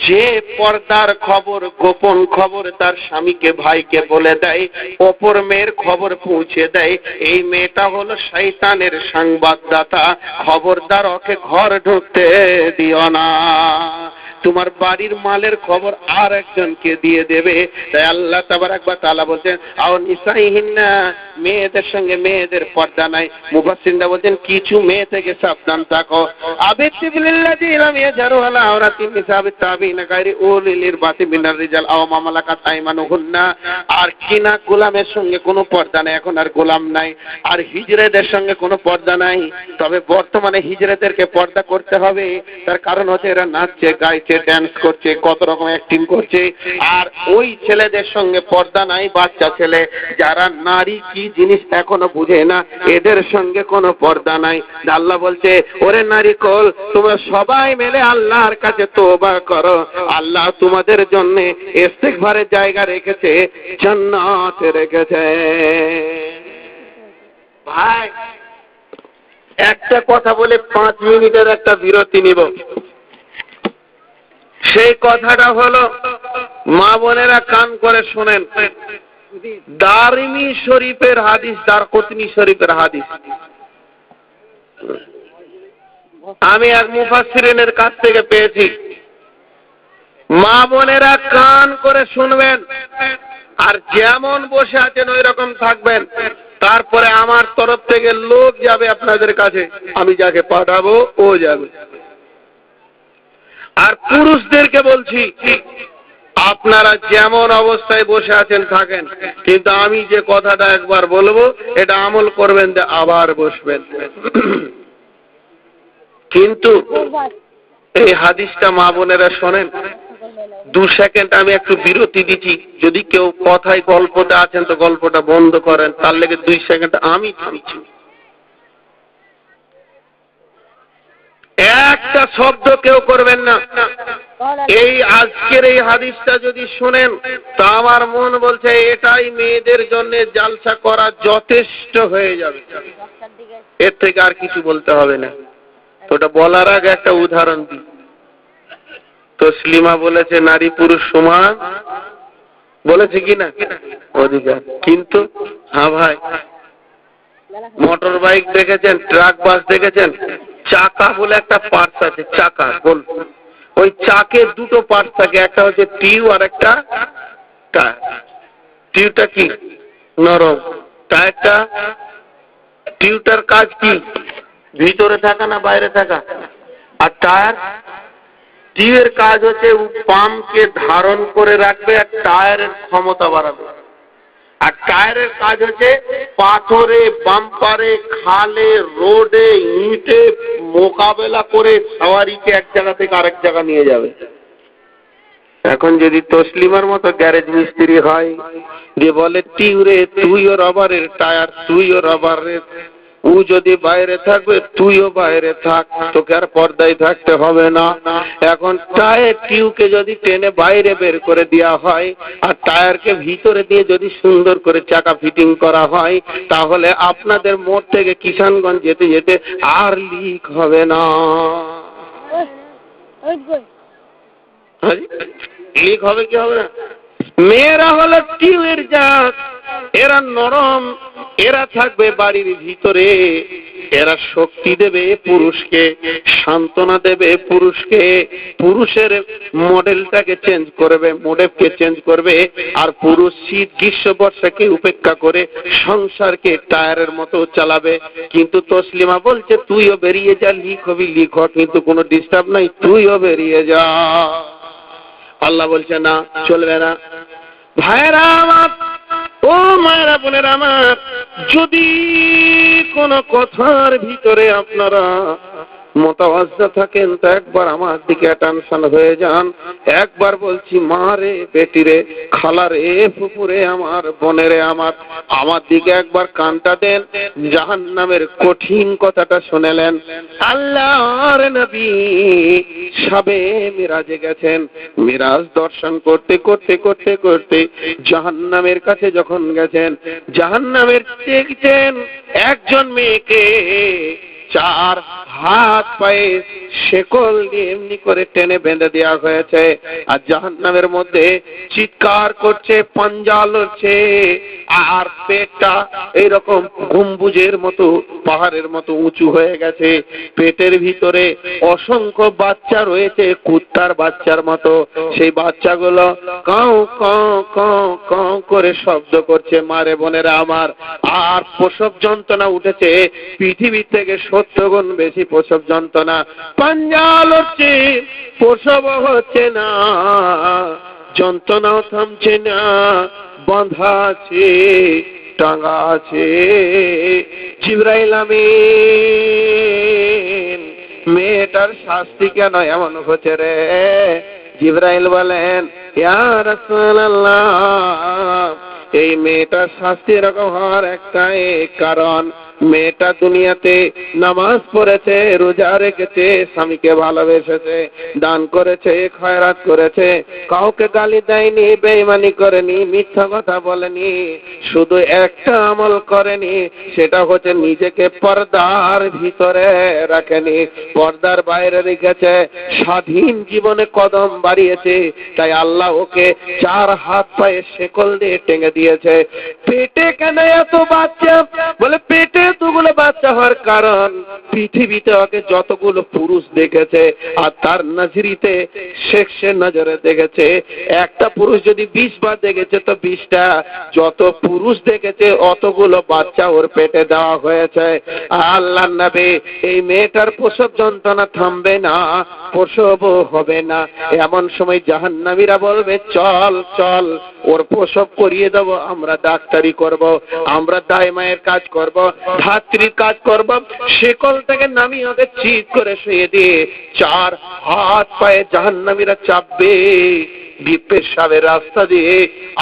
যে পর্দার খবর, গোপন খবর তার স্বামীকে ভাইকে বলে দেয়, অপর মেয়ের খবর পৌঁছে দেয়, এই মেয়েটা হলো শয়তানের সংবাদদাতা। খবরদার ওকে ঘর ঢুকতে দিও না, তোমার বাড়ির মালের খবর আর একজনকে দিয়ে দেবে। তাই আল্লাহ তাবারাক ওয়া তাআলা বলছেন, আও নিসাইহিন্না, মেয়েদের সঙ্গে মেয়েদের পর্দা নাই। মুফাসসিররা বলছেন কিছু মেয়ে থেকে সাবধান থাকো। আবিতিবিল্লাযী লাম ইয়াজরু আলা আওরাতিন নিসা বিতাবিনা গায়রি উলিল ইরবাতি মিনার রিজাল আও মা মালাকাত আইমানুহুন্না। আর কিনা গোলামের সঙ্গে কোনো পর্দা নাই, এখন আর গোলাম নাই। আর হিজড়েদের সঙ্গে কোনো পর্দা নাই। তবে বর্তমানে হিজড়েদেরকে পর্দা করতে হবে, তার কারণ হচ্ছে এরা নাচছে, গাইছে, ড্যান্স করছে, কত রকম অ্যাক্টিং করছে। আর ওই ছেলেদের সঙ্গে পর্দা নাই, বাচ্চা ছেলে যারা নারী কি জিনিস এখনো বুঝে না, এদের সঙ্গে কোনো পর্দা নাই। আল্লাহ বলছে, ওরে নারী কল, তোমরা সবাই মিলে আল্লাহর কাছে তওবা করো, আল্লাহ তোমাদের জন্য ইস্তিগফারের জায়গা রেখেছে, জান্নাতে রেখেছে। ভাই একটা কথা বলে 5 মিনিটের একটা বিরতি নিব। সেই কথাটা হলো, মা বোনেরা কান করে শোনেন, দারমি শরীফের হাদিস, দারকুতনি শরীফের হাদিস। আমি এক মুফাসসিরিনের কাছ থেকে পেয়েছি। মা বোনেরা কান করে শুনবেন, আর যেমন বসে আছেন ওই রকম থাকবেন। তারপরে আমার তরফ থেকে লোক যাবে আপনাদের কাছে, আমি যাকে পাঠাবো ও যাবে। আর পুরুষদেরকে বলছি, আপনারা যেমন অবস্থায় বসে আছেন থাকেন, কিন্তু আমি যে কথাটা একবার বলবো এটা আমল করবেন, আবার বসবেন। কিন্তু এই হাদিসটা মা বোনেরা শোনেন, 2 সেকেন্ড আমি একটু বিরতি দিচ্ছি। যদি কেউ কথায় গল্পটা আছেন তো গল্পটা বন্ধ করেন, তার লেগে 2 সেকেন্ড আমি থামছি। একটা শব্দ কেউ করবেন না। এই আজকের এই হাদিসটা যদি শুনেন তা আমার মন বলছে এটাই মেয়েদের জন্য জালসা করা যথেষ্ট হয়ে যাবে, এর থেকে আর কিছু বলতে হবে না। তো ওটা বলার আগে একটা উদাহরণ দিই। তসলিমা বলেছে নারী পুরুষ সমান, বলেছে কিনা অধিকার। কিন্তু হ্যাঁ ভাই, মোটর বাইক দেখেছেন, ট্রাক বাস দেখেছেন, চাকা বলে একটা পার্টস আছে, চাকা বল, ওই চাকের 2টো পার্টস থাকে, একটা হচ্ছে টিউ আর একটা টায়ার। টিউটা কি নরম, টায়ারটা, টিউটার কাজ কি ভিতরে থাকা না বাইরে থাকা, আর টায়ার, টিউয়ের কাজ হচ্ছে পাম্পকে ধারণ করে রাখবে আর টায়ারের ক্ষমতা বাড়াবে। আর টায়ারের কাজ হচ্ছে পাথরে, বাম্পারে, খালে, রোডে, ইটে মোকাবেলা করে সওয়ারিকে এক জায়গা থেকে আরেক জায়গা নিয়ে যাবে। এখন যদি তসলিমার মতো গ্যারেজ মিস্ত্রি হয়, যে বলে টিউরে তুইও রবারের টায়ার, তুইও রবারের, ও যদি বাইরে থাকবে তুইও বাইরে থাক, তোকে আর পর্দায় থাকতে হবে না। এখন টায়ার টিউকে যদি টেনে বাইরে বের করে দেওয়া হয় আর টায়ারকে ভিতরে দিয়ে যদি সুন্দর করে চাকা ফিটিং করা হয়, তাহলে আপনাদের মোড় থেকে কিষানগঞ্জ যেতে যেতে আর লিক হবে না। লিক হবে কি হবে না? মেয়েরা হলো টিউয়ের জাত, এরা নরম, এরা থাকবে বাড়ির ভিতরে, এরা শক্তি দেবে পুরুষকে, সান্ত্বনা দেবে পুরুষকে, পুরুষের মডেলটাকে চেঞ্জ করবে, মোডেলকে চেঞ্জ করবে। আর পুরুষ শীত গ্রীষ্ম বর্ষাকে উপেক্ষা করে সংসারকে টায়ারের মতো চালাবে। কিন্তু তসলিমা বলছে তুইও বেরিয়ে যা, লিক হবি লিক হ, কিন্তু কোনো ডিস্টার্ব নাই, তুইও বেরিয়ে যা। আল্লাহ বলছে না, চলবে না। ভাইরা আমার, ও মায়েরা বোনেরা আমার, যদি কোনো কথার ভিতরে আপনারা মোতাবাজ্জা থাকেন তো একবার আমার দিকে অ্যাটেনশন হয়ে যান। একবার বলছি, মা রে, বেটি রে, খালা রে, ফুপুরে আমার, বোনেরে আমার, আমার দিকে একবার কানটা দেন। জাহান্নামের কঠিন কথাটা শুনেলেন। আল্লাহর নবী সবে মিরাজে গেছেন। মিরাজ দর্শন করতে করতে করতে করতে জাহান্নামের কাছে যখন গেছেন, জাহান্নামের দেখছেন একজন মেয়েকে 4 হাত পায়ে শেকল দিয়ে এমনি করে টেনে বেঁধে দেওয়া হয়েছে, আর জাহান্নামের মধ্যে চিৎকার করছে, পাঞ্জা লড়ছে, আর পেটটা এইরকম গম্বুজের মতো, পাহাড়ের মতো উঁচু হয়ে গেছে। পেটের ভিতরে অসংখ্য বাচ্চা রয়েছে, কুত্তার বাচ্চার মতো। সেই বাচ্চাগুলো কাউ কাউ কাউ কাউ করে শব্দ করছে, মারে বোনেরা আমার। আর প্রসব যন্ত্রণা উঠেছে পৃথিবী থেকে 70 গুণ বেশি প্রসব যন্ত্রণা। পাঞ্জা লড়ছে, প্রসব হচ্ছে না, যন্ত্রণাও থামছে না, বাঁধা আছে, টাঙ্গা আছে। জিবরাইল আমিন, মেয়েটার শাস্তি কেন এমন হচ্ছে রে? জিবরাইল বলেন, ইয়া রাসূলুল্লাহ, এই মেয়েটার শাস্তি এরকম হওয়ার একটাই কারণ, মেয়েটা দুনিয়াতে নামাজ পড়েছে, রোজা রেখেছে, স্বামীকে ভালোবেসেছে, দান করেছে, খয়রাত করেছে, কাউকে গালি দেয়নি, বেঈমানি করেনি, মিথ্যা কথা বলেনি, শুধু একটা আমল করেনি, সেটা হচ্ছে নিজেকে পর্দার ভিতরে রাখেনি, পর্দার বাইরে রেখেছে, স্বাধীন জীবনে কদম বাড়িয়েছে। তাই আল্লাহ ওকে 4 হাত পায়ে শেকল দিয়ে টেঙে দিয়েছে। পেটে কেন এত বাচ্চা? বলে পেটে এতগুলো বাচ্চা হওয়ার কারণ, পৃথিবীতে ওকে যতগুলো পুরুষ দেখেছে আর তার নজরিতে শেখে নজরে দেখেছে, একটা পুরুষ যদি 20 বার দেখেছে তো 20টা, যত পুরুষ দেখেছে অতগুলো বাচ্চা ওর পেটে দেওয়া হয়েছে। আল্লাহর নবী, এই মেয়েটার প্রসব যন্ত্রণা থামবে না, প্রসবও হবে না। এমন সময় জাহান্নামীরা বলবে, চল চল, ওর প্রসব করিয়ে দেব, আমরা ডাক্তারি করব, আমরা দায়মায়ের কাজ করব, ধাত্রীর কাজ করব। শেকল থেকে নামিয়ে ওদের চিৎ করে শুয়ে দিয়ে 4 হাত পায়ে জাহান্নামীরা চাপবে, পেশাবের রাস্তা দিয়ে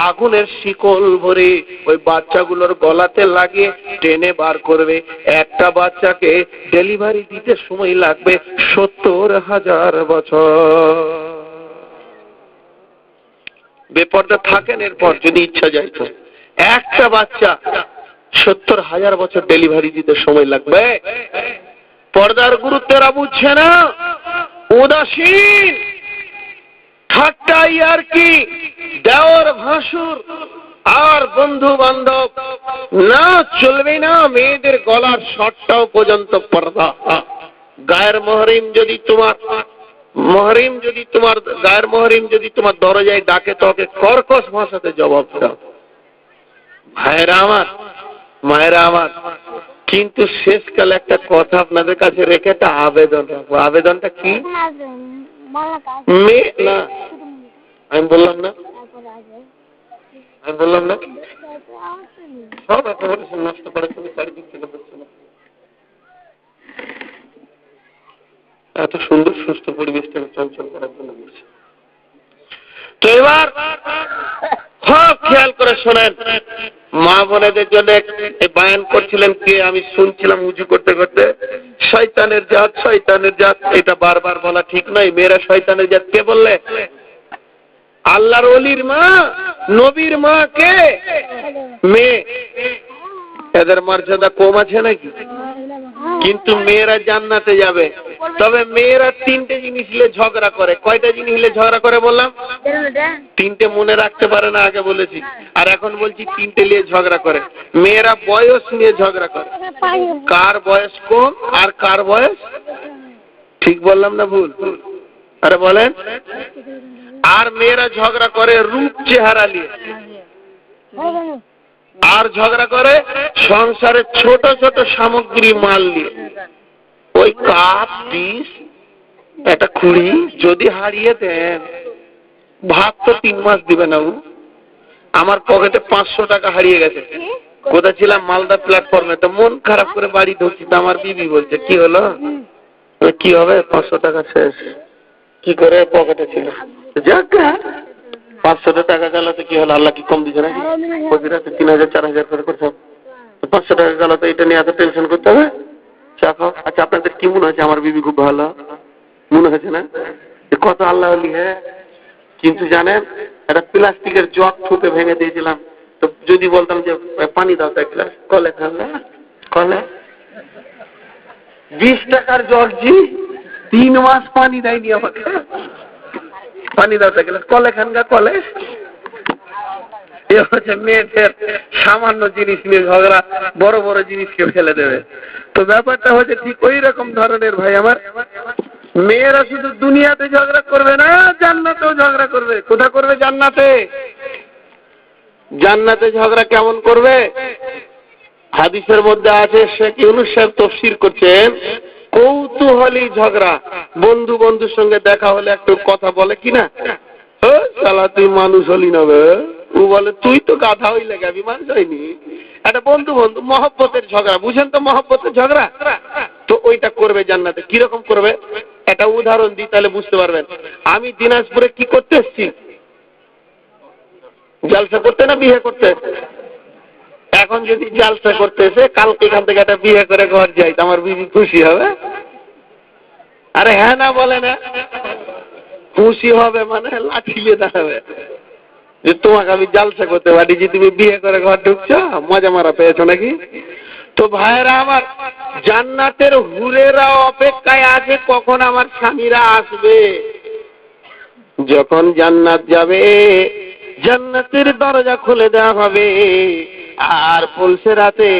আগুনের শিকল ভরে ওই বাচ্চাগুলোর গলাতে লাগিয়ে টেনে বার করবে। একটা বাচ্চাকে ডেলিভারি দিতে সময় লাগবে 70,000 বছর। বেপরদা থাকেন এরপর যদি ইচ্ছা যায় তো, একটা বাচ্চা 70,000 বছর ডেলিভারি দিতে সময় লাগবে। পর্দার গুরুত্বেরা বুঝছে না, উদাসীন, ঠাট্টাই আর কি, দেওর ভাসুর আর বন্ধু বান্ধব না, চলবে না। মেয়েদের গলার শটটাও পর্যন্ত পর্দা। গায়ের মহরিম যদি তোমার গায়ের মহরিম যদি তোমার দরজায় ডাকে, তোকে কর্কশ ভাষাতে জবাব দাও। ভাইরা আমার, মায়েরা আমার, কিন্তু শেষকালে একটা কথা আপনাদের কাছে রেখে একটা আবেদন রাখবো। আবেদনটা কি? মেয়ে না, আমি বললাম না সব একেবারে নষ্ট করে তুমি চারিদিক থেকে বলছো না। এত সুন্দর সুস্থ পরিবেশটাকে চঞ্চল করার জন্য বলছে। তো এবার খেয়াল করে শোনেন, মা বোনেদের জন্য বায়ান করছিলেন কে? আমি শুনছিলাম উজু করতে করতে, শয়তানের জাত, শয়তানের জাত, এটা বারবার বলা ঠিক নয়। মেয়েরা শয়তানের জাত কে বললে? আল্লাহর ওলির মা, নবীর মা কে? মেয়ে। এদের মর্যাদা কম আছে নাকি? কিন্তু মেয়েরা জান্নাতে যাবে। তবে মেয়েরা 3টে জিনিস নিয়ে ঝগড়া করে। কয়টা জিনিস নিয়ে ঝগড়া করে বললাম? 3টে মনে রাখতে পারে না, আগে বলেছি, আর এখন বলছি 3টে নিয়ে ঝগড়া করে। মেয়েরা বয়স নিয়ে ঝগড়া করে, কার বয়স কম আর কার বয়স, ঠিক বললাম না ভুল? আরে বলেন। আর মেয়েরা ঝগড়া করে রূপ চেহারা নিয়ে, আর ঝগড়া করে সংসারের ছোট ছোট সামগ্রী মাল নিয়ে। ওই কাপ, ডিশ, একটা খুঁড়ি যদি হারিয়ে দেন, ভাত তো 3 মাস দিবে না। আমার পকেটে 500 টাকা হারিয়ে গেছে। কোথায় ছিলাম? মালদা প্ল্যাটফর্মে। তো মন খারাপ করে বাড়ি ঢুকছি, তো আমার বিবি বলছে কি হলো? কি হবে, 500 টাকা শেষ। কি করে? পকেটে ছিল। যাক, 500 টাকা গেল তো কি হলো? আল্লাহ কি কম দিচ্ছে নাকি? প্রতি রাতে 3000 4000 করে করতে হবে। 500 টাকা গেল তো এটা নিয়ে এত টেনশন করতে হবে? আচ্ছা, আপনাদের কি মনে হচ্ছে আমার বিবি খুব ভালো মনে হয়েছে না? কত আল্লাহ আলী। হ্যাঁ, কিন্তু জানেন, একটা প্লাস্টিকের জগ ঠুকে ভেঙে দিয়েছিলাম। তো যদি বলতাম যে পানি দাও তো এক গ্লাস, কলে খাবে? কলে 20 টাকার জগ, জি 3 মাস পানি দেয়নি আমাকে। পানি দাও তো এক গ্লাস, কলে খানগা, কলে। এ হচ্ছে মেয়েদের সামান্য জিনিস নিয়ে ঝগড়া বড় বড় জিনিসকে ফেলে দেবে। তো ব্যাপারটা হচ্ছে ঠিক ওই রকম ধরনের ভাই আমার। মেয়েরা শুধু দুনিয়াতে ঝগড়া করবে না, জান্নাতেও ঝগড়া করবে। কোথা করবে? জান্নাতে। জান্নাতে ঝগড়া কেমন করবে? হাদিসের মধ্যে আছে, শেখ ইউনূস সাহেব তাফসীর করছেন, কৌতূহলী ঝগড়া। বন্ধু বন্ধুর সঙ্গে দেখা হলে একটু কথা বলে কিনা, শালা তুই মানুষ হলি না বে, ও বলে তুই তো গাধা হইলে গাবি, মানুষ হয়নি। একটা বন্ধু বন্ধু মহব্বতের ঝগড়া, বুঝেন তো মহব্বতের ঝগড়া? তো ওইটা করবে জান্নাতে। কিরকম করবে? একটা উদাহরণ দিই, তাহলে বুঝতে পারবেন। আমি দিনাজপুরে কি করতে এসেছি? জালসা করতে না বিয়ে করতে? এখন যদি জালসা করতে এসে কালকে এখান থেকে একটা বিয়ে করে ঘর যাই, তো আমার বিবি খুশি হবে? আরে হ্যাঁ না বলে না? খুশি হবে মানে লাঠিয়ে দাঁড়াবে যে তোমাকে আমি জালসা করতে পারি, যে তুমি বিয়ে করে ঘর ঢুকছো, মজা মারা পেয়েছো নাকি? তো ভাইয়েরা আমার, জান্নাতের হুরেরা অপেক্ষায় আছে কখন আমার স্বামীরা আসবে। যখন জান্নাত যাবে, জান্নাতের দরজা খুলে দেওয়া হবে, আর পুলসে রাতে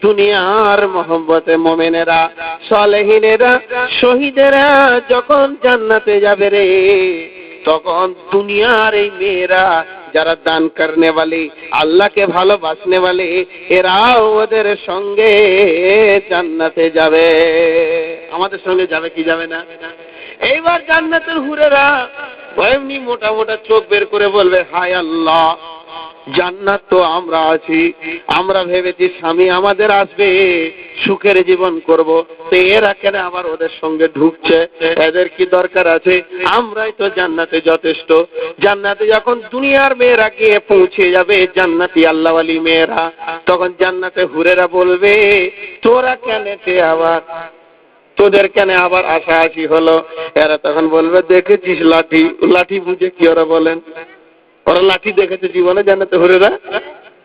দুনিয়ার মোহাম্মতে মোমেনেরা, সালেহিনেরা, শহীদেরা যখন জান্নাতে যাবে রে, তখন দুনিয়ার এই মেয়েরা যারা দান করনে वाली, আল্লাহকে ভালোবাসনে वाली, এরাও ওদের সঙ্গে জান্নাতে যাবে। আমাদের সঙ্গে যাবে কি যাবে না? এইবার জান্নাতের হুরেরা এমনি মোটা মোটা চোখ বের করে বলবে, হায় আল্লাহ, জান্নাত তো আমরা আছি, আমরা ভেবেছি স্বামী আমাদের আসবে, সুখের জীবন করব, তো এরা কেন আবার ওদের সঙ্গে ঢুকছে? এদের কি দরকার আছে? আমরাই তো জান্নাতে যথেষ্ট। জান্নাতে যখন দুনিয়ার মেয়েরা গিয়ে পৌঁছে যাবে, জান্নাতি আল্লাহওয়ালি মেয়েরা, তখন জান্নাতে হুরেরা বলবে, তোরা কেন আবার, তোদের কেন আবার আশাআশি হলো? এরা তখন বলবে, দেখেছিস লাঠি? লাঠি বুঝে কি ওরা বলেন? ওরা লাঠি দেখেছে জীবনে জান্নাতে হুরেরা?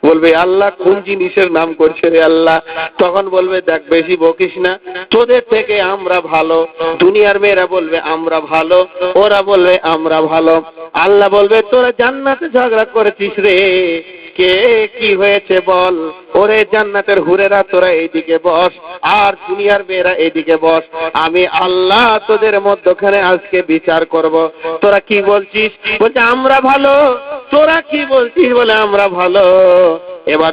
বলবে আল্লাহ কোন জিনিসের নাম করছে রে আল্লাহ? তখন বলবে, দেখ বেশি বকিস না, তোদের থেকে আমরা ভালো। দুনিয়ার মেয়েরা বলবে আমরা ভালো, ওরা বলবে আমরা ভালো। আল্লাহ বলবে, তোরা জান্নাতে ঝগড়া করেছিস রে, কে কি হয়েছে বল? ওরে জান্নাতের হুরেরা তোরা এইদিকে বস, আর দুনিয়ার মেয়েরা এইদিকে বস, আমি আল্লাহ তোদের মধ্যখানে আজকে বিচার করব। তোরা কি বলছিস? বলছে আমরা ভালো। তোরা কি বলছিস? বলে আমরা ভালো। এবার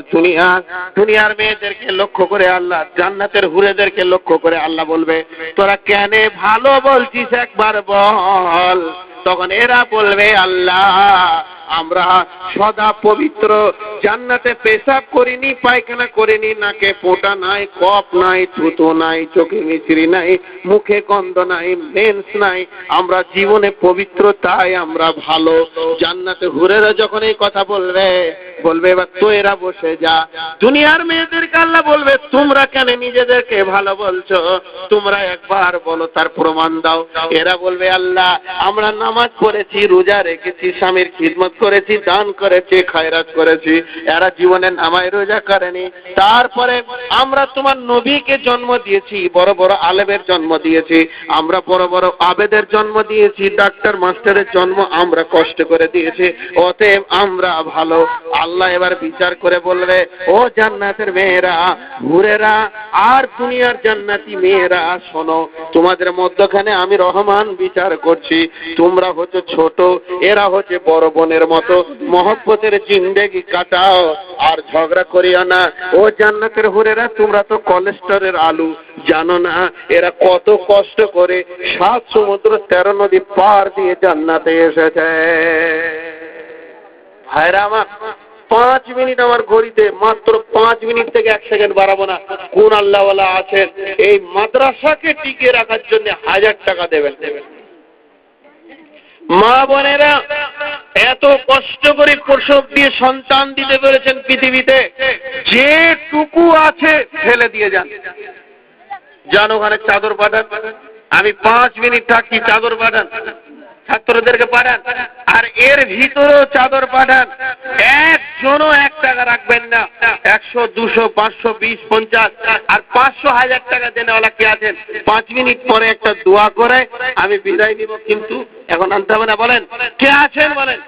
দুনিয়ার মেয়েদেরকে লক্ষ্য করে আল্লাহ, জান্নাতের হুরেদেরকে লক্ষ্য করে আল্লাহ বলবে, তোরা কেন ভালো বলছিস একবার বল। তখন এরা বলবে, আল্লাহ আমরা সদা পবিত্র, জান্নাতে পেশাব করিনি, পায়খানা করিনি, নাকে পোঁটা নাই, কপ নাই, থুতু নাই, চোখে মিছরি নাই, মুখে গন্ধ নাই, মেন্স নাই, আমরা জীবনে পবিত্র, তাই আমরা ভালো। জান্নাতে হুরেরা যখন এই কথা বলবে, এবার তো এরা বসে যা। দুনিয়ার মেয়েদেরকে আল্লাহ বলবে, তোমরা কেন নিজেদেরকে ভালো বলছো? তোমরা একবার বলো, তার প্রমাণ দাও। এরা বলবে, আল্লাহ আমরা নামাজ পড়েছি, রোজা রেখেছি, স্বামীর খিদমত করেছি, দান করেছি, খায়রাত করেছি। এরা জীবনে নামাজ রোজা করেনি। তারপরে আমরা তোমার নবীকে জন্ম দিয়েছি, বড় বড় আলেমের জন্ম দিয়েছি, আমরা বড় বড় আবেদের জন্ম দিয়েছি, ডাক্তার মাস্টারের জন্ম আমরা কষ্ট করে দিয়েছি, অতএব আমরা ভালো। আল্লাহ এবার বিচার করে বলবে, ও জান্নাতের মেয়েরা, হুরেরা, আর দুনিয়ার জান্নাতি মেয়েরা, শোনো, তোমাদের মধ্যখানে আমি রহমান বিচার করছি। তোমরা হচ্ছে ছোট, এরা হচ্ছে বড় বোনের মতো, মহব্বতের জিন্দেগি কাটাও, আর ঝগড়া করিও না। ও জান্নাতের হুরেরা, তোমরা তো কোলেস্টেরলের আলু, জানো না এরা কত কষ্ট করে 7 সমুদ্র 13 নদী পার দিয়ে জান্নাতে এসেছে। ভাইরা আমার, 5 মিনিট আমার ঘড়িতে, মাত্র 5 মিনিট থেকে 1 সেকেন্ড বাড়াবো না। কোন আল্লাহওয়ালা আছেন এই মাদ্রাসাকে টিকিয়ে রাখার জন্য 1000 টাকা দেবেন? মা বোনেরা এত কষ্ট করে প্রসব দিয়ে সন্তান দিতে পেরেছেন পৃথিবীতে, যেটুকু আছে ফেলে দিয়ে যান। যান ওখানে চাদর পাঠান, আমি 5 মিনিট থাকি, চাদর পাঠান, ছাত্রদেরকে পাঠান, আর এর ভিতরেও চাদর পাঠান। একজনও 1 টাকা রাখবেন না। 100, 200, 500, 20, 50 আর 500, 1000 টাকা দেনেওয়ালা কে আছেন? 5 মিনিট পরে একটা দোয়া করে আমি বিদায় দিব, কিন্তু এখন আনতে হবে না। বলেন কে আছেন? বলেন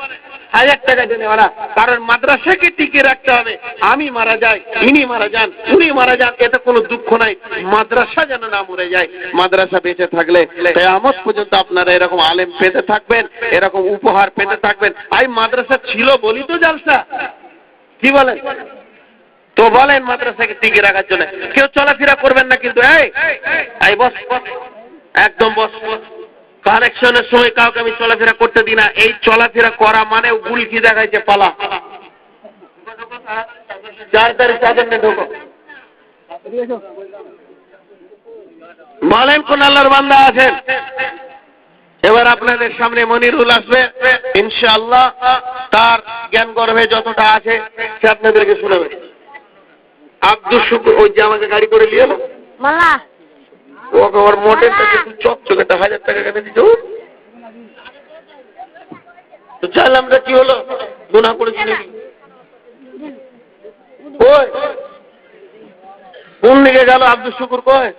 1000 টাকা দেনেওয়ালা। কারণ মাদ্রাসাকে টিকিয়ে রাখতে হবে। আমি মারা যাই, ইনি মারা যান, উনি মারা যান, এতে কোনো দুঃখ নাই। মাদ্রাসা যেন না মরে যায়। মাদ্রাসা বেঁচে থাকলে কিয়ামত পর্যন্ত আপনারা এরকম আলেম পেতে থাকবেন, এরকম উপহার পেতে থাকবেন। এই মাদ্রাসা ছিল বলি তো জালসা, কি বলেন? তো বলেন মাদ্রাসাকে টিকিয়ে রাখার জন্য কেউ চলাফেরা করবেন না, কিন্তু এই বস, একদম বস। কালেকশনের সময় কাউকে আমি চলাফেরা করতে দিই না। এই চলাফেরা করা মানে গুলকি দেখাইছে পালা। 4 তারিখ চাদর নিয়ে ঢোকো। বলেন কোন আল্লাহর বান্দা আছেন? এবার আপনাদের সামনে মনিরুল আসবে ইনশাআল্লাহ। তার জ্ঞান গর্ভে যতটা আছে সে আপনাদেরকে শোনাবে। আব্দুল শুকুর ওই যে আমাকে গাড়ি করে নিয়ে এলো, মালা ওকে ওর মডেলটা একটু চকচকে 1000 টাকা কেটে দিত। তো চাল আমরা কি হলো, গুনাহ করেছি নাকি? ওই কোন দিকে গেল আব্দুল শুকুর? কয়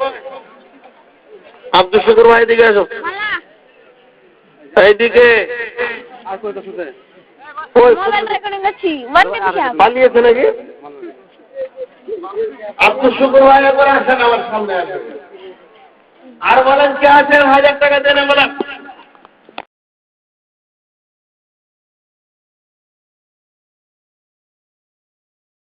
আব্দুল শুকুর ভাই দিকে আসো, এইদিকে। পালিয়েছে নাকি? আব্দুল শুকুর ভাই একবার আসেন আমার সামনে আসেন, আর বলেন কে আছেন 1000 টাকা দেন? বলেন